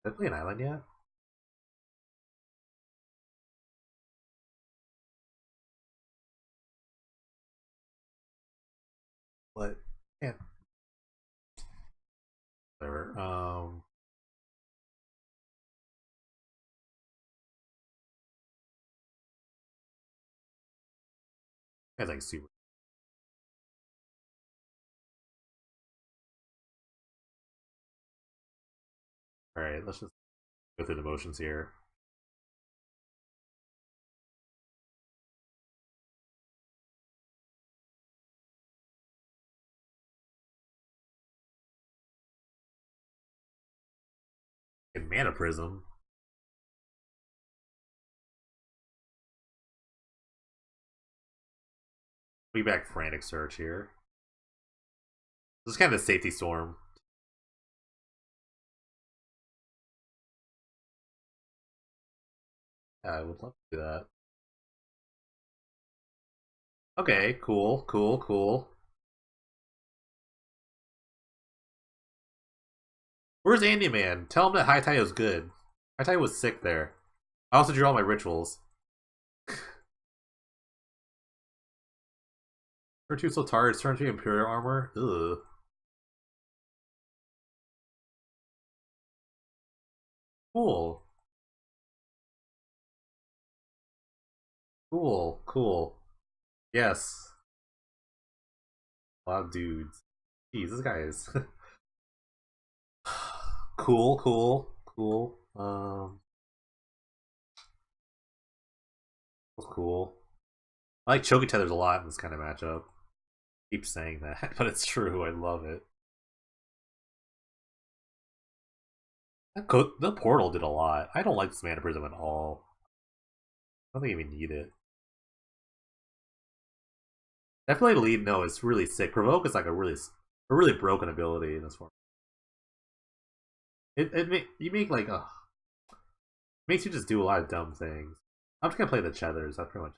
Did I play an island yet? What? Yeah. Whatever. That's like super. Alright, let's just go through the motions here. And Mana Prism. We back Frantic Search here. This is kind of a safety storm. Yeah, I would love to do that. Okay, cool, cool, cool. Where's Andy Man? Tell him that High Tide was good. High Tide was sick there. I also drew all my rituals. Turn 2 so targets, turn 3 Imperial Armor. Ugh. Cool. Cool, cool. Yes. A lot of dudes. Jeez, this guy is cool, cool, cool. Cool. I like Choky Tethers a lot in this kind of matchup. Keep saying that, but it's true. I love it. The portal did a lot. I don't like this Mana Prism at all. I don't think I even need it. Definitely lead. No, it's really sick. Provoke is like a really broken ability in this form. You make like makes you just do a lot of dumb things. I'm just gonna play the Chethers. That's pretty much.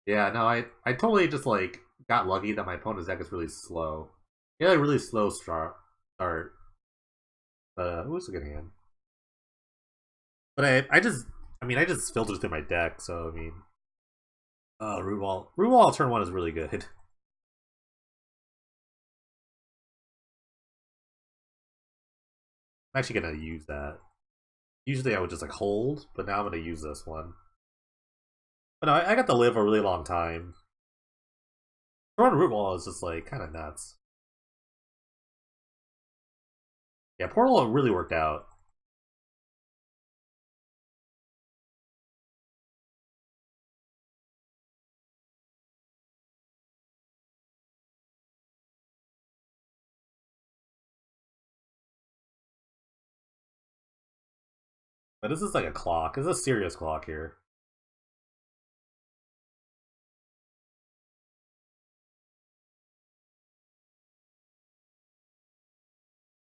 Yeah, no, I totally just like got lucky that my opponent's deck is really slow. Yeah, like really slow start. But it was a good hand. But I just filtered through my deck, so I mean, Root Wall turn 1 is really good. I'm actually gonna use that. Usually I would just like hold, but now I'm gonna use this one. But no, I got to live a really long time. Throwing Root Wall is just like kind of nuts. Yeah, Portal really worked out. But this is like a clock. This is a serious clock here.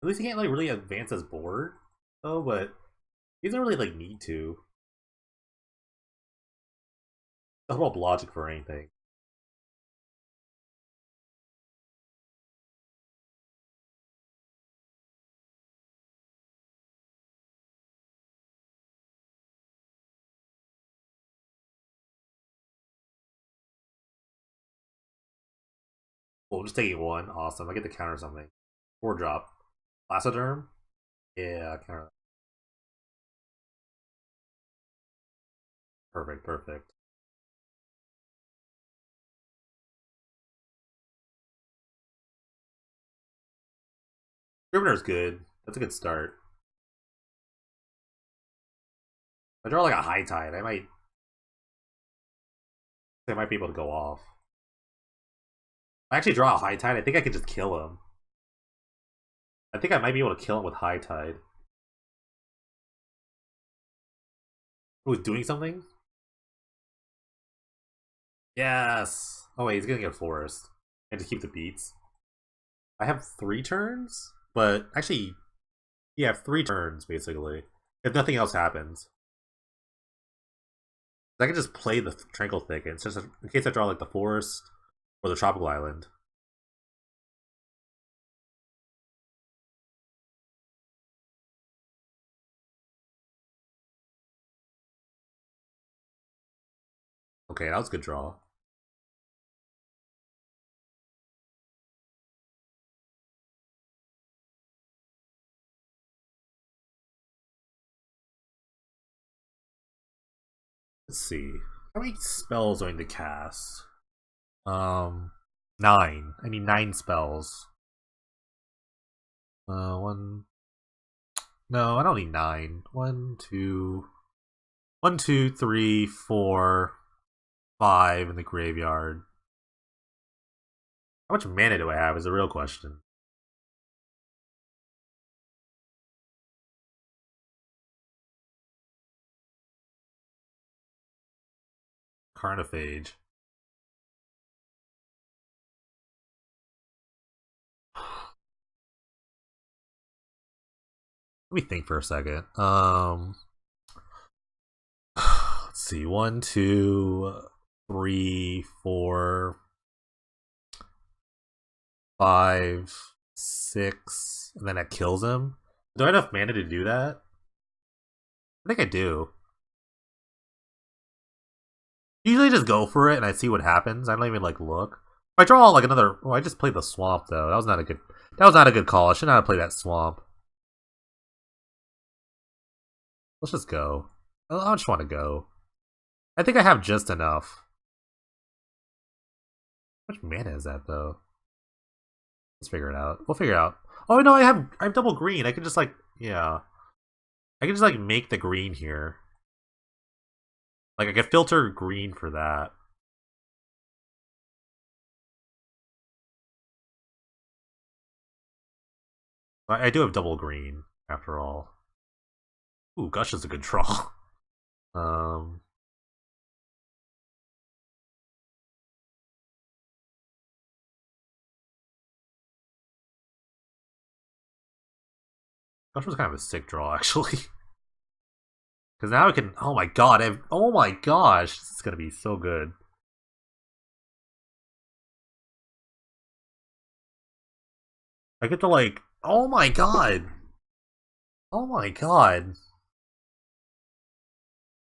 At least he can't like really advance his board, though. But he doesn't really like need to. Doesn't hold logic for anything. Well, just taking one. Awesome. I get to counter something. 4-drop. Lasoderm? Yeah, counter. Perfect, perfect. Scrivener's good. That's a good start. I draw like a High Tide. I might be able to go off. I actually draw a High Tide. I think I could just kill him. I think I might be able to kill him with High Tide. Who's doing something? Yes! Oh wait, he's gonna get Forest. And to keep the beats. I have 3 turns? But actually, yeah, I have 3 turns, basically. If nothing else happens. I can just play the Tranquil Thicket, just in case I draw like the Forest or the Tropical Island. Okay, that was a good draw. Let's see. How many spells do I need to cast? 9. I need 9 spells. One. No, I don't need 9. 1, 2. 1, 2, 3, 4, 5 in the graveyard. How much mana do I have is the real question. Carnophage. Let me think for a second. Let's see. 1, 2, 3, 4, 5, 6, and then that kills him. Do I have enough mana to do that? I think I do. Usually just go for it and I see what happens. I don't even like look. If I draw like another, I just played the swamp though. That was not a good. That was not a good call. I should not have played that swamp. Let's just go. I just want to go. I think I have just enough. How much mana is that though? Let's figure it out. We'll figure it out. Oh no, I have double green. I can just like I can just like make the green here. Like I could filter green for that. I do have double green after all. Ooh, Gush is a good draw. um. Gush was kind of a sick draw, actually. Because now I can. Oh my god! Oh my gosh! This is gonna be so good. I get to like. Oh my god! Oh my god!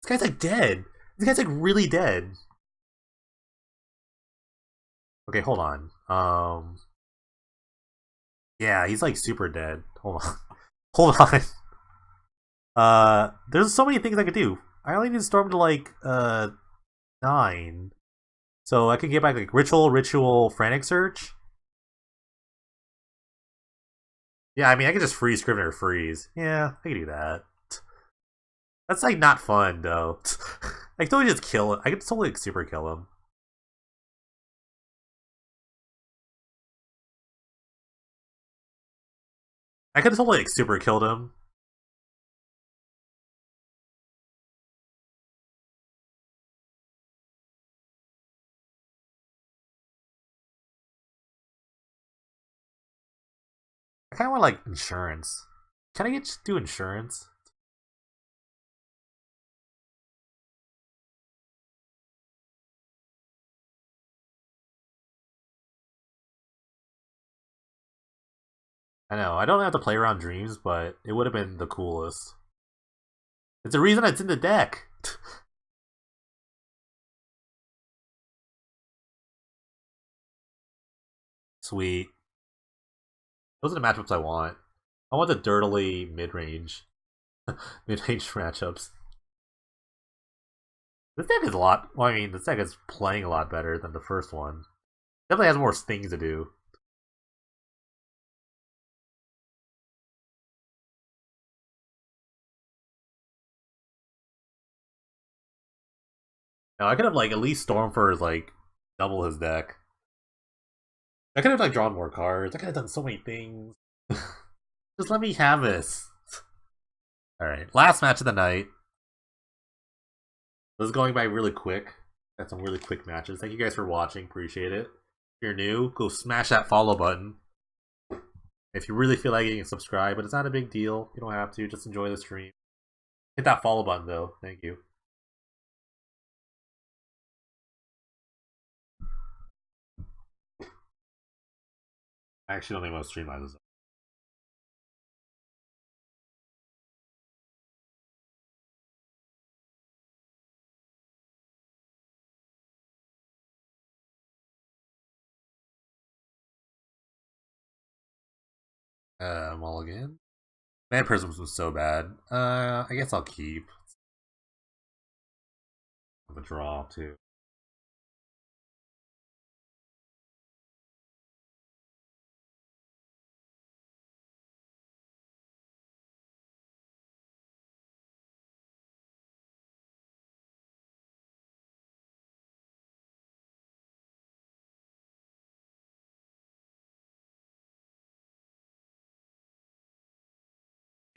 This guy's like dead. This guy's like really dead. Okay, hold on. Yeah, he's like super dead. Hold on. Hold on. There's so many things I could do. I only need Storm to like 9. So I can get back like ritual, frantic search. Yeah, I mean I could just freeze Scrivener freeze. Yeah, I can do that. That's like not fun though. I can totally just kill it. I could totally like, super kill him. I could totally like super killed him. I kind of want like insurance. Can I get do insurance? I know I don't have to play around dreams, but it would have been the coolest. It's the reason it's in the deck. Sweet. Those are the matchups I want. I want the dirtily mid-range, mid-range matchups. This deck is a lot. Well, I mean, this deck is playing a lot better than the first one. Definitely has more things to do. Now I could have like at least Stormfur is like double his deck. I could have like drawn more cards. I could have done so many things. Just let me have this. All right, last match of the night. This is going by really quick. Got some really quick matches. Thank you guys for watching. Appreciate it. If you're new, go smash that follow button. If you really feel like it, you can subscribe, but it's not a big deal. You don't have to. Just enjoy the stream. Hit that follow button though. Thank you. I actually don't think most streamliners Mulligan. Man Prisms was so bad. I guess I'll keep. The draw too.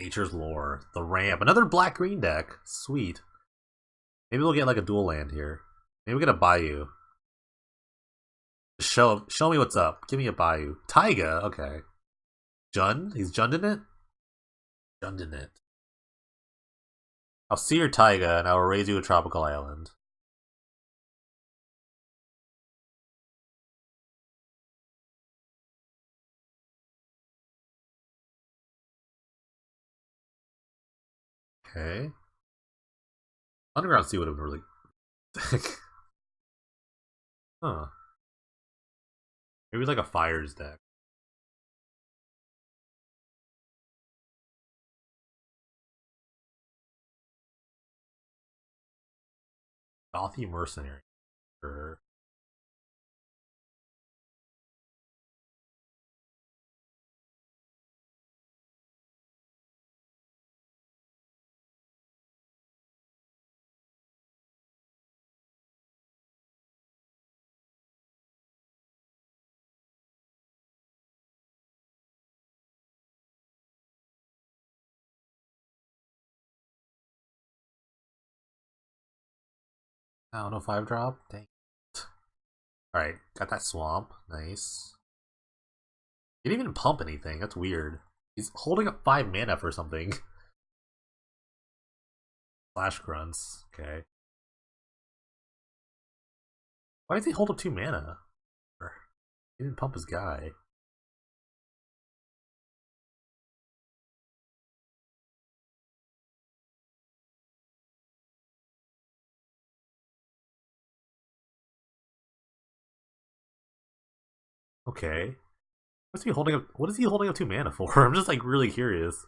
Nature's Lore. The ramp. Another black green deck. Sweet. Maybe we'll get like a dual land here. Maybe we'll get a Bayou. Show me what's up. Give me a Bayou. Taiga, okay. Jund? He's Jund in it? Jund in it. I'll see your Taiga and I will raise you a tropical island. Okay. Underground Sea would have been really huh. Maybe like a Fires deck. Gothy Mercenary. Sure. I don't know, 5-drop? Dang. Alright, got that swamp. Nice. He didn't even pump anything. That's weird. He's holding up 5 mana for something. Flash grunts. Okay. Why does he hold up 2 mana? He didn't pump his guy. Okay. What's he holding up? What is he holding up 2 mana for? I'm just like really curious.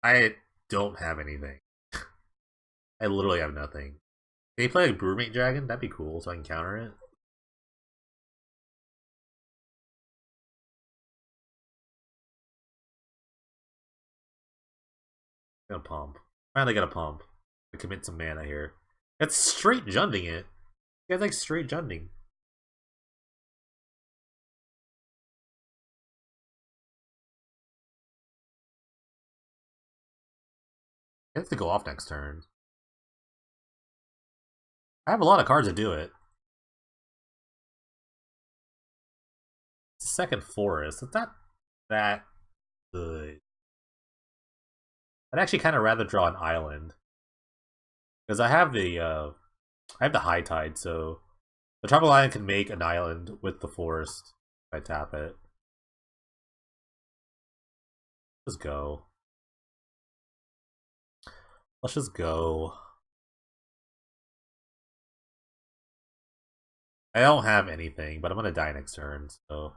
I don't have anything. I literally have nothing. Can you play like Brewmate Dragon? That'd be cool, so I can counter it. Got a pump. Finally got a pump. To commit some mana here. That's straight junding it. You guys like straight junding. I have to go off next turn. I have a lot of cards to do it. It's a second forest. It's not that good. I'd actually kind of rather draw an island. Because I have the high tide, so the tropical island can make an island with the forest if I tap it. Let's go. Let's just go. I don't have anything, but I'm gonna die next turn, so.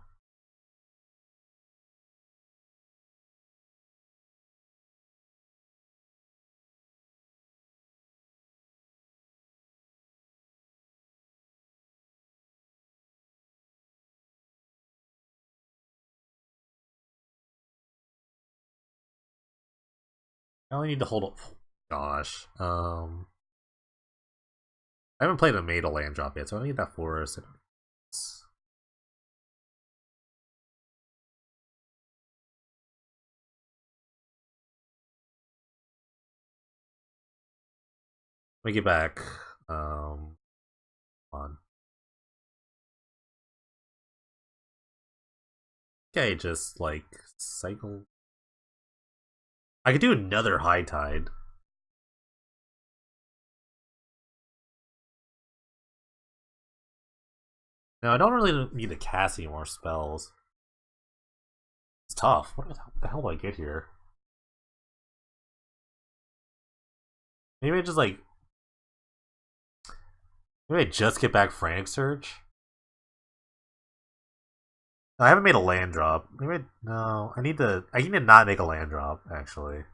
I only need to hold up. Gosh. I haven't played a Made land drop yet, so I need that forest. Let me get back. On. Okay, just like cycle. I could do another high tide. No, I don't really need to cast any more spells. It's tough. What the hell do I get here? Maybe I just like maybe I just get back Frantic Search. No, I haven't made a land drop. Maybe no. I need to not make a land drop, actually. I'll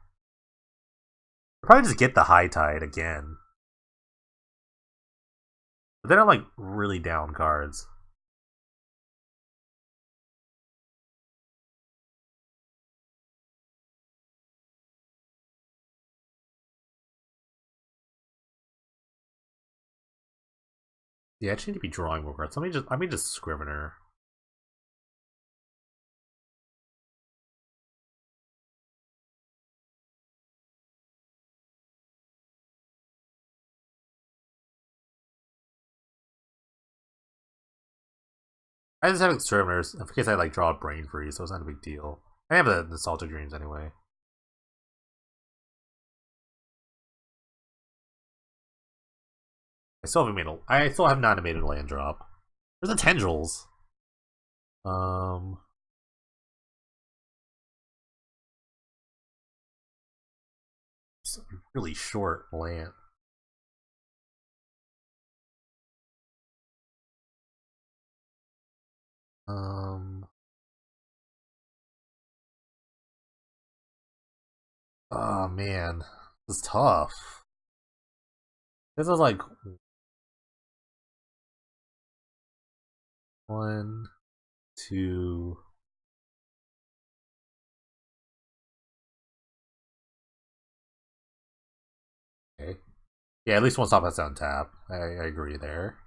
probably just get the High Tide again. But then I'm like really down cards. Yeah, I just need to be drawing more cards. Let me just Scrivener. I just have Scriveners in case I like draw a Brain Freeze, so it's not a big deal. I have the Nostalgic Dreams anyway. I still have not made a land drop. There's the Tendrils. Um, it's really short land. Um, oh man, this is tough. This is like one, two. Okay. Yeah, at least one stop that's on tap. I agree there.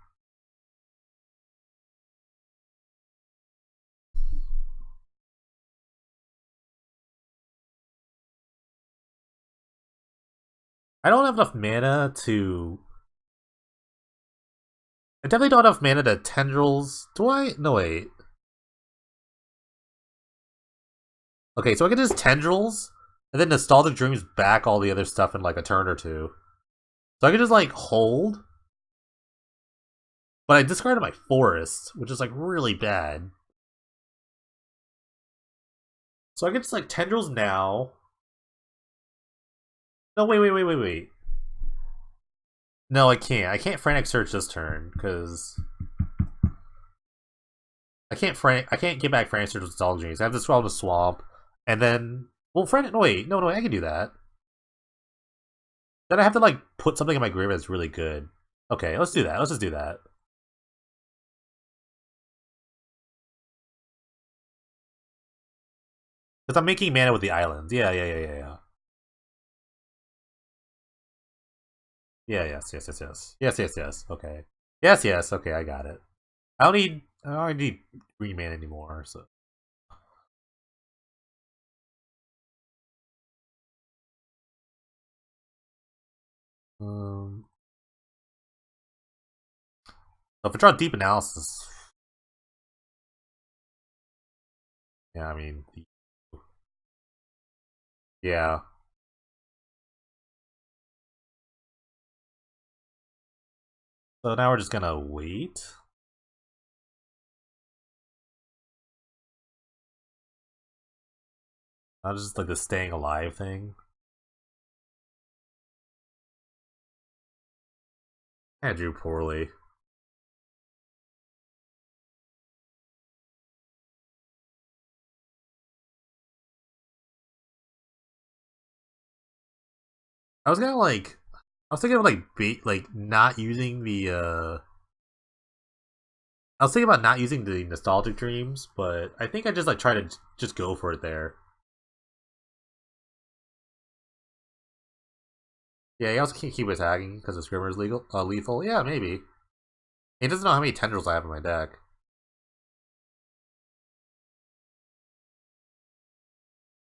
I don't have enough mana to. I definitely don't have enough mana to Tendrils. Do I? No, wait. Okay, so I can just Tendrils, and then Nostalgic Dreams back all the other stuff in like a turn or two. So I can just like hold. But I discarded my Forest, which is like really bad. So I can just like Tendrils now. No, wait. No, I can't. I can't Frantic Search this turn, because I can't get back Frantic Search with Nostalgic Dreams. I have to swallow the Swamp. And then no wait, no, I can do that. Then I have to like put something in my graveyard that's really good. Okay, let's do that. Let's just do that. Because I'm making mana with the islands. Yeah. Yeah, yes. Okay. Yes, okay, I got it. I don't need green mana anymore, so um if I draw deep analysis, yeah, I mean yeah. So now we're just gonna wait. Not just like the staying alive thing. I drew poorly. I was gonna like I was thinking of like not using the I was thinking about not using the nostalgic dreams, but I think I just like try to just go for it there. Yeah, he also can't keep attacking because the Scrimmer is lethal. Yeah, maybe. He doesn't know how many tendrils I have in my deck.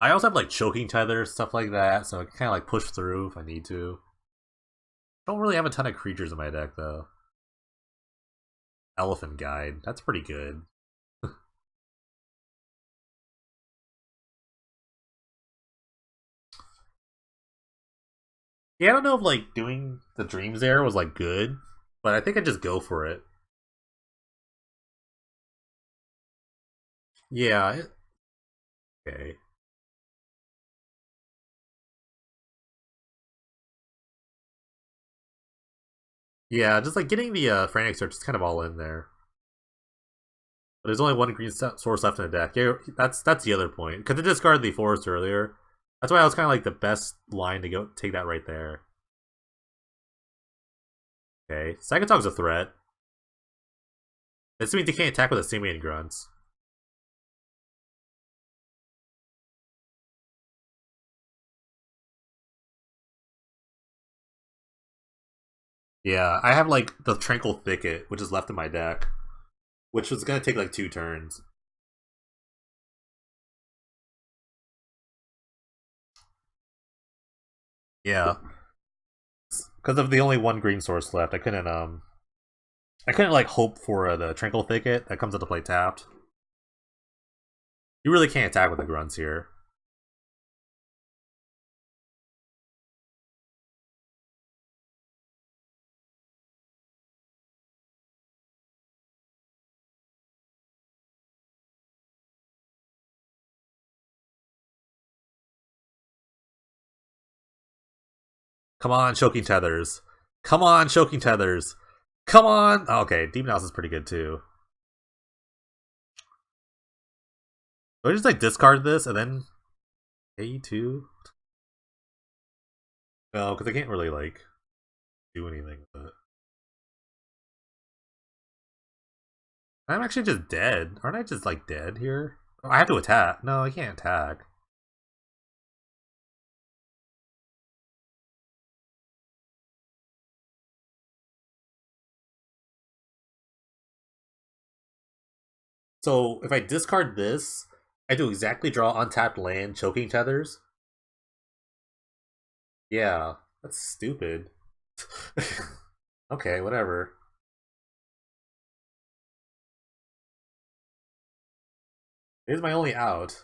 I also have like choking tether, stuff like that, so I can kind of like push through if I need to. I don't really have a ton of creatures in my deck though. Elephant Guide, that's pretty good. Yeah, I don't know if like doing the dreams there was like good, but I think I just go for it. Yeah. Okay. Yeah, just like getting the Frantic Search is kind of all in there. But there's only one green source left in the deck. Yeah, that's the other point. Because it discarded the forest earlier. That's why I was kind of like the best line to go take that right there. Okay, Sagatog's a threat. This means he can't attack with a Simian Grunts. Yeah, I have like the Tranquil Thicket, which is left in my deck, which was gonna take like 2 turns. Yeah, because of the only one green source left, I couldn't like hope for the Tranquil Thicket that comes into play tapped. You really can't attack with the grunts here. Come on, Choking Tethers. Come on, Choking Tethers. Come on. Oh, okay, Demon House is pretty good too. Do I just like discard this and then A2? No, because I can't really like do anything with it. I'm actually just dead. Aren't I just like dead here? Oh, I have to attack. No, I can't attack. So if I discard this, I do exactly draw untapped land, Choking Tethers. Yeah, that's stupid. Okay, whatever. Here's my only out.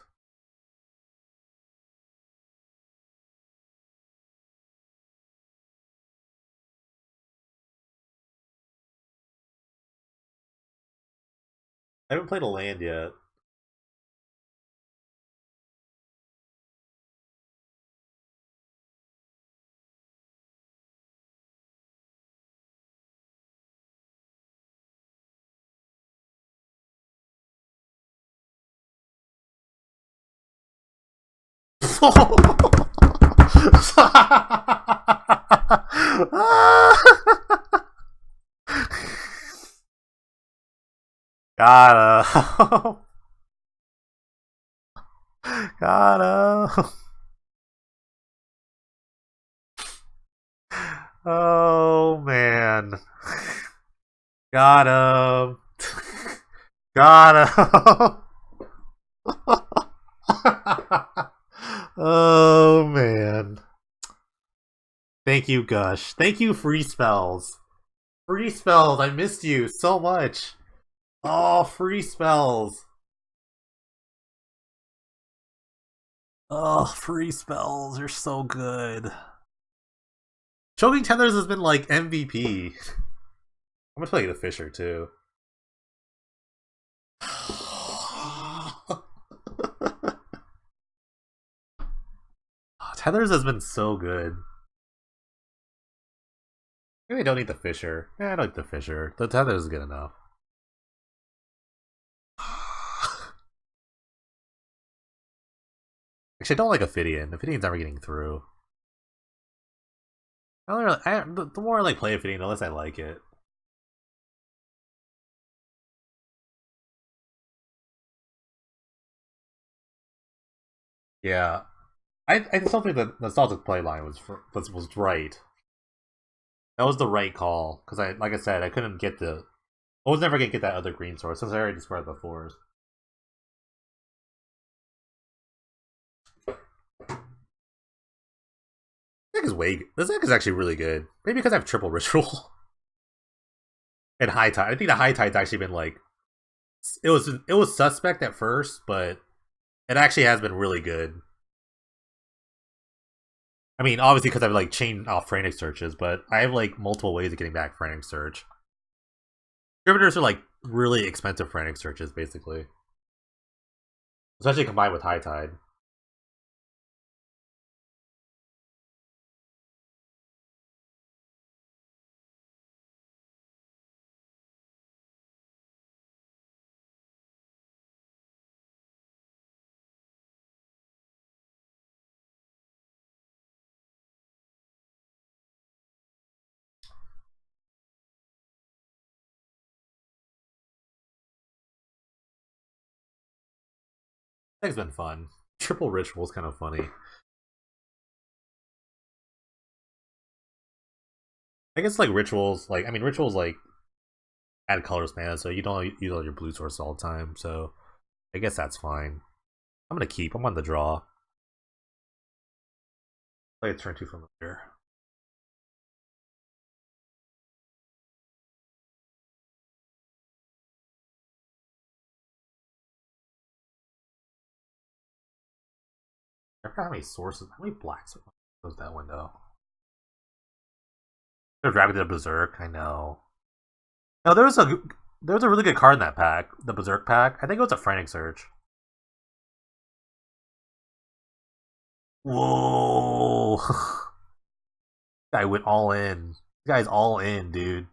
I haven't played a land yet. Got him. Got him. Oh man. Got him. Got him. Oh man. Thank you, Gush. Thank you, Free Spells. Free Spells, I missed you so much. Oh, Free Spells. Oh, Free Spells are so good. Choking Tethers has been like MVP. I'm gonna play the Fisher too. Tethers has been so good. Maybe I don't need the Fisher. Yeah, I don't need the Fisher. The Tethers is good enough. Actually, I don't like Ophidian. Ophidian's never getting through. The more I like play Ophidian, the less I like it. Yeah, I still think the nostalgic playline was right. That was the right call because like I said, I couldn't get the. I was never gonna get that other green source since I already discarded the 4s. This deck is actually really good. Maybe because I have triple ritual and high tide. I think the high tide's actually been like it was suspect at first, but it actually has been really good. I mean, obviously because I've like chained off frantic searches, but I have like multiple ways of getting back frantic search. Contributors are like really expensive frantic searches, basically, especially combined with high tide. Deck's been fun. Triple Ritual's kind of funny. I guess like rituals, like I mean rituals like add colors mana, so you don't use all your blue sources all the time. So I guess that's fine. I'm gonna keep. I'm on the draw. Play a turn 2 from here. I forgot how many sources. How many blacks close that window? They're grabbing the Berserk. I know. No, there was a really good card in that pack, the Berserk pack. I think it was a Frantic Search. Whoa! Guy went all in. This guy's all in, dude.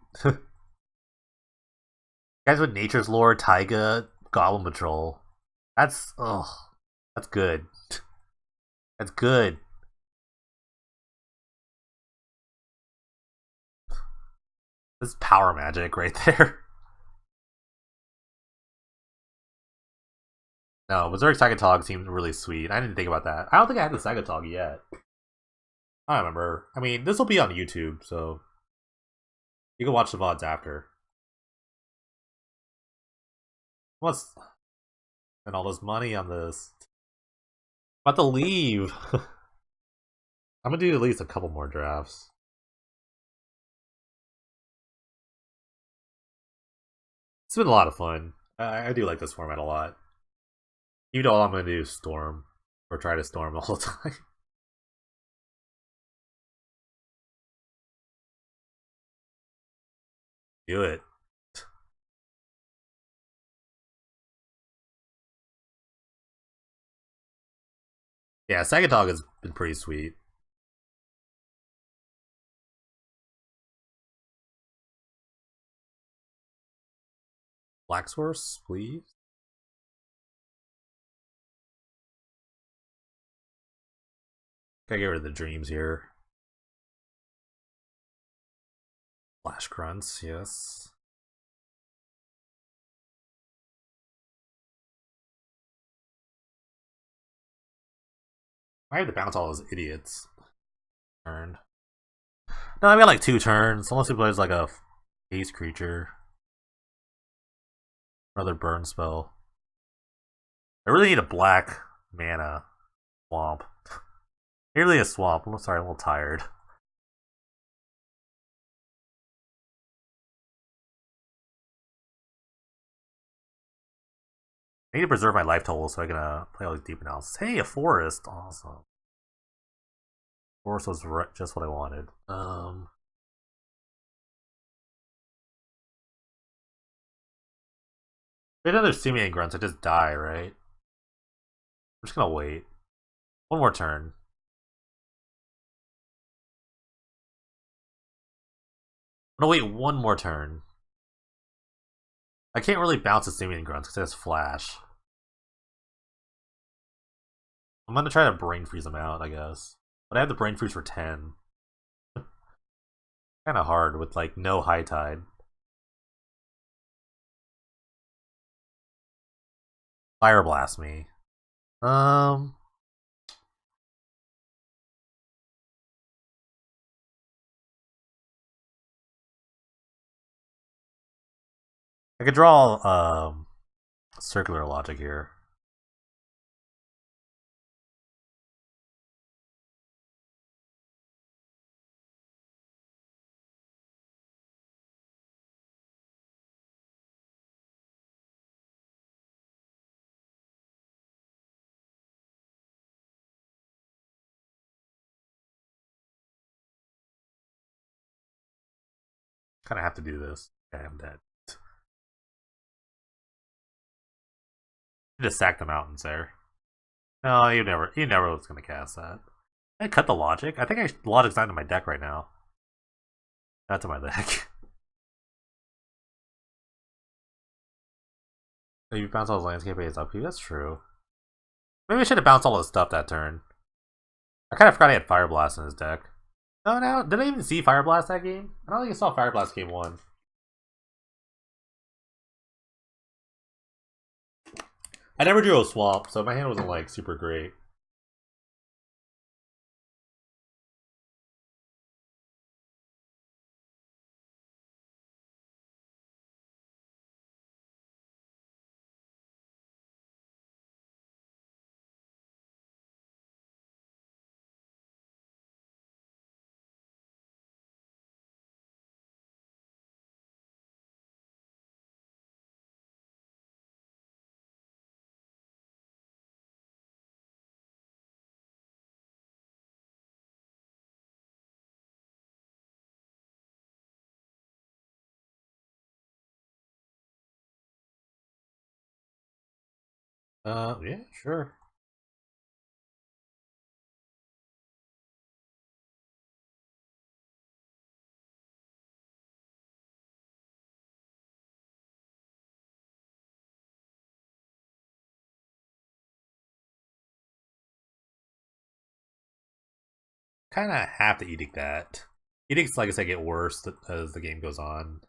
Guys with Nature's Lore, Taiga, Goblin Patrol. That's that's good. That's good. This is power magic right there. No, Berserk Sagatog seemed really sweet. I didn't think about that. I don't think I had the Sagatog yet. I don't remember. I mean, this will be on YouTube, so you can watch the VODs after. What's spend all this money on this? I'm about to leave. I'm gonna do at least a couple more drafts. It's been a lot of fun. I do like this format a lot. Even though all I'm gonna do is storm. Or try to storm all the time. Do it. Yeah, Sagatog has been pretty sweet. Black Source, please. Gotta get rid of the dreams here. Flash Grunts, yes. I have to bounce all those idiots. Turn. No, I got like 2 turns. Unless he plays like a haste creature. Another burn spell. I really need a black mana swamp. Nearly a swamp. I'm sorry, I'm a little tired. I need to preserve my life total so I can play all these deep analysis. Hey, a forest. Awesome. Forest was just what I wanted. If another Simian Grunts, I just die, right? I'm just gonna wait. One more turn. I'm gonna wait one more turn. I can't really bounce the Simian Grunts because it has Flash. I'm gonna try to Brain Freeze them out, I guess. But I have the Brain Freeze for 10. Kinda hard with, like, no High Tide. Fire Blast me. I could draw circular logic here. Kind of have to do this. Okay, I'm dead. Just sack the mountains there. No, you never was gonna cast that. I cut the logic. I think logic's not in my deck right now. That's in my deck. So you bounce all his landscape aids up here. That's true. Maybe I should have bounced all his stuff that turn. I kind of forgot he had Fire Blast in his deck. No, no, did I even see Fire Blast that game? I don't think I saw Fire Blast game 1. I never drew a swamp, so my hand wasn't like super great. Yeah, sure. Kind of have to edict that. Edicts, like I said, get worse as the game goes on.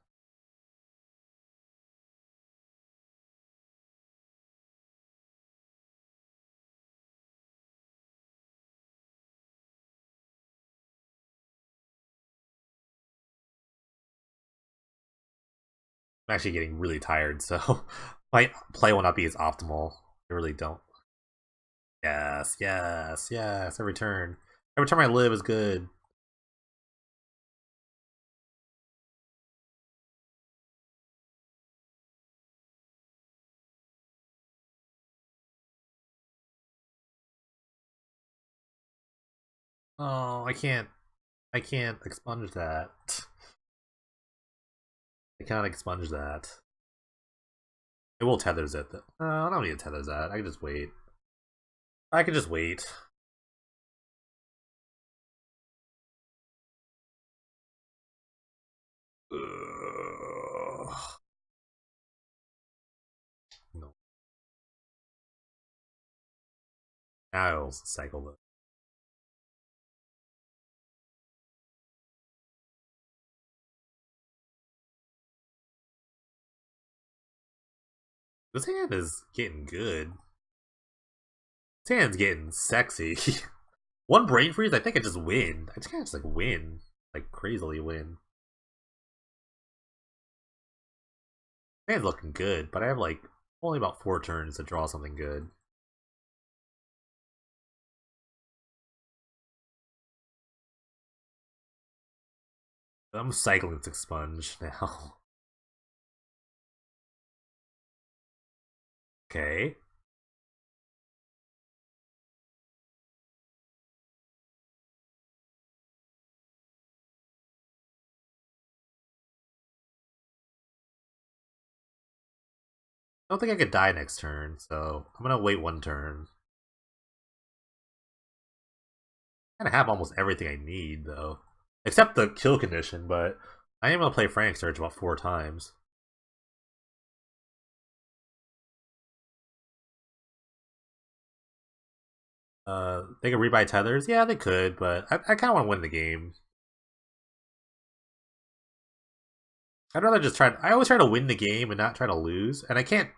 I'm actually getting really tired, so my play will not be as optimal. I really don't. Yes, yes, yes. Every turn. Every time I live is good. Oh, I can't. I can't expunge that. I cannot expunge that. It will tethers it. I don't need to tether that. I can just wait. I can just wait. Ugh. No. Now I'll cycle it. This hand is getting good. This hand's getting sexy. One brain freeze, I think I just win. I just kind of just like win. Like crazily win. Hand's looking good, but I have like only about 4 turns to draw something good. I'm cycling to expunge now. Okay. I don't think I could die next turn, so I'm gonna wait 1 turn. I have almost everything I need, though. Except the kill condition, but I am gonna play Frantic Surge about 4 times. They could rebuy tethers? Yeah, they could, but I kinda wanna win the game. I'd rather just try. I always try to win the game and not try to lose, and I can't.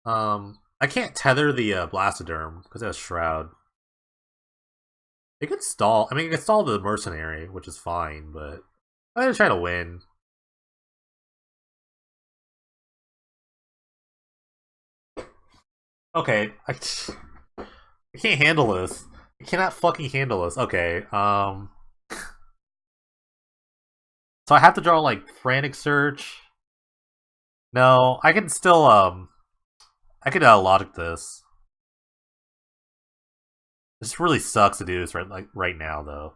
I can't tether the Blastoderm because it has Shroud. It could stall. I mean, it could stall the Mercenary, which is fine, but I just try to win. Okay, I can't handle this. I cannot fucking handle this. Okay, so I have to draw like Frantic Search. No, I can still I could logic this. This really sucks to do this right now though.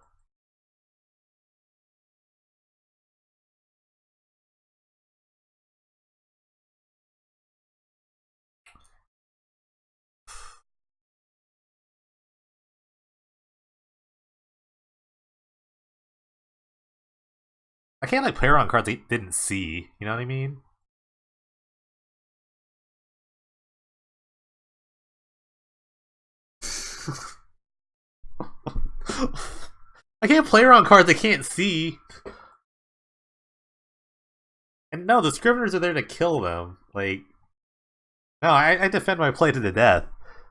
I can't like play around cards I didn't see. You know what I mean? I can't play around cards I can't see. And no, the Scriveners are there to kill them. Like, No, I defend my play to the death.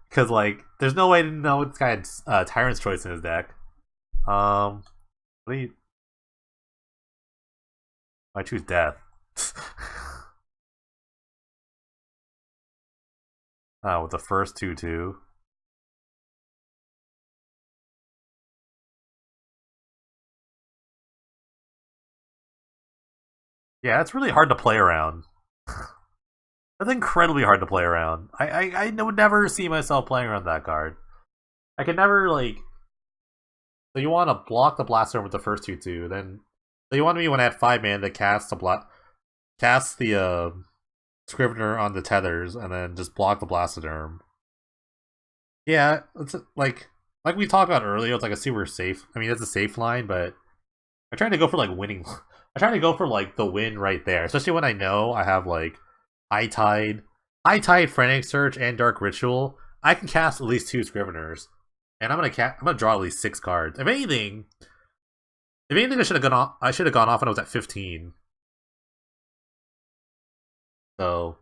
Because, like, there's no way to know this guy had Tyrant's Choice in his deck. What do you... I choose death. With the first 2/2. Yeah, it's really hard to play around. That's incredibly hard to play around. I would never see myself playing around that card. I could never, like... So you want to block the Blaster with the first 2/2, then... So you want me when I had 5 mana to cast the Scrivener on the tethers, and then just block the Blastoderm. Yeah, it's like we talked about earlier, it's like a super safe... I mean, it's a safe line, but... I'm trying to go for, like, winning... I'm trying to go for, like, the win right there. Especially when I know I have, like, High Tide, Frantic Search, and Dark Ritual. I can cast at least 2 Scriveners. And I'm gonna draw at least 6 cards. If anything, I should have gone off. I should have gone off when I was at 15. So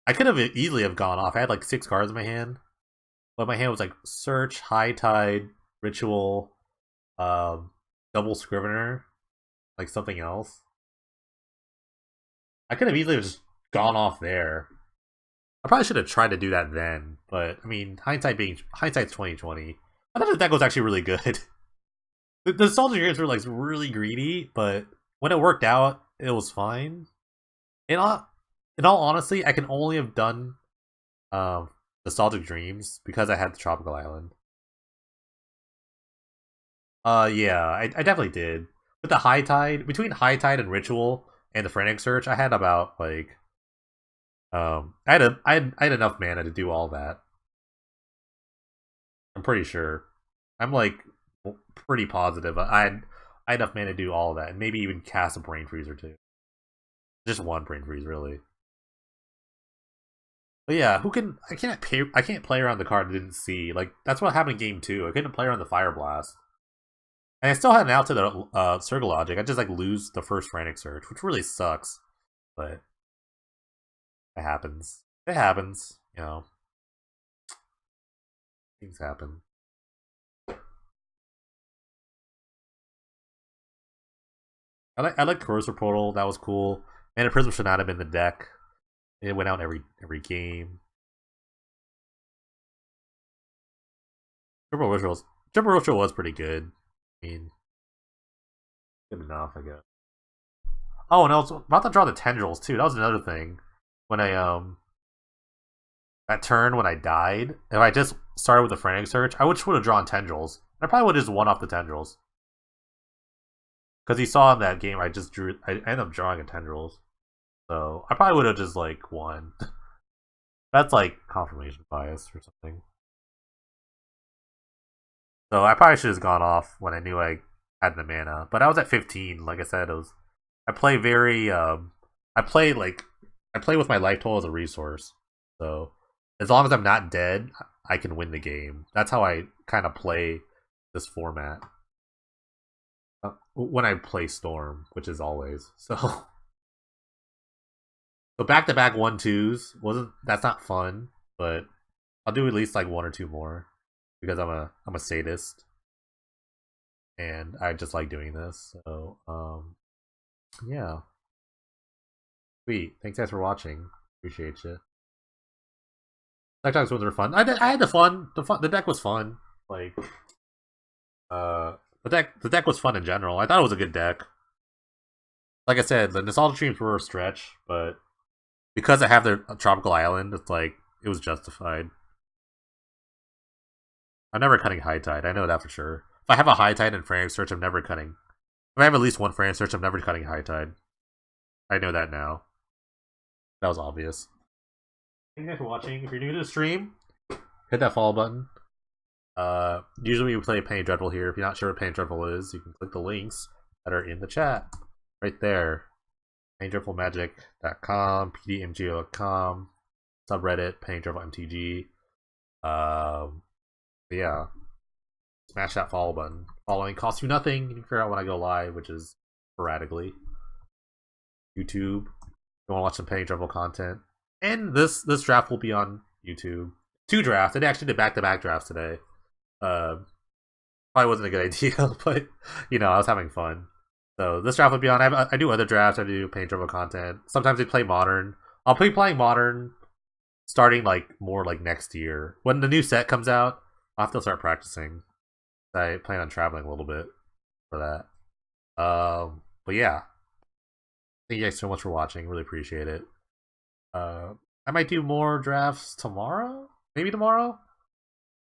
I could have easily have gone off. I had like 6 cards in my hand, but my hand was like Search, High Tide, Ritual, double Scrivener, like something else. I could have easily just gone off there. I probably should have tried to do that then, but I mean, hindsight's 2020. I thought the deck was actually really good. The nostalgia games were like really greedy, but when it worked out, it was fine. In all honesty, I can only have done Nostalgic Dreams because I had the Tropical Island. Yeah, I definitely did. With the High Tide, between High Tide and Ritual and the Frantic Search, I had about like I had enough mana to do all that. I'm pretty sure. I'm like pretty positive. I had enough mana to do all that, and maybe even cast a Brain Freeze or two. Just one Brain Freeze, really. But yeah, I can't play around the card I didn't see. Like that's what happened in game 2. I couldn't play around the Fire Blast. And I still had an out to the Circle Logic. I just like lose the first Frantic Search, which really sucks. But it happens. It happens, you know. Things happen. I like Corrosive Portal. That was cool. Mana Prism should not have been the deck. It went out every game. Triple Ritual was pretty good. I mean, good enough, I guess. Oh, and I was about to draw the Tendrils too. That was another thing. When I that turn when I died, if I just started with the Frantic Search, I would have drawn Tendrils. I probably would have just won off the Tendrils. Because he saw in that game I ended up drawing a Tendrils. So I probably would have just like won. That's like confirmation bias or something. So I probably should have gone off when I knew I had the mana. But I was at 15, like I said, I play with my life total as a resource. So as long as I'm not dead, I can win the game. That's how I kind of play this format. When I play Storm, which is always. So back-to-back 1/2s that's not fun, but I'll do at least like 1 or 2 more because I'm a sadist and I just like doing this. So yeah. Sweet. Thanks guys for watching. Appreciate you. Deck Talks ones were fun. I had the fun. The deck was fun. Like the deck was fun in general. I thought it was a good deck. Like I said, the Nostalgia Dreams were a stretch, but because I have the Tropical Island, it's like it was justified. I'm never cutting High Tide. I know that for sure. If I have a High Tide and Frantic Search, I'm never cutting. If I have at least one Frantic Search, I'm never cutting High Tide. I know that now. That was obvious. Thank you guys for watching. If you're new to the stream, hit that follow button. Usually we play Penny Dreadful here. If you're not sure what Penny Dreadful is, you can click the links that are in the chat. Right there. PennyDreadfulMagic.com, PDMGO.com, subreddit, PennyDreadfulMTG. Yeah. Smash that follow button. Following costs you nothing. You can figure out when I go live, which is sporadically. YouTube. If you want to watch some Penny Dreadful content. And this draft will be on YouTube. Two drafts. I actually did back-to-back drafts today. Uh, Probably wasn't a good idea, but I was having fun. So this draft will be on. I do other drafts. I do paint driven content. Sometimes I play modern. I'll be playing modern starting like more like next year when the new set comes out. I'll have to start practicing. I plan on traveling a little bit for that. But yeah, thank you guys so much for watching. Really appreciate it. I might do more drafts tomorrow. Maybe tomorrow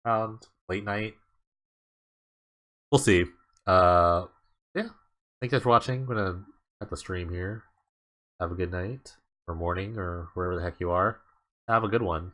around late night. We'll see. Yeah. Thank you guys for watching. I'm gonna cut the stream here. Have a good night or morning or wherever the heck you are. Have a good one.